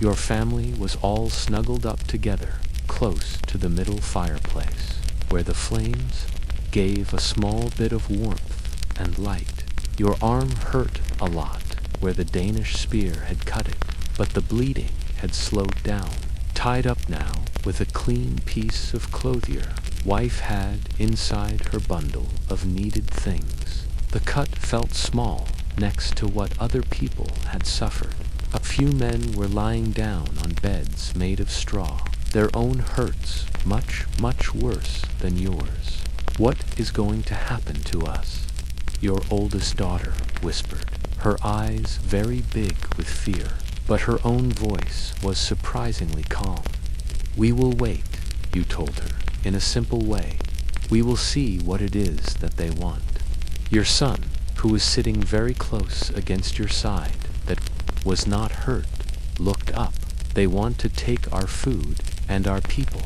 Your family was all snuggled up together, close to the middle fireplace, where the flames gave a small bit of warmth and light. Your arm hurt a lot where the Danish spear had cut it, but the bleeding had slowed down. Tied up now with a clean piece of clothier wife had inside her bundle of needed things. The cut felt small next to what other people had suffered. A few men were lying down on beds made of straw, their own hurts much, much worse than yours. What is going to happen to us? Your oldest daughter whispered, her eyes very big with fear, but her own voice was surprisingly calm. We will wait, you told her, in a simple way. We will see what it is that they want. Your son, who was sitting very close against your side, that was not hurt, looked up. They want to take our food and our people.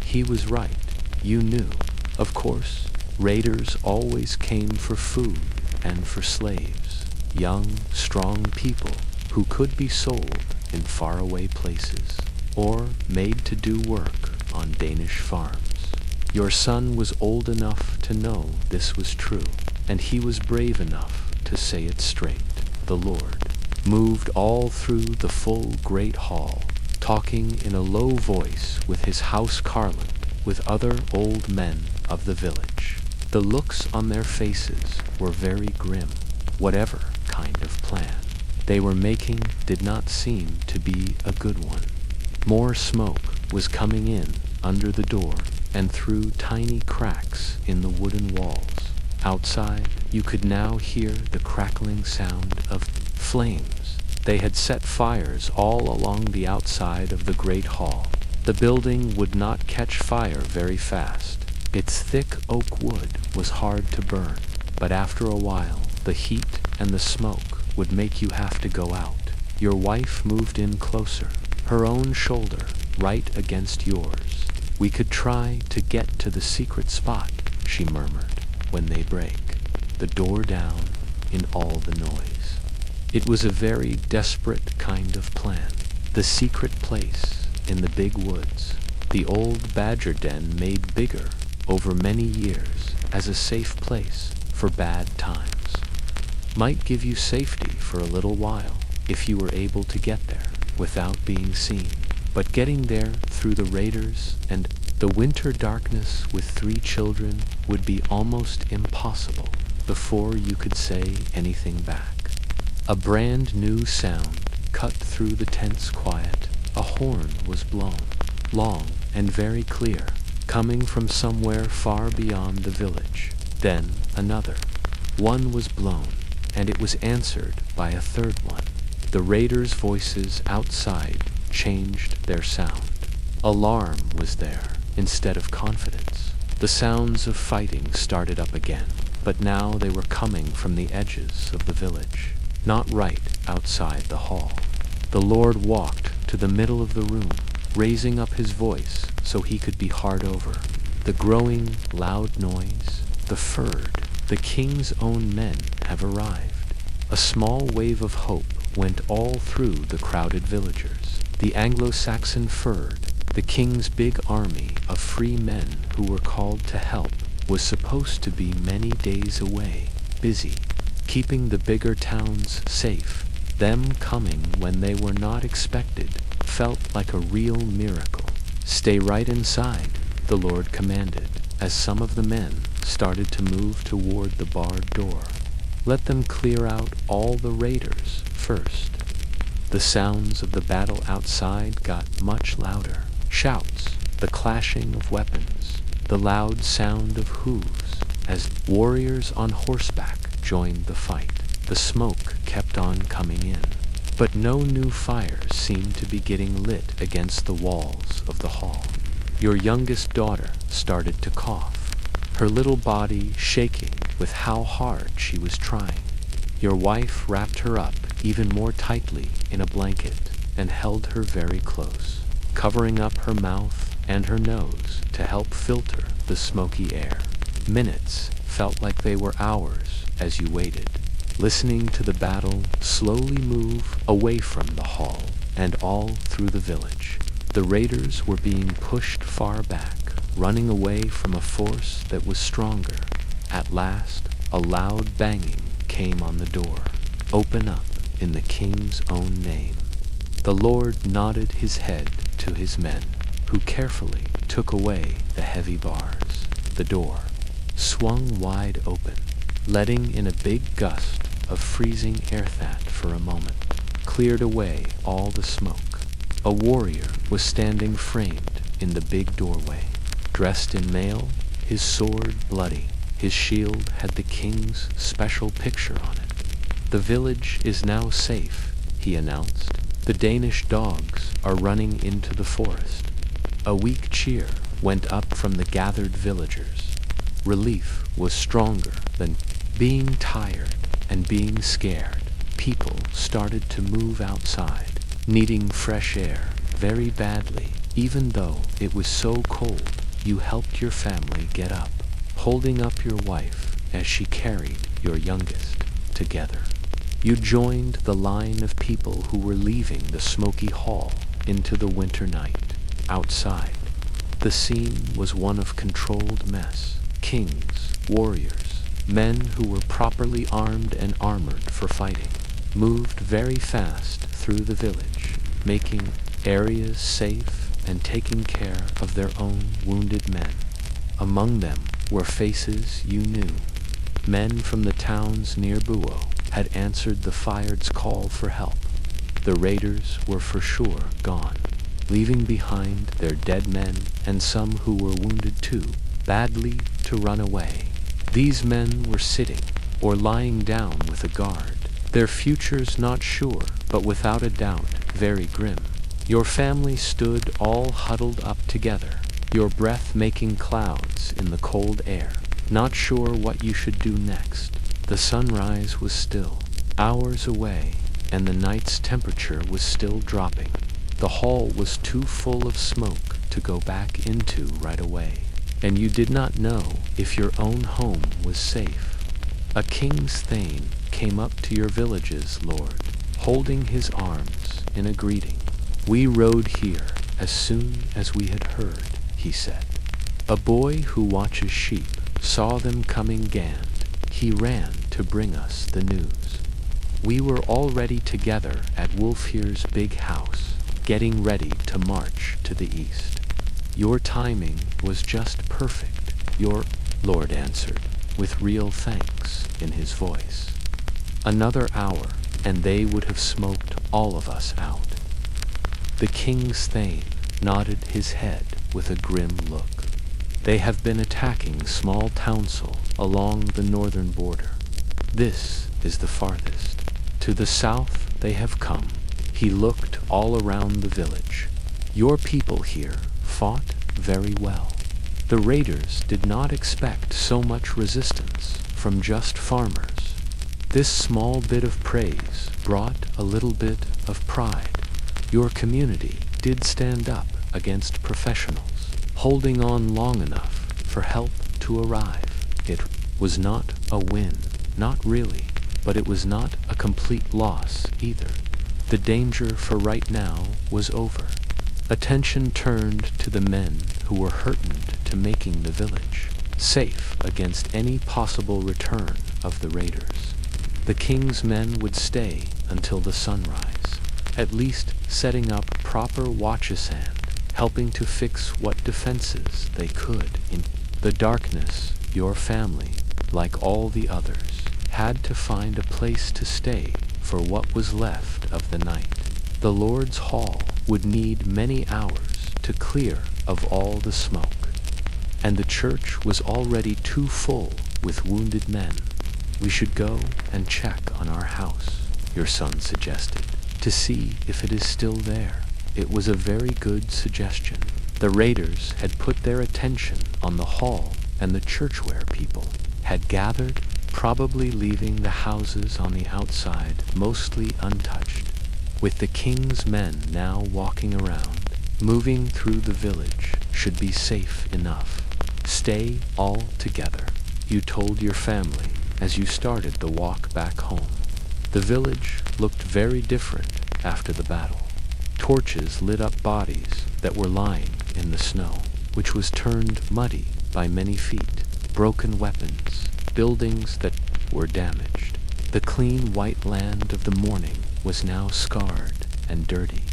He was right. You knew. Of course, raiders always came for food and for slaves, young, strong people who could be sold in faraway places or made to do work on Danish farms. Your son was old enough to know this was true, and he was brave enough to say it straight. The Lord moved all through the full great hall, talking in a low voice with his house carlant, with other old men of the village. The looks on their faces were very grim. Whatever kind of plan they were making did not seem to be a good one. More smoke was coming in under the door and through tiny cracks in the wooden walls. Outside, you could now hear the crackling sound of flames. They had set fires all along the outside of the great hall. The building would not catch fire very fast. Its thick oak wood was hard to burn, but after a while, the heat and the smoke would make you have to go out. Your wife moved in closer, her own shoulder right against yours. We could try to get to the secret spot, she murmured, when they break the door down in all the noise. It was a very desperate kind of plan. The secret place in the big woods, the old badger den made bigger over many years as a safe place for bad times, might give you safety for a little while if you were able to get there without being seen. But getting there through the raiders and the winter darkness with 3 children would be almost impossible before you could say anything back. A brand new sound cut through the tense quiet. A horn was blown, long and very clear, coming from somewhere far beyond the village. Then another. One was blown, and it was answered by a third one. The raiders' voices outside changed their sound. Alarm was there instead of confidence. The sounds of fighting started up again, but now they were coming from the edges of the village, not right outside the hall. The Lord walked to the middle of the room, raising up his voice so he could be hard over. The growing loud noise, the furred, the king's own men have arrived. A small wave of hope went all through the crowded villagers. The Anglo-Saxon furred, the king's big army of free men who were called to help, was supposed to be many days away, busy, keeping the bigger towns safe. Them coming when they were not expected felt like a real miracle. Stay right inside, the Lord commanded, as some of the men started to move toward the barred door. Let them clear out all the raiders first. The sounds of the battle outside got much louder. Shouts, the clashing of weapons, the loud sound of hooves as warriors on horseback joined the fight. The smoke kept on coming in, but no new fires seemed to be getting lit against the walls of the hall. Your youngest daughter started to cough. her little body shaking with how hard she was trying. Your wife wrapped her up even more tightly in a blanket and held her very close, covering up her mouth and her nose to help filter the smoky air. Minutes felt like they were hours as you waited, listening to the battle slowly move away from the hall and all through the village. The raiders were being pushed far back, running away from a force that was stronger. At last, a loud banging came on the door. "Open up in the king's own name." The Lord nodded his head to his men, who carefully took away the heavy bars. The door swung wide open, letting in a big gust of freezing air that, for a moment, cleared away all the smoke. A warrior was standing framed in the big doorway, dressed in mail, his sword bloody. His shield had the king's special picture on it. "The village is now safe," he announced. "The Danish dogs are running into the forest." A weak cheer went up from the gathered villagers. Relief was stronger than being tired and being scared. People started to move outside, needing fresh air very badly. Even though it was so cold, you helped your family get up, holding up your wife as she carried your youngest together. You joined the line of people who were leaving the smoky hall into the winter night. Outside, the scene was one of controlled mess. Kings, warriors, men who were properly armed and armored for fighting, moved very fast through the village, making areas safe and taking care of their own wounded men. Among them were faces you knew. Men from the towns near Buo had answered the fired's call for help. The raiders were for sure gone, leaving behind their dead men and some who were wounded too badly to run away. These men were sitting or lying down with a guard, their futures not sure, but without a doubt very grim. Your family stood all huddled up together, your breath making clouds in the cold air, not sure what you should do next. The sunrise was still hours away, and the night's temperature was still dropping. The hall was too full of smoke to go back into right away, and you did not know if your own home was safe. A king's thane came up to your village's lord, holding his arms in a greeting. "We rode here as soon as we had heard," he said. "A boy who watches sheep saw them coming gand. He ran to bring us the news. We were already together at Wulfhere's big house, getting ready to march to the east. Your timing was just perfect," your lord answered, with real thanks in his voice. "Another hour, and they would have smoked all of us out." The king's thane nodded his head with a grim look. "They have been attacking small townsel along the northern border. This is the farthest. To the south they have come." He looked all around the village. "Your people here fought very well. The raiders did not expect so much resistance from just farmers. This small bit of praise brought a little bit of pride. Your community did stand up against professionals, holding on long enough for help to arrive. It was not a win, not really, but it was not a complete loss either. The danger for right now was over." Attention turned to the men who were heartened to making the village safe against any possible return of the raiders. The king's men would stay until the sunrise, at least setting up proper watches and helping to fix what defenses they could. In the darkness, your family, like all the others, had to find a place to stay for what was left of the night. The Lord's hall would need many hours to clear of all the smoke, and the church was already too full with wounded men. "We should go and check on our house," your son suggested, "to see if it is still there." It was a very good suggestion. The raiders had put their attention on the hall and the churchware people had gathered, probably leaving the houses on the outside mostly untouched. With the king's men now walking around, moving through the village should be safe enough. Stay all together, you told your family as you started the walk back home. The village looked very different after the battle. Torches lit up bodies that were lying in the snow, which was turned muddy by many feet, broken weapons, buildings that were damaged. The clean white land of the morning was now scarred and dirty,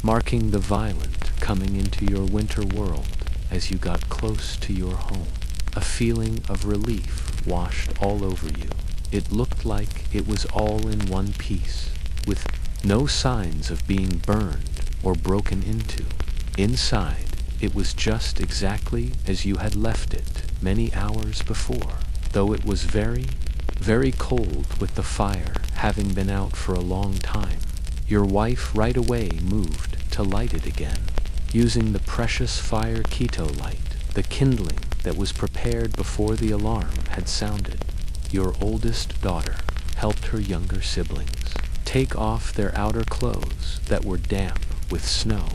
marking the violent coming into your winter world as you got close to your home. A feeling of relief washed all over you. It looked like it was all in one piece, with no signs of being burned or broken into. Inside, it was just exactly as you had left it many hours before, though it was very, very cold with the fire having been out for a long time. Your wife right away moved to light it again, using the precious fire keto light, the kindling that was prepared before the alarm had sounded. Your oldest daughter helped her younger siblings take off their outer clothes that were damp with snow,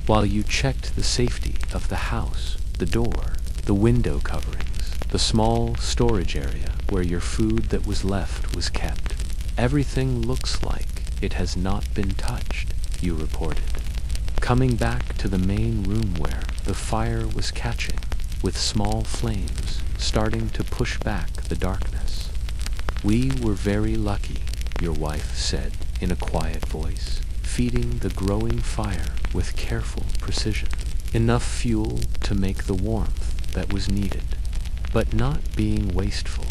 while you checked the safety of the house, the door, the window coverings, the small storage area where your food that was left was kept. Everything looks like it has not been touched, you reported, coming back to the main room where the fire was catching, with small flames starting to push back the darkness. We were very lucky, your wife said in a quiet voice, feeding the growing fire with careful precision. Enough fuel to make the warmth that was needed, but not being wasteful,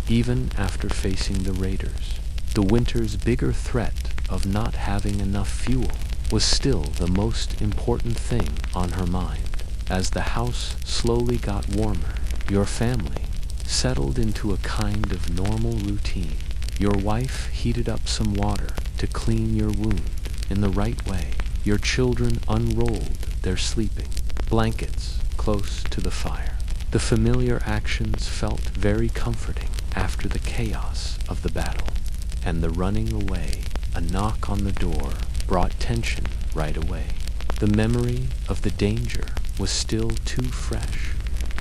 even after facing the raiders. The winter's bigger threat of not having enough fuel was still the most important thing on her mind. As the house slowly got warmer, your family settled into a kind of normal routine. Your wife heated up some water to clean your wound in the right way. Your children unrolled their sleeping blankets close to the fire. The familiar actions felt very comforting after the chaos of the battle, and the running away, a knock on the door, brought tension right away. The memory of the danger was still too fresh.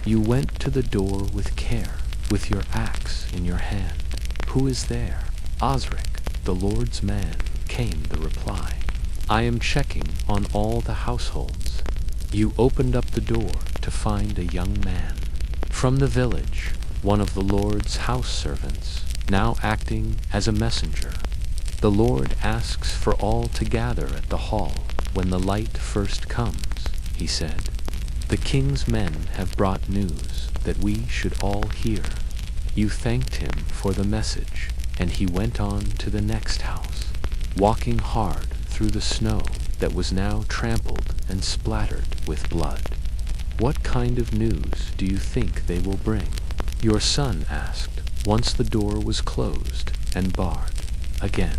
You went to the door with care, with your axe in your hand. Who is there? Osric, the Lord's man, came the reply. I am checking on all the households. You opened up the door to find a young man from the village, one of the Lord's house servants, now acting as a messenger. The Lord asks for all to gather at the hall when the light first comes, he said. The king's men have brought news that we should all hear. You thanked him for the message, and he went on to the next house, walking hard through the snow that was now trampled and splattered with blood. What kind of news do you think they will bring? Your son asked, once the door was closed and barred again.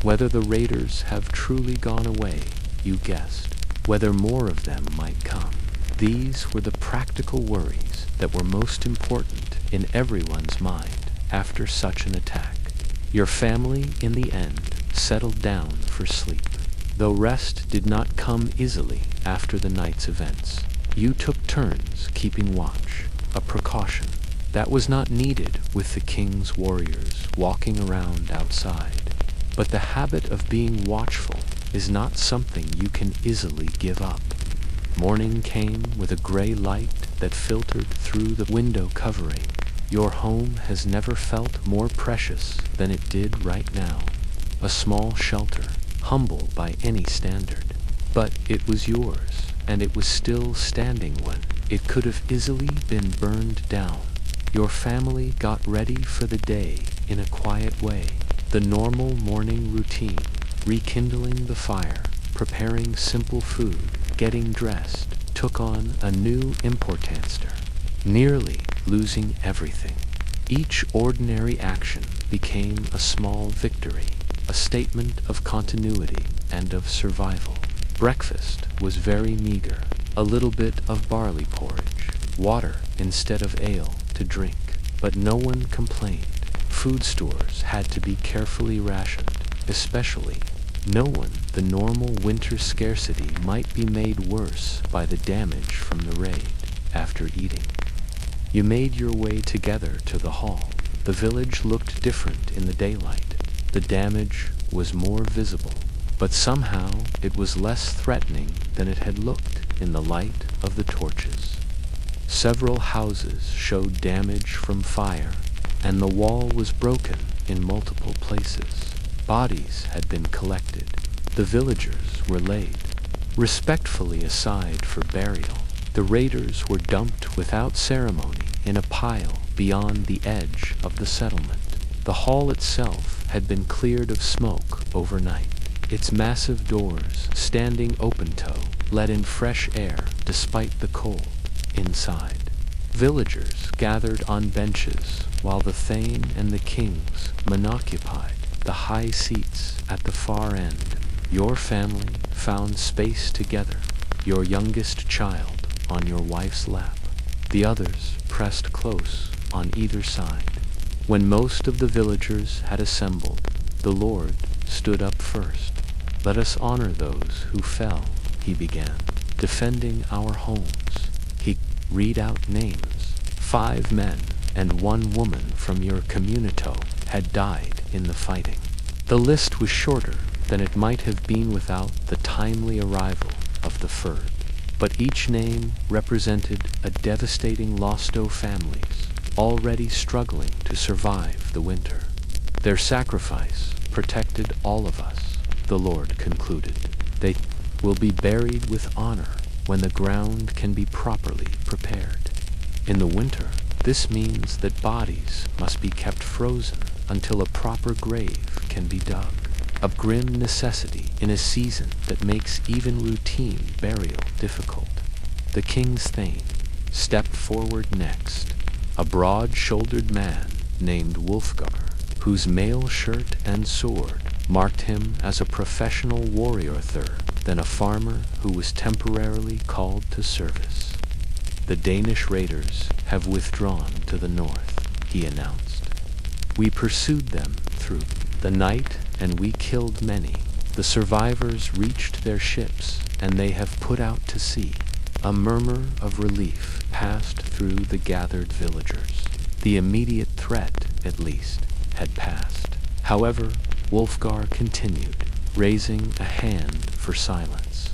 Whether the raiders have truly gone away, you guessed. Whether more of them might come. These were the practical worries that were most important in everyone's mind after such an attack. Your family, in the end, settled down for sleep. Though rest did not come easily after the night's events, you took turns keeping watch, a precaution that was not needed with the king's warriors walking around outside. But the habit of being watchful is not something you can easily give up. Morning came with a gray light that filtered through the window covering. Your home has never felt more precious than it did right now. A small shelter, humble by any standard. But it was yours, and it was still standing when it could have easily been burned down. Your family got ready for the day in a quiet way. The normal morning routine, rekindling the fire, preparing simple food, getting dressed, took on a new importance, nearly losing everything. Each ordinary action became a small victory, a statement of continuity and of survival. Breakfast was very meager, a little bit of barley porridge, water instead of ale, to drink, but no one complained. Food stores had to be carefully rationed, especially knowing the normal winter scarcity might be made worse by the damage from the raid after eating. You made your way together to the hall. The village looked different in the daylight. The damage was more visible, but somehow it was less threatening than it had looked in the light of the torches. Several houses showed damage from fire, and the wall was broken in multiple places. Bodies had been collected. The villagers were laid respectfully aside for burial. The raiders were dumped without ceremony in a pile beyond the edge of the settlement. The hall itself had been cleared of smoke overnight. Its massive doors, standing open-toe, let in fresh air despite the cold inside. Villagers gathered on benches while the Thane and the kings monoccupied the high seats at the far end. Your family found space together, your youngest child on your wife's lap, the others pressed close on either side. When most of the villagers had assembled, the Lord stood up first. "Let us honor those who fell," he began, "defending our homes." He read out names. 5 men and 1 woman from your communito had died in the fighting. The list was shorter than it might have been without the timely arrival of the Ferd, but each name represented a devastating loss to families already struggling to survive the winter. Their sacrifice protected all of us, the Lord concluded. They will be buried with honor when the ground can be properly prepared. In the winter, this means that bodies must be kept frozen until a proper grave can be dug. A grim necessity in a season that makes even routine burial difficult. The king's thane stepped forward next, a broad-shouldered man named Wulfgar, whose mail shirt and sword marked him as a professional warrior than a farmer who was temporarily called to service. "The Danish raiders have withdrawn to the north," he announced. "We pursued them through the night and we killed many. The survivors reached their ships and they have put out to sea." A murmur of relief passed through the gathered villagers. The immediate threat, at least, had passed. However, Wulfgar continued, raising a hand for silence.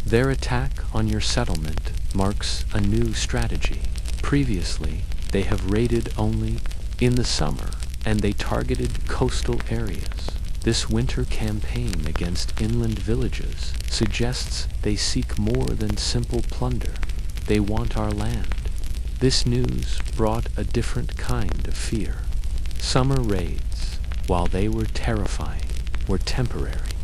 "Their attack on your settlement marks a new strategy. Previously, they have raided only in the summer, and they targeted coastal areas. This winter campaign against inland villages suggests they seek more than simple plunder. They want our land." This news brought a different kind of fear. Summer raids, while they were terrifying, were temporary.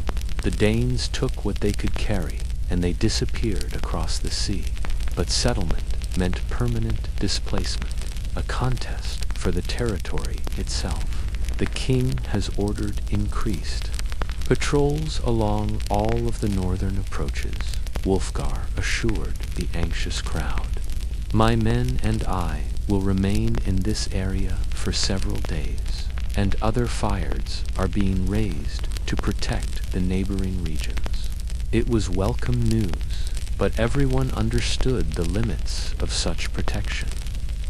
The Danes took what they could carry, and they disappeared across the sea. But settlement meant permanent displacement, a contest for the territory itself. The king has ordered increased patrols along all of the northern approaches, Wulfgar assured the anxious crowd. "My men and I will remain in this area for several days, and other fires are being raised to protect the neighboring regions." It was welcome news, but everyone understood the limits of such protection.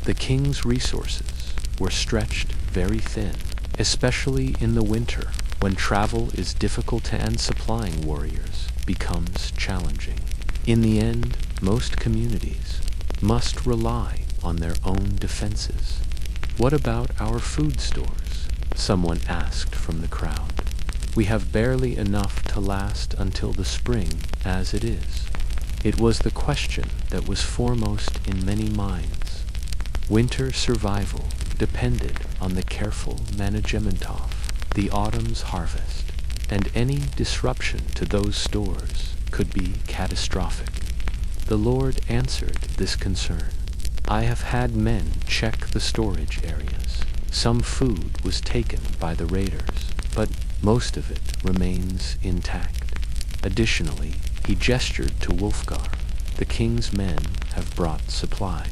The king's resources were stretched very thin, especially in the winter when travel is difficult and supplying warriors becomes challenging. In the end, most communities must rely on their own defenses. "What about our food stores?" someone asked from the crowd. "We have barely enough to last until the spring as it is." It was the question that was foremost in many minds. Winter survival depended on the careful management of the autumn's harvest, and any disruption to those stores could be catastrophic. The Lord answered this concern. "I have had men check the storage areas. Some food was taken by the raiders, but most of it remains intact." Additionally, he gestured to Wulfgar. "The king's men have brought supplies.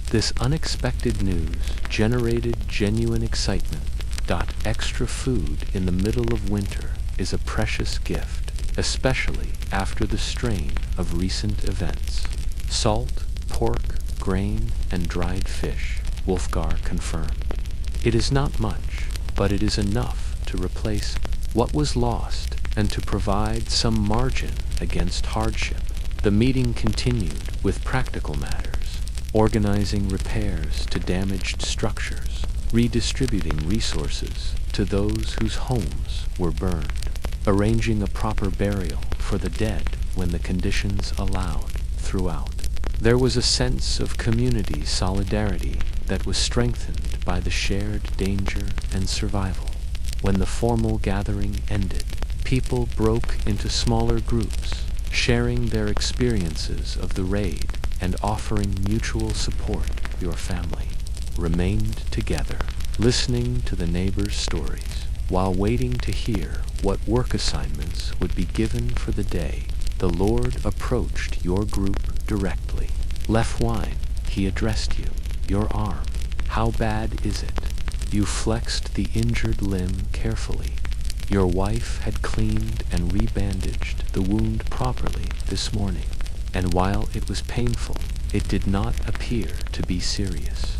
This unexpected news generated genuine excitement. Extra food in the middle of winter is a precious gift, especially after the strain of recent events. Salt, pork, grain, and dried fish, Wulfgar confirmed. It is not much, but it is enough to replace what was lost and to provide some margin against hardship. The meeting continued with practical matters, organizing repairs to damaged structures, redistributing resources to those whose homes were burned, arranging a proper burial for the dead when the conditions allowed throughout. There was a sense of community solidarity that was strengthened by the shared danger and survival. When the formal gathering ended, people broke into smaller groups, sharing their experiences of the raid and offering mutual support. Your family remained together, listening to the neighbors' stories, while waiting to hear what work assignments would be given for the day. The Lord approached your group directly. Lefwine, he addressed you. Your arm, how bad is it? You flexed the injured limb carefully. Your wife had cleaned and rebandaged the wound properly this morning, and while it was painful, it did not appear to be serious.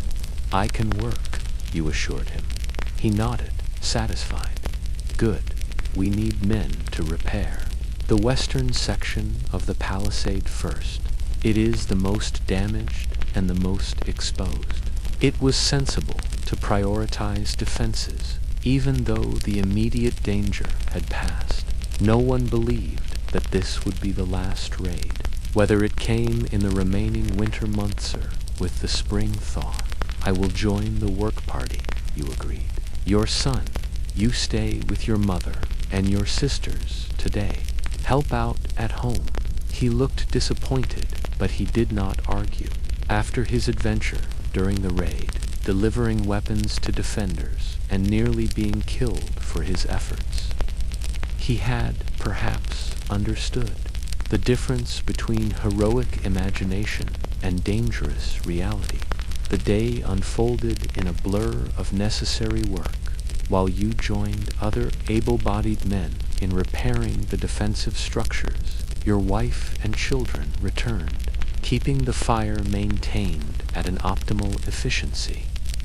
I can work, you assured him. He nodded, satisfied. Good. We need men to repair the western section of the palisade first. It is the most damaged and the most exposed. It was sensible to prioritize defenses, even though the immediate danger had passed. No one believed that this would be the last raid, whether it came in the remaining winter months or with the spring thaw. I will join the work party, you agreed. Your son, you stay with your mother and your sisters today. Help out at home. He looked disappointed, but he did not argue. After his adventure during the raid, delivering weapons to defenders and nearly being killed for his efforts, he had perhaps understood the difference between heroic imagination and dangerous reality. The day unfolded in a blur of necessary work, while you joined other able-bodied men in repairing the defensive structures. Your wife and children returned, keeping the fire maintained at an optimal efficiency.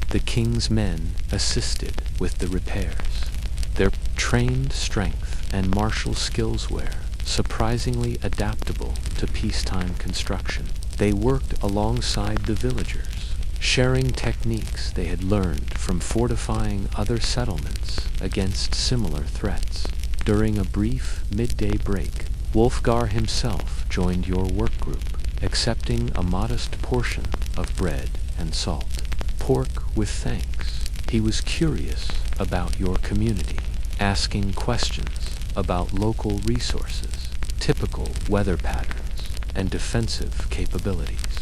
The king's men assisted with the repairs. Their trained strength and martial skills were surprisingly adaptable to peacetime construction. They worked alongside the villagers, sharing techniques they had learned from fortifying other settlements against similar threats. During a brief midday break, Wulfgar himself joined your work group, accepting a modest portion of bread and salt. Pork with thanks. He was curious about your community, asking questions about local resources, typical weather patterns, and defensive capabilities.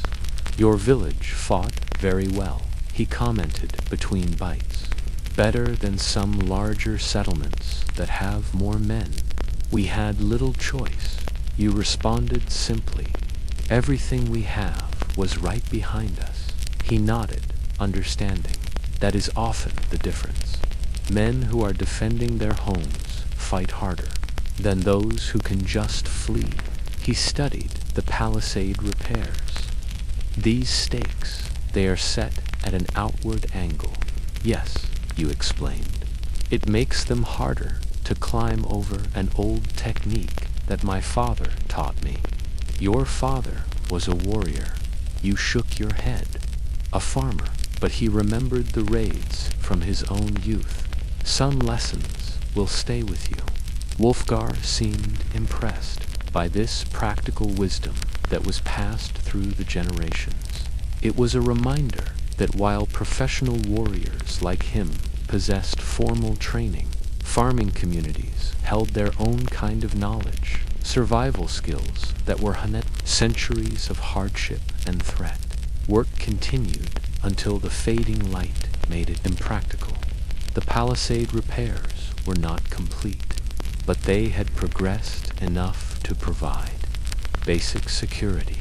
Your village fought very well, he commented between bites. Better than some larger settlements that have more men. We had little choice. You responded simply. Everything we have was right behind us. He nodded, understanding. That is often the difference. Men who are defending their homes fight harder than those who can just flee. He studied the palisade repairs. These stakes, they are set at an outward angle. Yes, you explained. It makes them harder to climb over an old technique that my father taught me. Your father was a warrior. You shook your head. A farmer, but he remembered the raids from his own youth. Some lessons will stay with you. Wulfgar seemed impressed by this practical wisdom that was passed through the generations. It was a reminder that while professional warriors like him possessed formal training, farming communities held their own kind of knowledge, survival skills that were centuries of hardship and threat. Work continued until the fading light made it impractical. The palisade repairs were not complete, but they had progressed enough to provide basic security.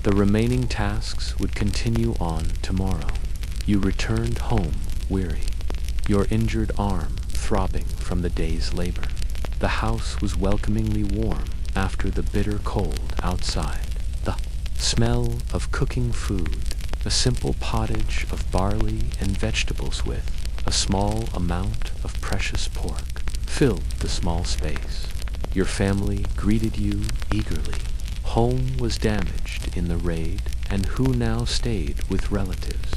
The remaining tasks would continue on tomorrow. You returned home weary, your injured arm throbbing from the day's labor. The house was welcomingly warm after the bitter cold outside. The smell of cooking food, a simple pottage of barley and vegetables with a small amount of precious pork, filled the small space. Your family greeted you eagerly. Home was damaged in the raid, and who now stayed with relatives?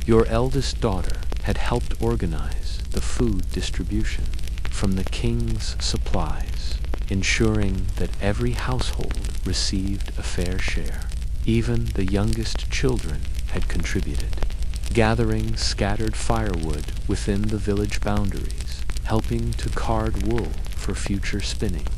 Your eldest daughter had helped organize the food distribution from the king's supplies, ensuring that every household received a fair share. Even the youngest children had contributed, gathering scattered firewood within the village boundaries, helping to card wool for future spinning.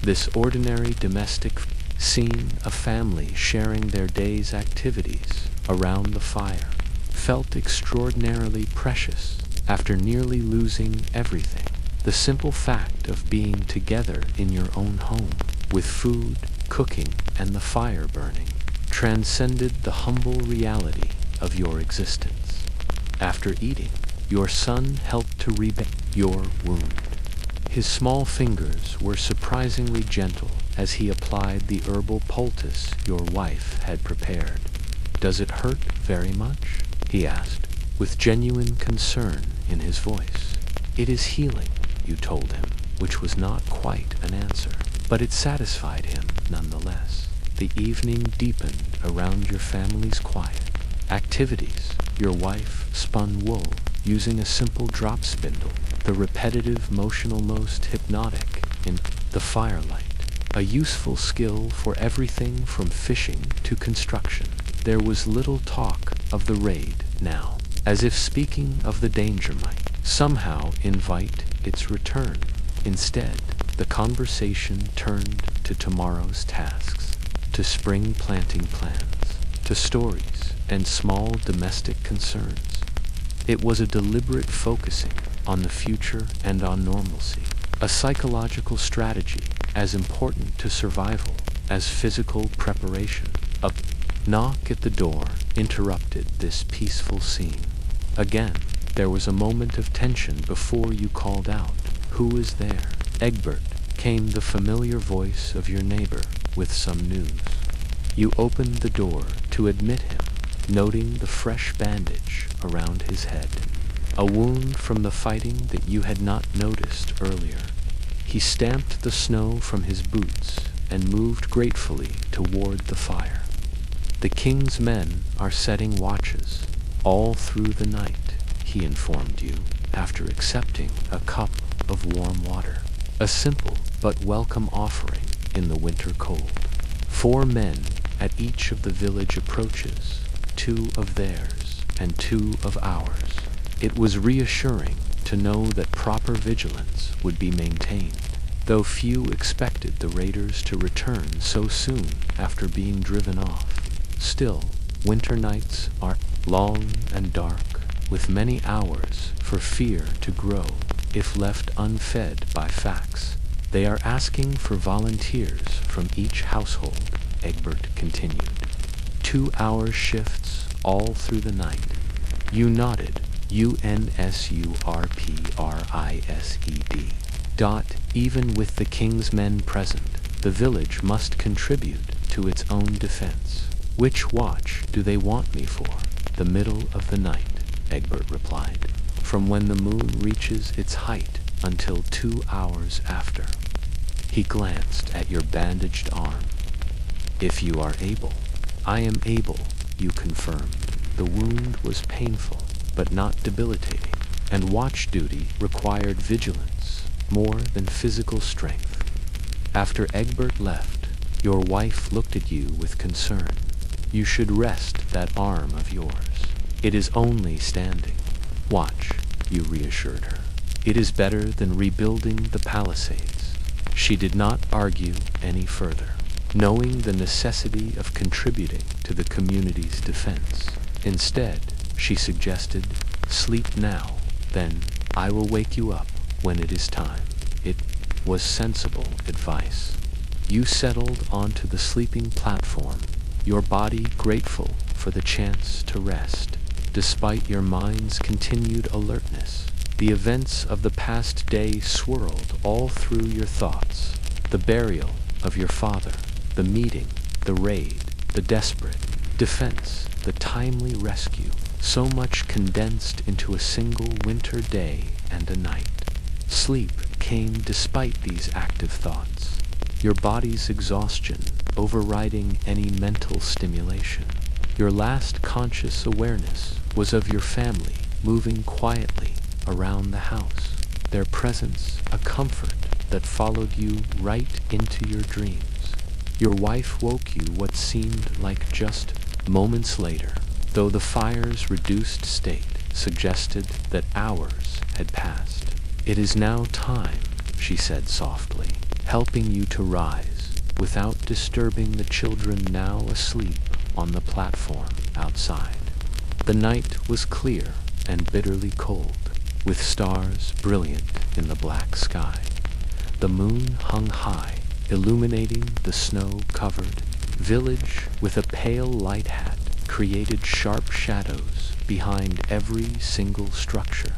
This ordinary domestic scene, a family sharing their day's activities around the fire, felt extraordinarily precious after nearly losing everything. The simple fact of being together in your own home, with food, cooking, and the fire burning, transcended the humble reality of your existence. After eating, your son helped to reband your wound. His small fingers were surprisingly gentle as he applied the herbal poultice your wife had prepared. "Does it hurt very much?" he asked, with genuine concern in his voice. "It is healing," you told him, which was not quite an answer, but it satisfied him nonetheless. The evening deepened around your family's quiet activities. Your wife spun wool using a simple drop spindle, the repetitive motion almost hypnotic in the firelight, a useful skill for everything from fishing to construction. There was little talk of the raid now, as if speaking of the danger might somehow invite its return. Instead, the conversation turned to tomorrow's tasks, to spring planting plans, to stories and small domestic concerns. It was a deliberate focusing on the future and on normalcy, a psychological strategy as important to survival as physical preparation. A knock at the door interrupted this peaceful scene. Again, there was a moment of tension before you called out, "Who is there?" "Egbert," came the familiar voice of your neighbor with some news. You opened the door to admit him, noting the fresh bandage around his head, a wound from the fighting that you had not noticed earlier. He stamped the snow from his boots and moved gratefully toward the fire. "The king's men are setting watches all through the night," he informed you, after accepting a cup of warm water, a simple but welcome offering in the winter cold. 4 men at each of the village approaches, 2 of theirs and 2 of ours. It was reassuring to know that proper vigilance would be maintained, though few expected the raiders to return so soon after being driven off. Still, winter nights are long and dark, with many hours for fear to grow if left unfed by facts. "They are asking for volunteers from each household," Egbert continued. 2-hour shifts all through the night. You nodded, UNSURPRISED. Even with the king's men present, the village must contribute to its own defense. "Which watch do they want me for?" "The middle of the night," Egbert replied, "from when the moon reaches its height until 2 hours after." He glanced at your bandaged arm. "If you are able." "I am able," you confirmed. The wound was painful, but not debilitating, and watch duty required vigilance more than physical strength. After Egbert left, your wife looked at you with concern. "You should rest that arm of yours. It is only standing." "Watch," you reassured her. "It is better than rebuilding the Palisades." She did not argue any further, knowing the necessity of contributing to the community's defense. Instead, she suggested, "Sleep now, then I will wake you up when it is time." It was sensible advice. You settled onto the sleeping platform, your body grateful for the chance to rest. Despite your mind's continued alertness, the events of the past day swirled all through your thoughts. The burial of your father, the meeting, the raid, the desperate defense, the timely rescue, so much condensed into a single winter day and a night. Sleep came despite these active thoughts, your body's exhaustion overriding any mental stimulation. Your last conscious awareness was of your family moving quietly around the house, their presence a comfort that followed you right into your dreams. Your wife woke you what seemed like just moments later, though the fire's reduced state suggested that hours had passed. "It is now time," she said softly, helping you to rise without disturbing the children now asleep on the platform outside. The night was clear and bitterly cold, with stars brilliant in the black sky. The moon hung high, illuminating the snow-covered village with a pale light hat, created sharp shadows behind every single structure.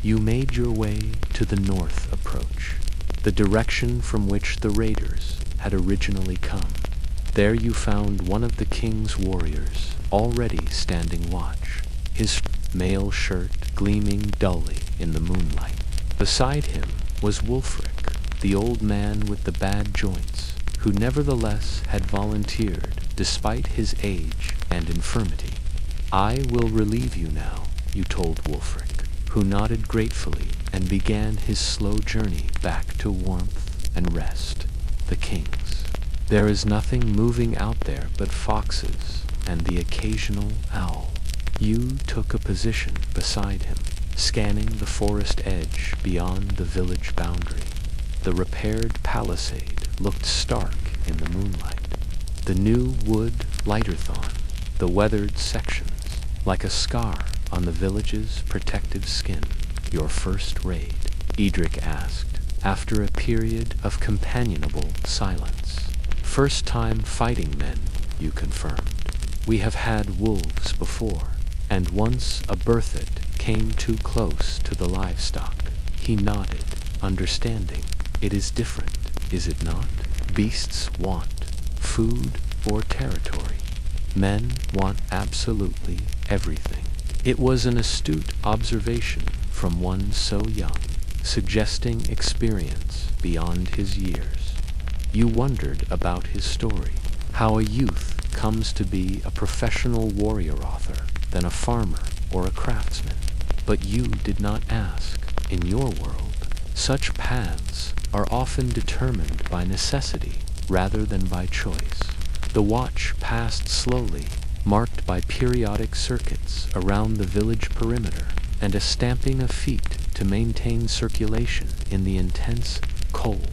You made your way to the north approach, the direction from which the raiders had originally come. There you found one of the king's warriors, already standing watch, his mail shirt gleaming dully in the moonlight. Beside him was Wulfric, the old man with the bad joints, who nevertheless had volunteered despite his age and infirmity. "I will relieve you now," you told Wulfric, who nodded gratefully and began his slow journey back to warmth and rest. The king's. "There is nothing moving out there but foxes and the occasional owl." You took a position beside him, scanning the forest edge beyond the village boundary. The repaired palisade looked stark in the moonlight. The new wood lighterthorn, the weathered sections, like a scar on the village's protective skin. "Your first raid?" Edric asked, after a period of companionable silence. "First time fighting men," you confirmed. "We have had wolves before, and once a Berthid came too close to the livestock." He nodded, understanding. "It is different, is it not? Beasts want food or territory. Men want absolutely everything." It was an astute observation from one so young, suggesting experience beyond his years. You wondered about his story, how a youth comes to be a professional warrior author, then a farmer or a craftsman. But you did not ask. In your world, such paths are often determined by necessity rather than by choice. The watch passed slowly, marked by periodic circuits around the village perimeter and a stamping of feet to maintain circulation in the intense cold.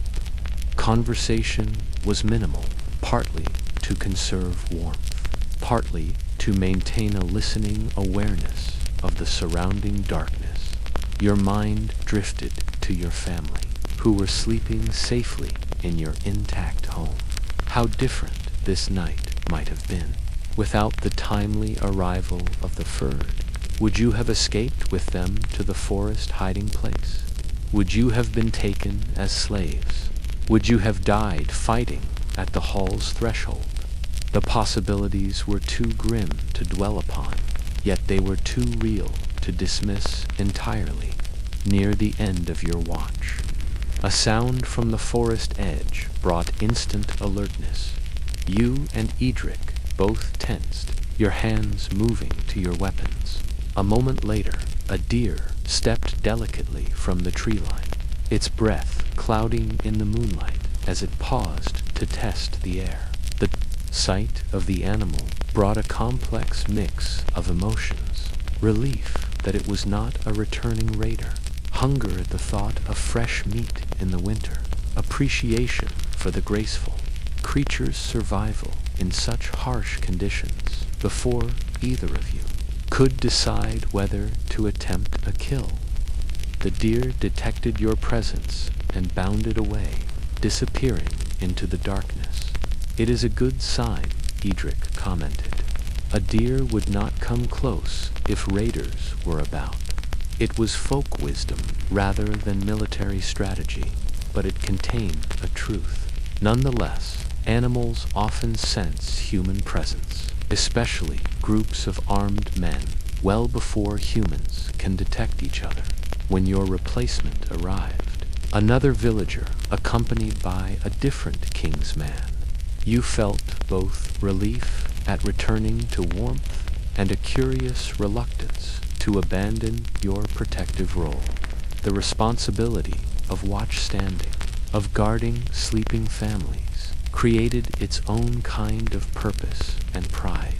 Conversation was minimal, partly to conserve warmth, partly to maintain a listening awareness of the surrounding darkness. Your mind drifted to your family, who were sleeping safely in your intact home. How different this night might have been without the timely arrival of the Ferd. Would you have escaped with them to the forest hiding place? Would you have been taken as slaves? Would you have died fighting at the hall's threshold? The possibilities were too grim to dwell upon, yet they were too real to dismiss entirely. Near the end of your watch, a sound from the forest edge brought instant alertness. You and Edric both tensed, your hands moving to your weapons. A moment later, a deer stepped delicately from the tree line, its breath clouding in the moonlight as it paused to test the air. The sight of the animal brought a complex mix of emotions: relief that it was not a returning raider, hunger at the thought of fresh meat in the winter, appreciation for the graceful creature's survival in such harsh conditions before either of you could decide whether to attempt a kill. The deer detected your presence and bounded away, disappearing into the darkness. It is a good sign, Edric commented. A deer would not come close if raiders were about. It was folk wisdom rather than military strategy, but it contained a truth. Nonetheless, animals often sense human presence, especially groups of armed men, well before humans can detect each other. When your replacement arrived, another villager accompanied by a different king's man, you felt both relief at returning to warmth and a curious reluctance to abandon your protective role. The responsibility of watchstanding, of guarding sleeping families, created its own kind of purpose and pride.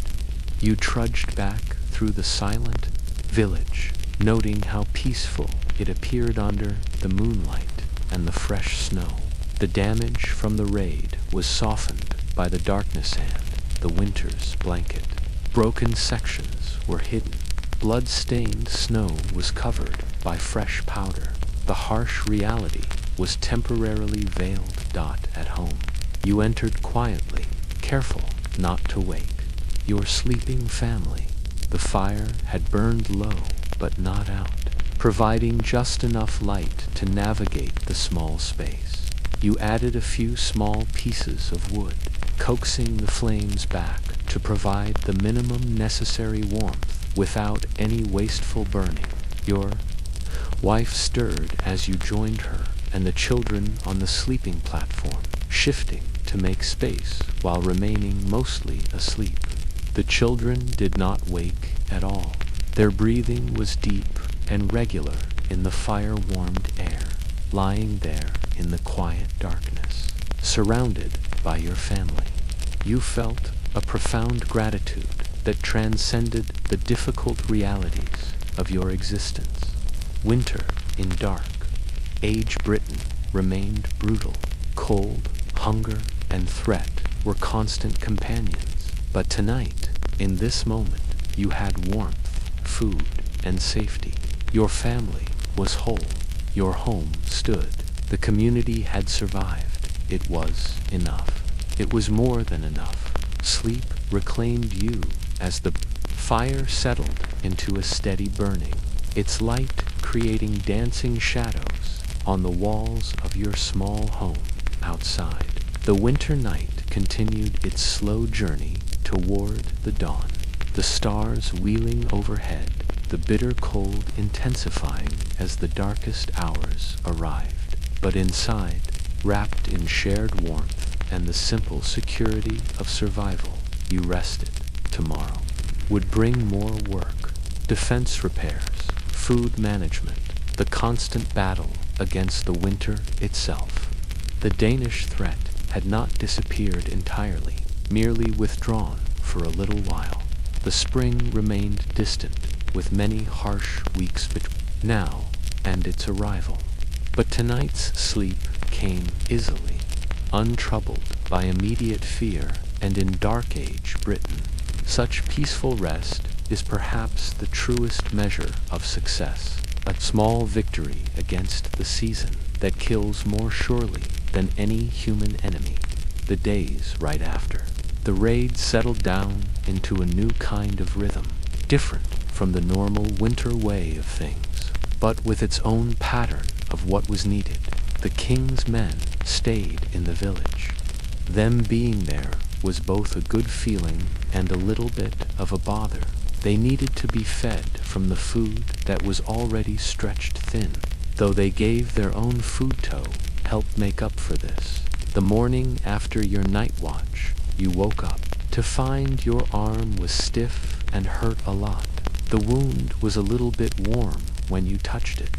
You trudged back through the silent village, noting how peaceful it appeared under the moonlight and the fresh snow. The damage from the raid was softened by the darkness and the winter's blanket. Broken sections were hidden. Blood-stained snow was covered by fresh powder. The harsh reality was temporarily veiled. At home, you entered quietly, careful not to wake your sleeping family. The fire had burned low, but not out, providing just enough light to navigate the small space. You added a few small pieces of wood, coaxing the flames back to provide the minimum necessary warmth without any wasteful burning. Your wife stirred as you joined her, and the children on the sleeping platform, shifting to make space while remaining mostly asleep. The children did not wake at all. Their breathing was deep and regular in the fire-warmed air, lying there in the quiet darkness, surrounded by your family. You felt a profound gratitude that transcended the difficult realities of your existence. Winter in dark, age Britain remained brutal. Cold, hunger, and threat were constant companions. But tonight, in this moment, you had warmth, food, and safety. Your family was whole. Your home stood. The community had survived. It was enough. It was more than enough. Sleep reclaimed you as the fire settled into a steady burning, its light creating dancing shadows on the walls of your small home outside. The winter night continued its slow journey toward the dawn, the stars wheeling overhead, the bitter cold intensifying as the darkest hours arrived. But inside, wrapped in shared warmth and the simple security of survival, you rested. Tomorrow would bring more work, defense repairs, food management, the constant battle against the winter itself. The Danish threat had not disappeared entirely, merely withdrawn for a little while. The spring remained distant, with many harsh weeks between now and its arrival. But tonight's sleep came easily, untroubled by immediate fear, and in Dark Age Britain, such peaceful rest is perhaps the truest measure of success, a small victory against the season that kills more surely than any human enemy. The days right after, the raid settled down into a new kind of rhythm, different from the normal winter way of things, but with its own pattern of what was needed. The king's men stayed in the village. Them being there was both a good feeling and a little bit of a bother. They needed to be fed from the food that was already stretched thin, though they gave their own food tow helped make up for this. The morning after your night watch, you woke up to find your arm was stiff and hurt a lot. The wound was a little bit warm when you touched it.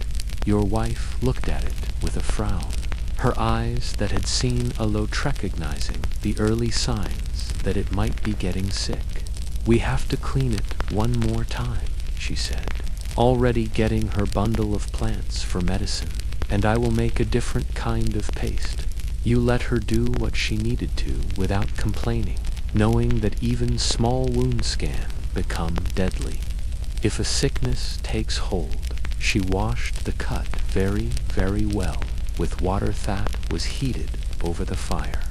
Your wife looked at it with a frown, her eyes that had seen a lot recognizing the early signs that it might be getting sick. "We have to clean it one more time," she said, already getting her bundle of plants for medicine, "and I will make a different kind of paste." You let her do what she needed to without complaining, knowing that even small wounds can become deadly. If a sickness takes hold, she washed the cut very, very well with water that was heated over the fire.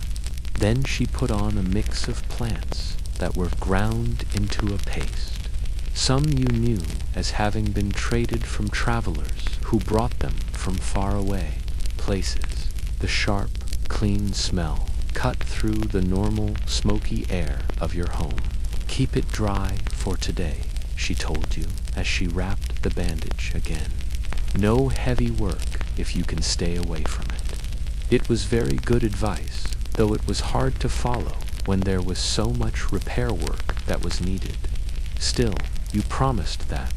Then she put on a mix of plants that were ground into a paste. Some you knew as having been traded from travelers who brought them from far away places. The sharp, clean smell cut through the normal, smoky air of your home. "Keep it dry for today," she told you as she wrapped the bandage again. "No heavy work if you can stay away from it." It was very good advice, though it was hard to follow when there was so much repair work that was needed. Still, you promised that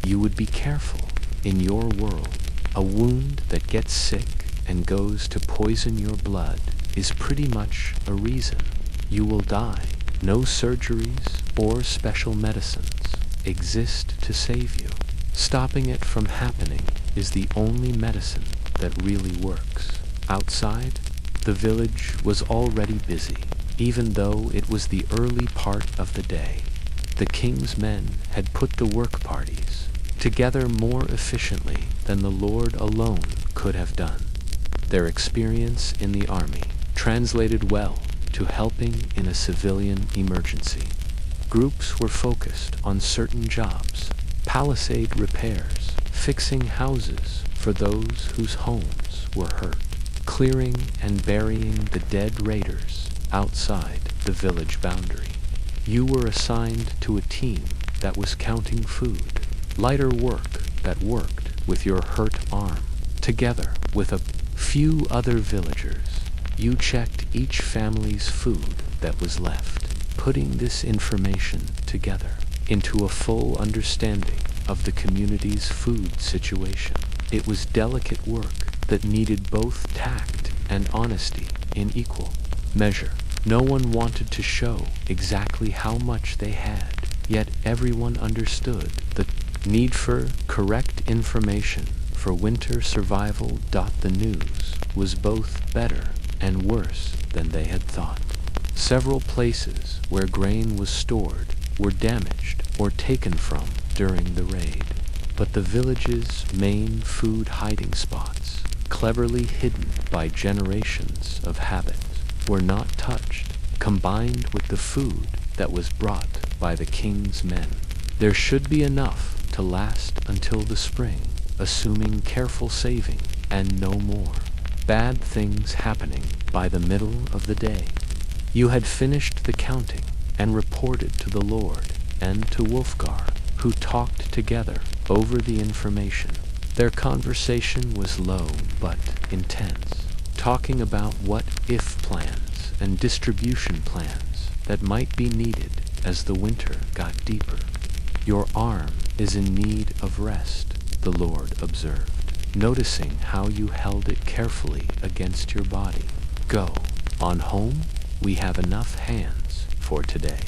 you would be careful. In your world, a wound that gets sick and goes to poison your blood is pretty much a reason you will die. No surgeries or special medicines exist to save you. Stopping it from happening is the only medicine that really works. Outside, the village was already busy, even though it was the early part of the day. The king's men had put the work parties together more efficiently than the Lord alone could have done. Their experience in the army translated well to helping in a civilian emergency. Groups were focused on certain jobs: palisade repairs, fixing houses for those whose homes were hurt, clearing and burying the dead raiders outside the village boundary. You were assigned to a team that was counting food, lighter work that worked with your hurt arm. Together with a few other villagers, you checked each family's food that was left, putting this information together into a full understanding of the community's food situation. It was delicate work that needed both tact and honesty in equal measure. No one wanted to show exactly how much they had, yet everyone understood the need for correct information for winter survival. The news was both better and worse than they had thought. Several places where grain was stored were damaged or taken from during the raid, but the village's main food hiding spots, cleverly hidden by generations of habit, were not touched. Combined with the food that was brought by the king's men, there should be enough to last until the spring, assuming careful saving and no more bad things happening by the middle of the day. You had finished the counting and reported to the Lord and to Wolfgar, who talked together over the information. Their conversation was low but intense, talking about what-if plans and distribution plans that might be needed as the winter got deeper. "Your arm is in need of rest," the Lord observed, noticing how you held it carefully against your body. "Go on home. We have enough hands for today."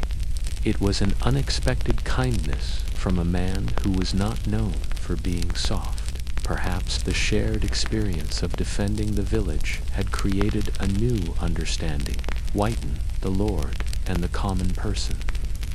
It was an unexpected kindness from a man who was not known for being soft. Perhaps the shared experience of defending the village had created a new understanding, Whiten, the Lord, and the common person.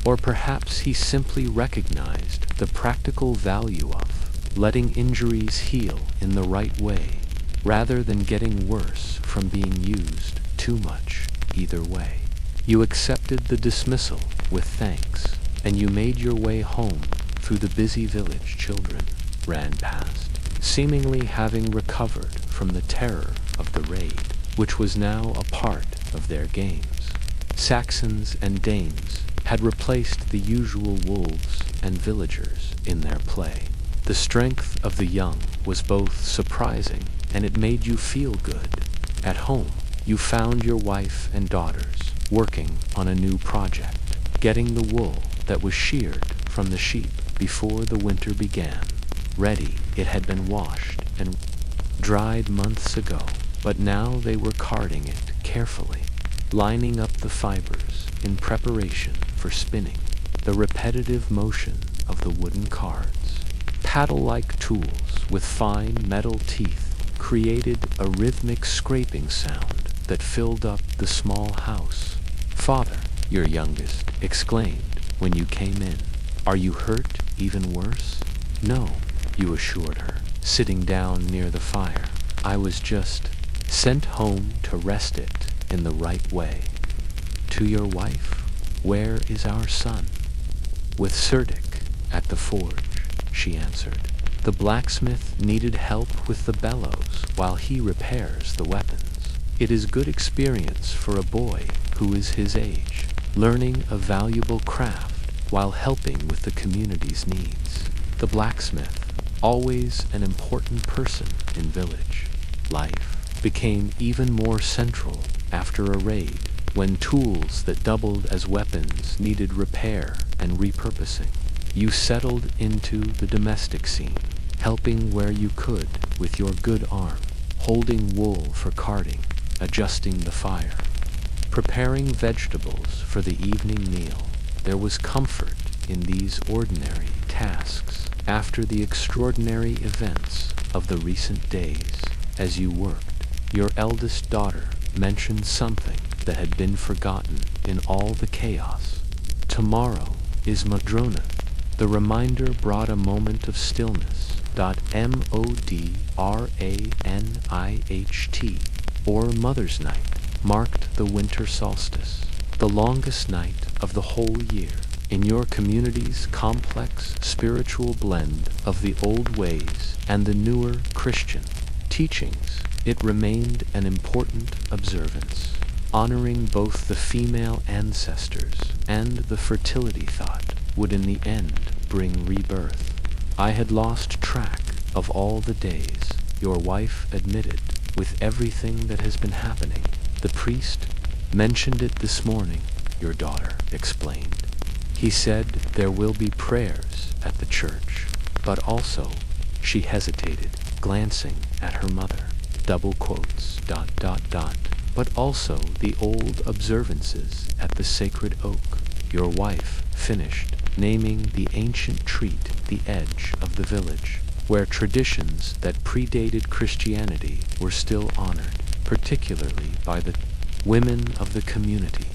Or perhaps he simply recognized the practical value of letting injuries heal in the right way, rather than getting worse from being used too much. Either way, you accepted the dismissal with thanks, and you made your way home through the busy village. Children ran past, seemingly having recovered from the terror of the raid, which was now a part of their games. Saxons and Danes had replaced the usual wolves and villagers in their play. The strength of the young was both surprising and it made you feel good. At home, you found your wife and daughters working on a new project, getting the wool that was sheared from the sheep before the winter began. Ready, it had been washed and dried months ago, but now they were carding it carefully, lining up the fibers in preparation for spinning. The repetitive motion of the wooden cards, paddle-like tools with fine metal teeth, created a rhythmic scraping sound that filled up the small house. "Father," your youngest exclaimed when you came in. "Are you hurt even worse?" "No," you assured her, sitting down near the fire. "I was just sent home to rest it in the right way." To your wife, "Where is our son?" "With Cerdic at the forge," she answered. "The blacksmith needed help with the bellows while he repairs the weapons. It is good experience for a boy who is his age, learning a valuable craft while helping with the community's needs. The blacksmith, always an important person in village life, became even more central after a raid when tools that doubled as weapons needed repair and repurposing. You settled into the domestic scene, helping where you could with your good arm, holding wool for carding, adjusting the fire, preparing vegetables for the evening meal. There was comfort in these ordinary tasks after the extraordinary events of the recent days. As you worked, your eldest daughter mentioned something that had been forgotten in all the chaos. Tomorrow is Madrona. The reminder brought a moment of stillness. Modranniht, or Mother's Night, marked the winter solstice, the longest night of the whole year. In your community's complex spiritual blend of the old ways and the newer Christian teachings, it remained an important observance, honoring both the female ancestors and the fertility thought would in the end bring rebirth. "I had lost track of all the days," your wife admitted, "with everything that has been happening. The priest mentioned it this morning," your daughter explained. "He said there will be prayers at the church, but also," she hesitated, glancing at her mother, double quotes, ... "but also the old observances at the sacred oak." Your wife finished, naming the ancient treat the edge of the village, where traditions that predated Christianity were still honored, particularly by the women of the community.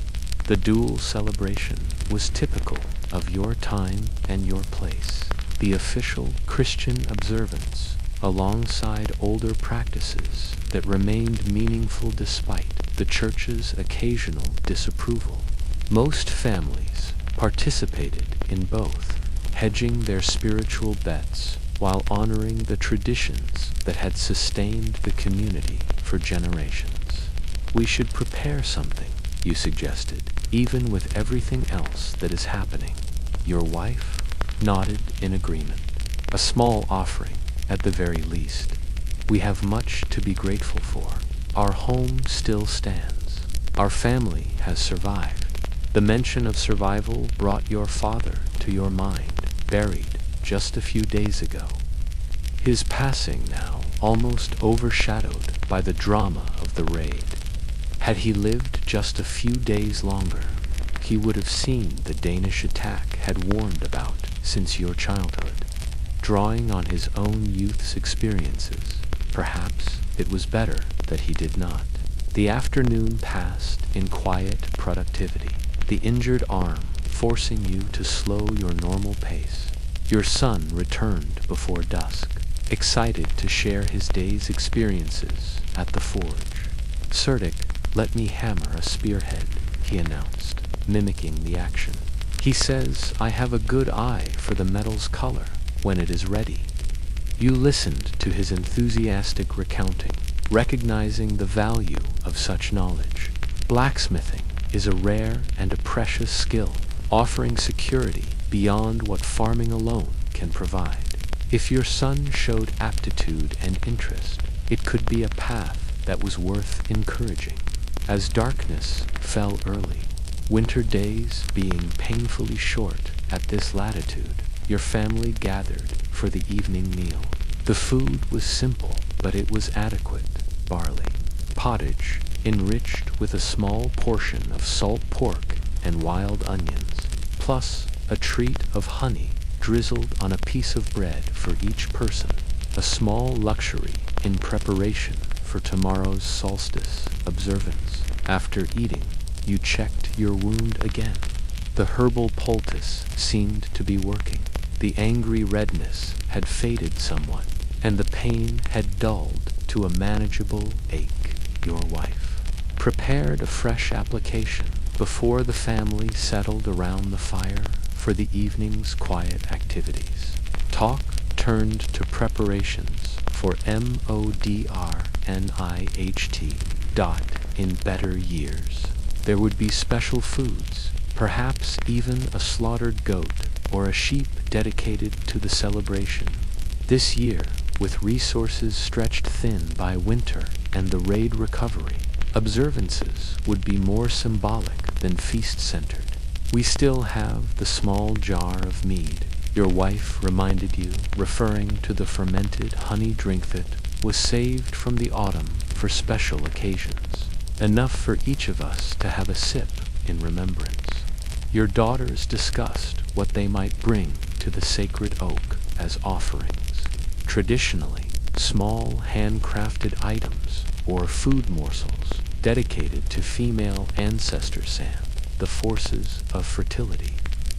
The dual celebration was typical of your time and your place. The official Christian observance, alongside older practices that remained meaningful despite the church's occasional disapproval. Most families participated in both, hedging their spiritual bets while honoring the traditions that had sustained the community for generations. "We should prepare something," you suggested, "even with everything else that is happening." Your wife nodded in agreement. "A small offering, at the very least. We have much to be grateful for. Our home still stands. Our family has survived." The mention of survival brought your father to your mind, buried just a few days ago. His passing now almost overshadowed by the drama of the raid. Had he lived just a few days longer, he would have seen the Danish attack had warned about since your childhood. Drawing on his own youth's experiences, perhaps it was better that he did not. The afternoon passed in quiet productivity, the injured arm forcing you to slow your normal pace. Your son returned before dusk, excited to share his day's experiences at the forge. "Cerdic let me hammer a spearhead," he announced, mimicking the action. "He says I have a good eye for the metal's color when it is ready." You listened to his enthusiastic recounting, recognizing the value of such knowledge. Blacksmithing is a rare and a precious skill, offering security beyond what farming alone can provide. If your son showed aptitude and interest, it could be a path that was worth encouraging. As darkness fell early, winter days being painfully short at this latitude, your family gathered for the evening meal. The food was simple, but it was adequate. Barley, pottage, enriched with a small portion of salt pork and wild onions, plus a treat of honey drizzled on a piece of bread for each person, a small luxury in preparation for tomorrow's solstice observance. After eating, you checked your wound again. The herbal poultice seemed to be working. The angry redness had faded somewhat, and the pain had dulled to a manageable ache. Your wife prepared a fresh application before the family settled around the fire for the evening's quiet activities. Talk turned to preparations for MODRNIHT. In better years, there would be special foods, perhaps even a slaughtered goat or a sheep dedicated to the celebration. This year, with resources stretched thin by winter and the raid recovery, observances would be more symbolic than feast-centered. We still have the small jar of mead your wife reminded you, referring to the fermented honey drink that was saved from the autumn for special occasions, enough for each of us to have a sip in remembrance. Your daughters discussed what they might bring to the sacred oak as offerings. Traditionally, small handcrafted items or food morsels dedicated to female ancestor sand, the forces of fertility.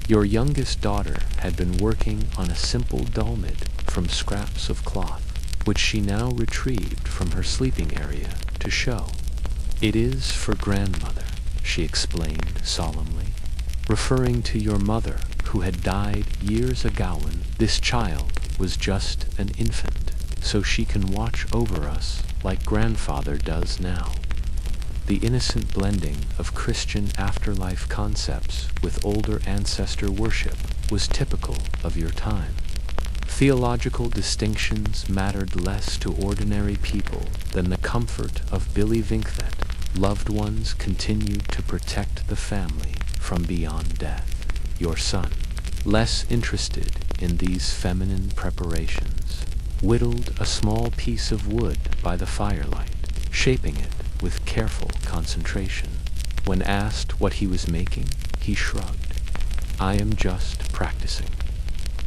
Your youngest daughter had been working on a simple dolmid from scraps of cloth, which she now retrieved from her sleeping area to show. "It is for grandmother," she explained solemnly, referring to your mother who had died years ago when this child was just an infant, so she can watch over us like grandfather does now. The innocent blending of Christian afterlife concepts with older ancestor worship was typical of your time. Theological distinctions mattered less to ordinary people than the comfort of believing that loved ones continued to protect the family from beyond death. Your son, less interested in these feminine preparations, whittled a small piece of wood by the firelight, shaping it with careful concentration. When asked what he was making, he shrugged. "I am just practicing."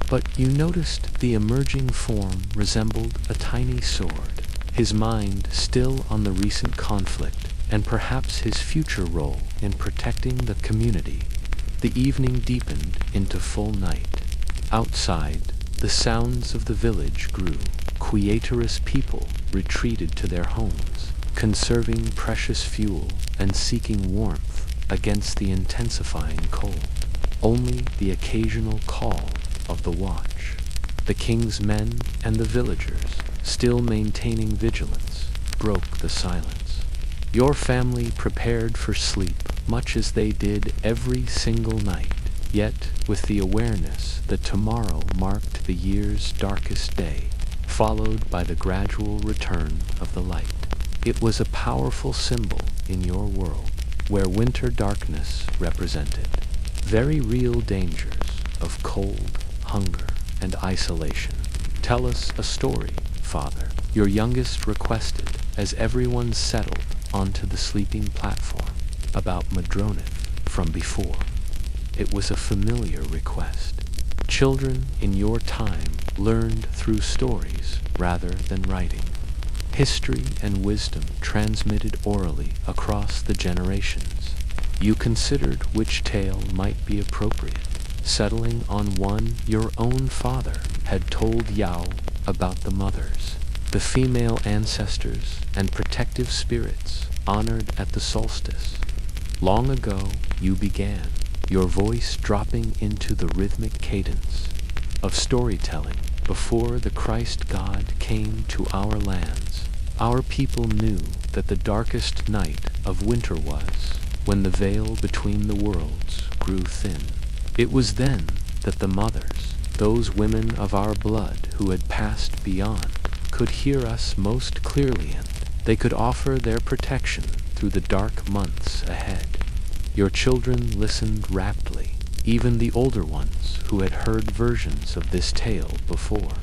But you noticed the emerging form resembled a tiny sword, his mind still on the recent conflict and perhaps his future role in protecting the community. The evening deepened into full night. Outside, the sounds of the village grew. Quieterous people retreated to their homes, conserving precious fuel and seeking warmth against the intensifying cold. Only the occasional call of the watch. The king's men and the villagers, still maintaining vigilance, broke the silence. Your family prepared for sleep much as they did every single night, yet with the awareness that tomorrow marked the year's darkest day, followed by the gradual return of the light. It was a powerful symbol in your world, where winter darkness represented very real dangers of cold, hunger, and isolation. "Tell us a story, Father," your youngest requested as everyone settled onto the sleeping platform, about Madronith from before. It was a familiar request. Children in your time learned through stories rather than writing. History and wisdom transmitted orally across the generations. You considered which tale might be appropriate, settling on one your own father had told Yao about the mothers, the female ancestors and protective spirits honored at the solstice. Long ago you began, your voice dropping into the rhythmic cadence of storytelling. Before the Christ God came to our lands, our people knew that the darkest night of winter was when the veil between the worlds grew thin. It was then that the mothers, those women of our blood who had passed beyond, could hear us most clearly, and they could offer their protection through the dark months ahead. Your children listened raptly, even the older ones who had heard versions of this tale before.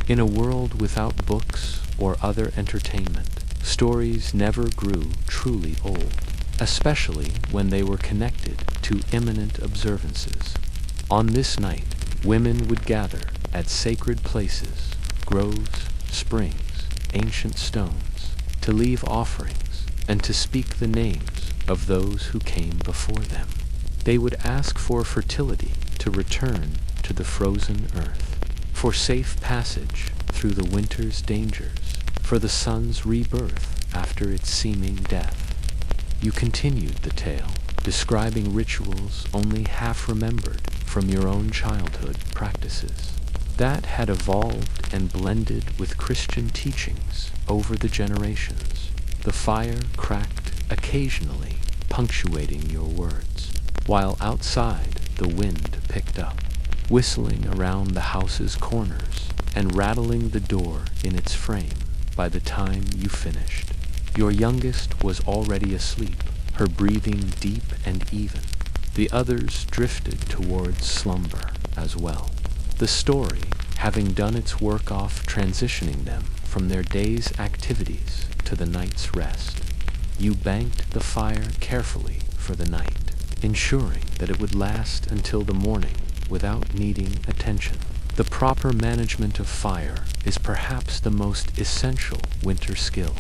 In a world without books or other entertainment, stories never grew truly old, especially when they were connected to imminent observances. On this night, women would gather at sacred places, groves, springs, ancient stones, to leave offerings and to speak the names of those who came before them. They would ask for fertility to return to the frozen earth, for safe passage through the winter's dangers, for the sun's rebirth after its seeming death. You continued the tale, describing rituals only half remembered from your own childhood practices that had evolved and blended with Christian teachings over the generations. The fire cracked occasionally, punctuating your words, while outside the wind picked up, whistling around the house's corners and rattling the door in its frame by the time you finished. Your youngest was already asleep, her breathing deep and even. The others drifted towards slumber as well, the story having done its work off transitioning them from their day's activities to the night's rest. You banked the fire carefully for the night, ensuring that it would last until the morning without needing attention. The proper management of fire is perhaps the most essential winter skill.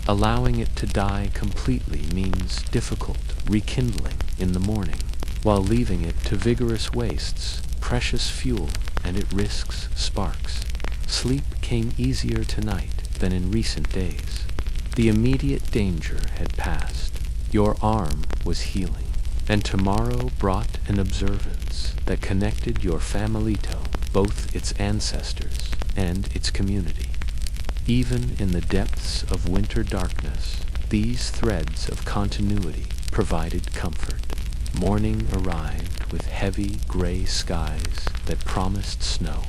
Allowing it to die completely means difficult rekindling in the morning, while leaving it to vigorous wastes precious fuel, and it risks sparks. Sleep came easier tonight than in recent days. The immediate danger had passed. Your arm was healing, and tomorrow brought an observance that connected your familito, both its ancestors and its community. Even in the depths of winter darkness, these threads of continuity provided comfort. Morning arrived with heavy gray skies that promised snow.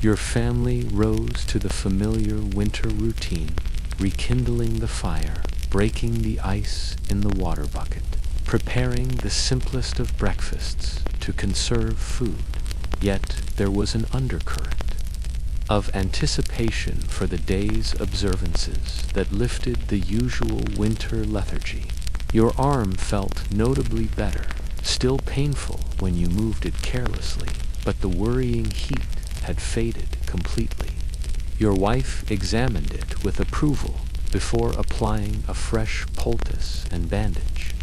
Your family rose to the familiar winter routine, rekindling the fire, breaking the ice in the water bucket, preparing the simplest of breakfasts to conserve food. Yet there was an undercurrent of anticipation for the day's observances that lifted the usual winter lethargy. Your arm felt notably better, still painful when you moved it carelessly, but the worrying heat had faded completely. Your wife examined it with approval before applying a fresh poultice and bandage.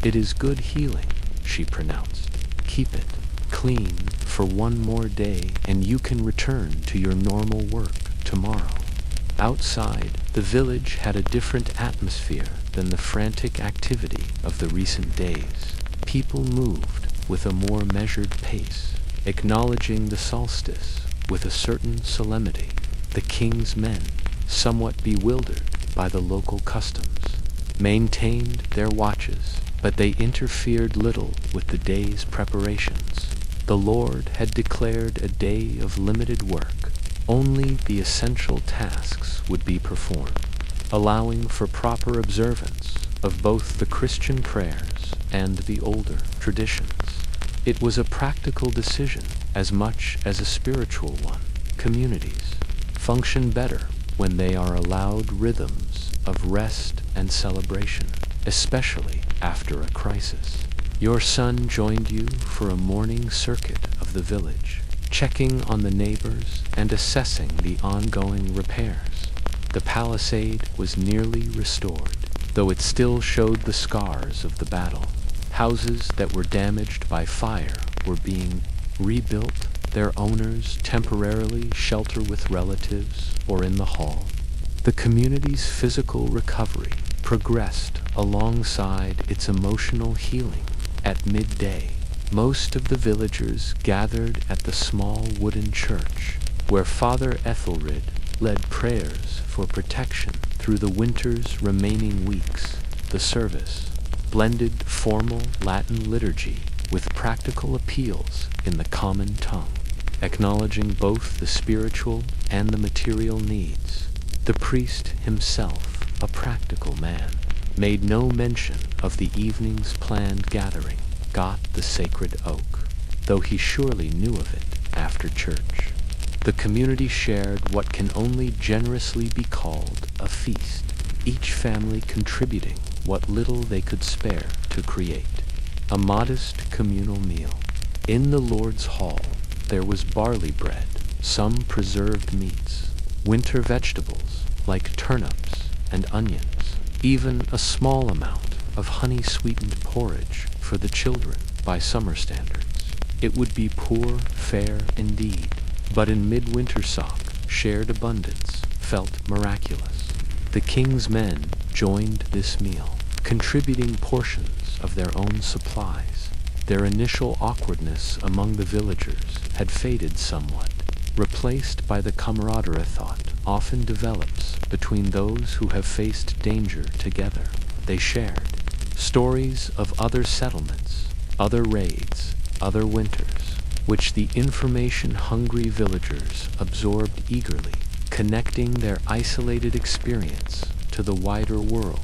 "It is good healing," she pronounced. "Keep it clean for one more day and you can return to your normal work tomorrow." Outside, the village had a different atmosphere than the frantic activity of the recent days. People moved with a more measured pace, acknowledging the solstice with a certain solemnity. The king's men, somewhat bewildered by the local customs, maintained their watches, but they interfered little with the day's preparations. The Lord had declared a day of limited work. Only the essential tasks would be performed, allowing for proper observance of both the Christian prayers and the older traditions. It was a practical decision as much as a spiritual one. Communities function better when they are allowed rhythms of rest and celebration, especially after a crisis. Your son joined you for a morning circuit of the village, checking on the neighbors and assessing the ongoing repairs. The palisade was nearly restored, though it still showed the scars of the battle. Houses that were damaged by fire were being rebuilt, their owners temporarily shelter with relatives or in the hall. The community's physical recovery progressed alongside its emotional healing. At midday, most of the villagers gathered at the small wooden church, where Father Ethelred led prayers for protection through the winter's remaining weeks. The service blended formal Latin liturgy with practical appeals in the common tongue, acknowledging both the spiritual and the material needs. The priest himself, a practical man, made no mention of the evening's planned gathering, got the sacred oak, though he surely knew of it after church. The community shared what can only generously be called a feast, each family contributing what little they could spare to create. A modest communal meal. In the Lord's hall, there was barley bread, some preserved meats, winter vegetables like turnips and onions, even a small amount of honey-sweetened porridge for the children by summer standards. It would be poor fare indeed, but in midwinter sock, shared abundance felt miraculous. The king's men joined this meal, contributing portions of their own supplies. Their initial awkwardness among the villagers had faded somewhat, replaced by the camaraderie thought often develops between those who have faced danger together. They shared stories of other settlements, other raids, other winters, which the information-hungry villagers absorbed eagerly, connecting their isolated experience to the wider world.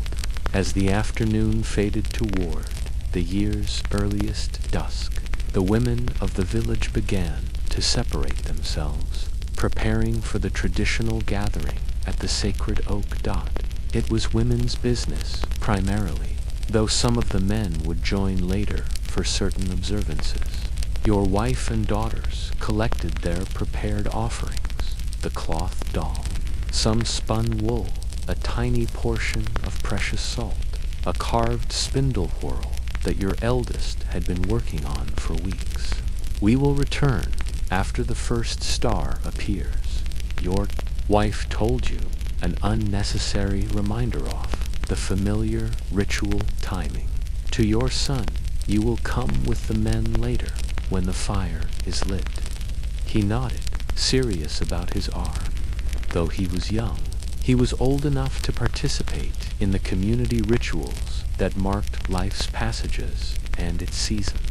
As the afternoon faded toward the year's earliest dusk, the women of the village began to separate themselves, preparing for the traditional gathering at the sacred oak dot. It was women's business, primarily, though some of the men would join later for certain observances. Your wife and daughters collected their prepared offerings, the cloth doll, some spun wool, a tiny portion of precious salt, a carved spindle whorl that your eldest had been working on for weeks. We will return after the first star appears. Your wife told you, an unnecessary reminder of the familiar ritual timing. To your son, you will come with the men later when the fire is lit. He nodded, serious about his arm. Though he was young, he was old enough to participate in the community rituals that marked life's passages and its seasons.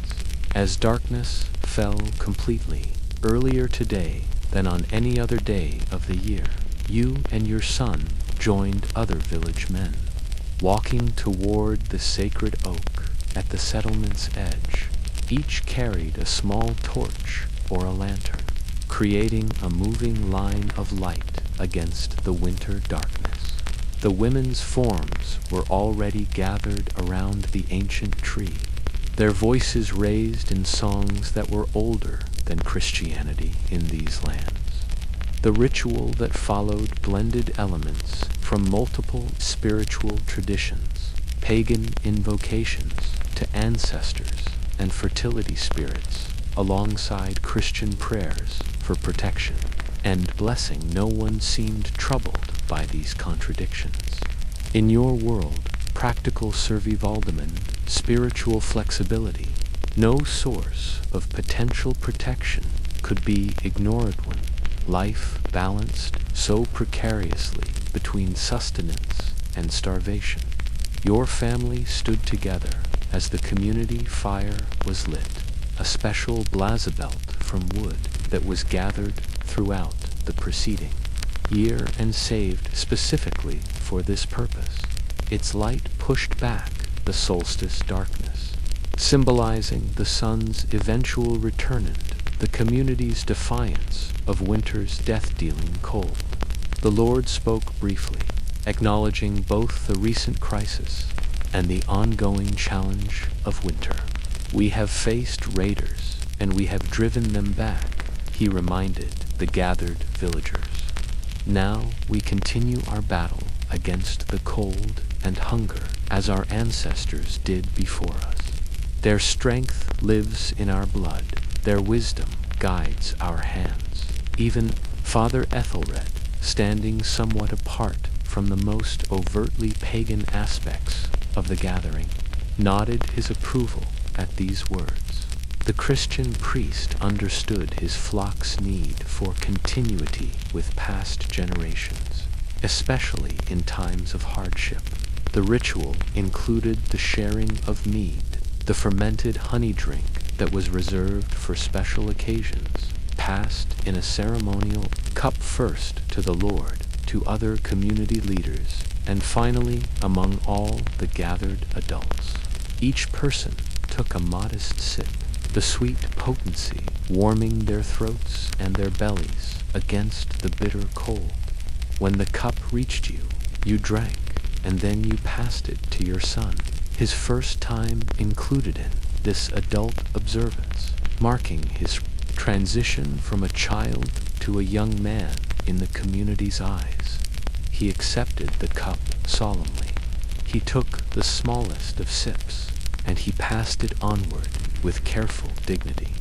As darkness fell completely, earlier today than on any other day of the year, you and your son joined other village men, walking toward the sacred oak at the settlement's edge. Each carried a small torch or a lantern, creating a moving line of light against the winter darkness. The women's forms were already gathered around the ancient tree, their voices raised in songs that were older than Christianity in these lands. The ritual that followed blended elements from multiple spiritual traditions, pagan invocations to ancestors and fertility spirits, alongside Christian prayers for protection and blessing. No one seemed troubled by these contradictions. In your world, practical survivalment, spiritual flexibility, no source of potential protection could be ignored when life balanced so precariously between sustenance and starvation. Your family stood together as the community fire was lit, a special blazabelt from wood that was gathered throughout the preceding year and saved specifically for this purpose. Its light pushed back the solstice darkness, symbolizing the sun's eventual return, the community's defiance of winter's death-dealing cold. The Lord spoke briefly, acknowledging both the recent crisis and the ongoing challenge of winter. We have faced raiders, and we have driven them back, he reminded the gathered villagers. Now we continue our battle against the cold and hunger as our ancestors did before us. Their strength lives in our blood. Their wisdom guides our hands. Even Father Ethelred, standing somewhat apart from the most overtly pagan aspects of the gathering, nodded his approval at these words. The Christian priest understood his flock's need for continuity with past generations, especially in times of hardship. The ritual included the sharing of mead, the fermented honey drink that was reserved for special occasions, passed in a ceremonial cup first to the Lord, to other community leaders, and finally among all the gathered adults. Each person took a modest sip, the sweet potency warming their throats and their bellies against the bitter cold. When the cup reached you, you drank, and then you passed it to your son, his first time included in this adult observance, marking his transition from a child to a young man in the community's eyes. He accepted the cup solemnly. He took the smallest of sips, and he passed it onward with careful dignity.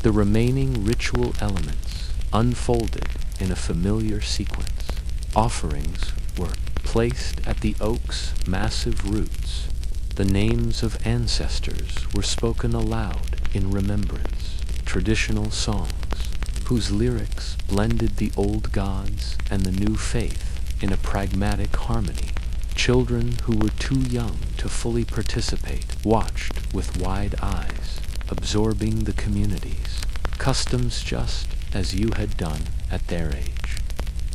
The remaining ritual elements unfolded in a familiar sequence. Offerings were placed at the oak's massive roots, The names of ancestors were spoken aloud in remembrance, traditional songs, whose lyrics blended the old gods and the new faith in a pragmatic harmony. Children who were too young to fully participate watched with wide eyes, absorbing the community's customs just as you had done at their age.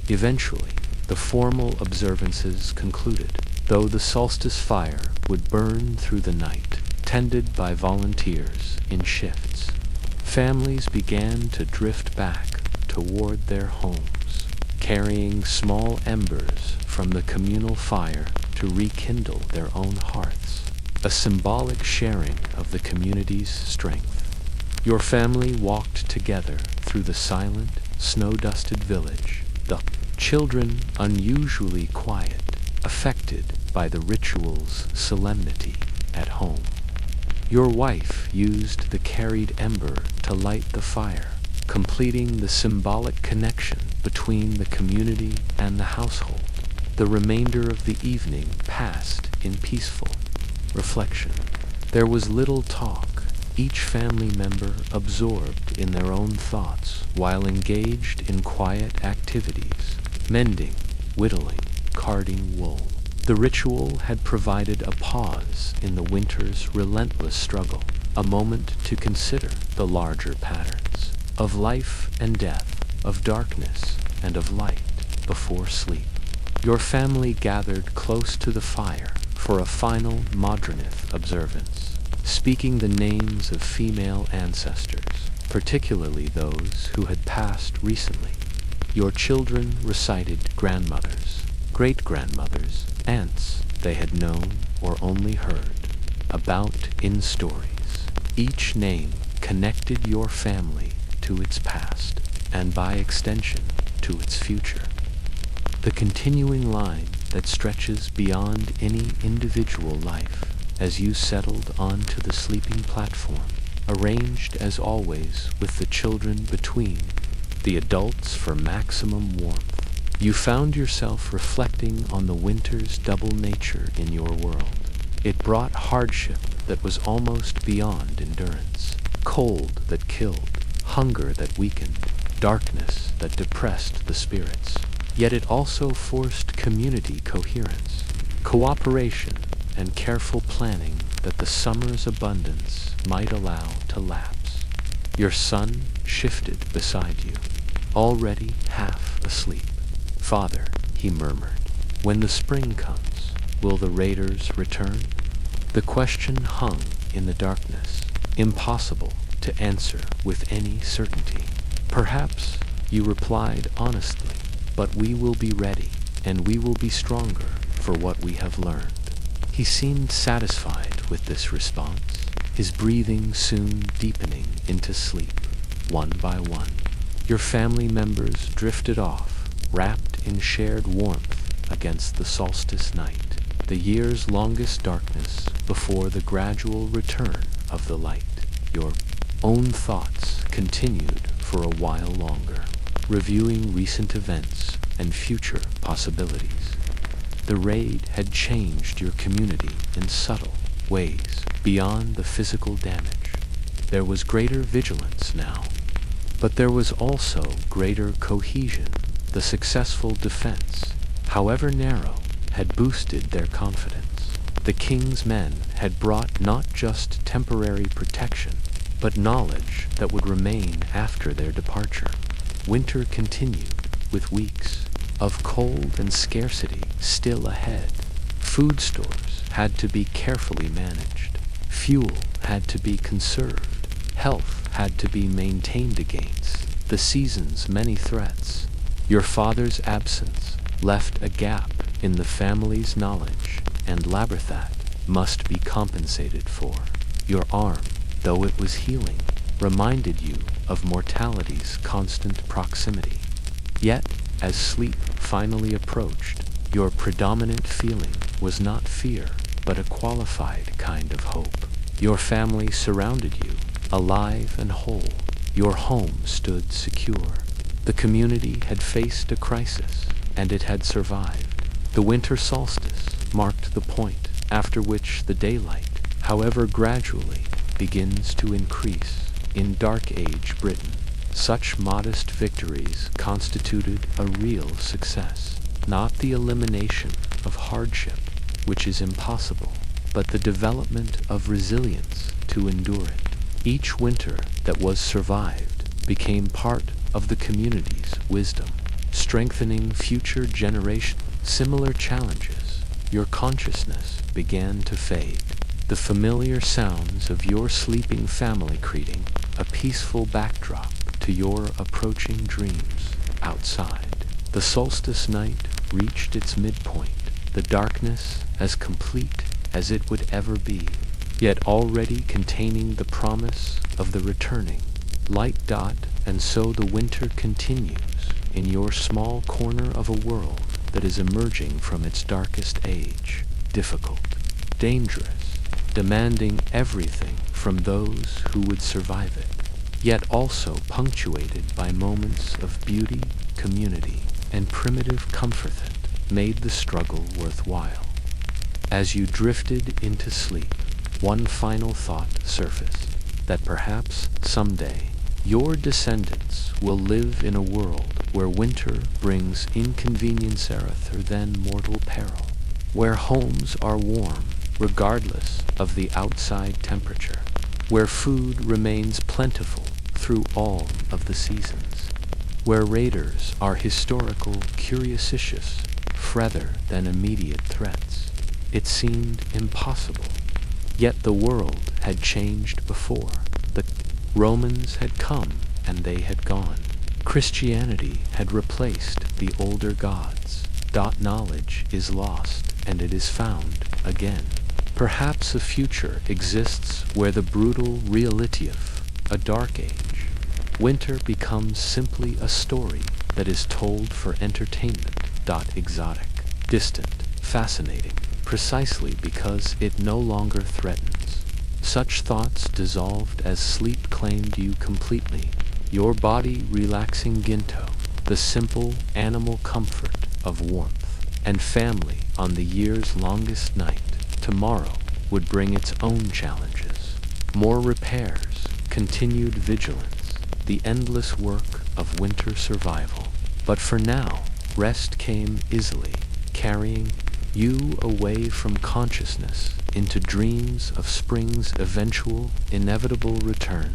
Eventually, the formal observances concluded, though the solstice fire would burn through the night, tended by volunteers in shifts. Families began to drift back toward their homes, carrying small embers from the communal fire to rekindle their own hearths, a symbolic sharing of the community's strength. Your family walked together through the silent, snow-dusted village, the children unusually quiet, affected by the ritual's solemnity at home. Your wife used the carried ember to light the fire, completing the symbolic connection between the community and the household. The remainder of the evening passed in peaceful reflection. There was little talk, each family member absorbed in their own thoughts while engaged in quiet activities, mending, whittling, carding wool. The ritual had provided a pause in the winter's relentless struggle, a moment to consider the larger patterns of life and death, of darkness and of light before sleep. Your family gathered close to the fire for a final Modronith observance, speaking the names of female ancestors, particularly those who had passed recently. Your children recited grandmothers, great-grandmothers, aunts they had known or only heard about in stories. Each name connected your family to its past, and by extension, to its future. The continuing line that stretches beyond any individual life as you settled onto the sleeping platform, arranged as always with the children between, the adults for maximum warmth. You found yourself reflecting on the winter's double nature in your world. It brought hardship that was almost beyond endurance, cold that killed, hunger that weakened, darkness that depressed the spirits. Yet it also forced community coherence, cooperation, and careful planning that the summer's abundance might allow to lapse. Your son shifted beside you, already half asleep. "Father," he murmured, "when the spring comes, will the raiders return?" The question hung in the darkness, impossible to answer with any certainty. Perhaps you replied honestly, "But we will be ready, and we will be stronger for what we have learned." He seemed satisfied with this response, his breathing soon deepening into sleep, one by one. Your family members drifted off, wrapped in shared warmth against the solstice night, the year's longest darkness before the gradual return of the light. Your own thoughts continued for a while longer, reviewing recent events and future possibilities. The raid had changed your community in subtle ways beyond the physical damage. There was greater vigilance now, but there was also greater cohesion. The successful defense, however narrow, had boosted their confidence. The king's men had brought not just temporary protection, but knowledge that would remain after their departure. Winter continued, with weeks of cold and scarcity still ahead. Food stores had to be carefully managed. Fuel had to be conserved. Health had to be maintained against the season's many threats. Your father's absence left a gap in the family's knowledge, and Labrathat must be compensated for. Your arm, though it was healing, reminded you of mortality's constant proximity. Yet, as sleep finally approached, your predominant feeling was not fear, but a qualified kind of hope. Your family surrounded you, alive and whole. Your home stood secure. The community had faced a crisis, and it had survived. The winter solstice marked the point after which the daylight, however gradually, begins to increase. In Dark Age Britain, such modest victories constituted a real success, not the elimination of hardship, which is impossible, but the development of resilience to endure it. Each winter that was survived became part of the community's wisdom, strengthening future generations. Similar challenges, your consciousness began to fade. The familiar sounds of your sleeping family creating a peaceful backdrop to your approaching dreams outside. The solstice night reached its midpoint, the darkness as complete as it would ever be, yet already containing the promise of the returning light. And so the winter continues in your small corner of a world that is emerging from its darkest age, difficult, dangerous, demanding everything from those who would survive it, yet also punctuated by moments of beauty, community, and primitive comfort that made the struggle worthwhile. As you drifted into sleep, one final thought surfaced, that perhaps someday your descendants will live in a world where winter brings inconvenience rather than mortal peril, where homes are warm regardless of the outside temperature, where food remains plentiful through all of the seasons, where raiders are historical curiosicious rather than immediate threats. It seemed impossible, yet the world had changed before. The Romans had come and they had gone. Christianity had replaced the older gods. Knowledge is lost and it is found again. Perhaps a future exists where the brutal reality of a dark age, winter becomes simply a story that is told for entertainment. Exotic, distant, fascinating, precisely because it no longer threatens. Such thoughts dissolved as sleep claimed you completely, your body relaxing ginto, the simple animal comfort of warmth, and family on the year's longest night. Tomorrow would bring its own challenges, more repairs, continued vigilance, the endless work of winter survival. But for now, rest came easily, carrying you away from consciousness into dreams of spring's eventual, inevitable return.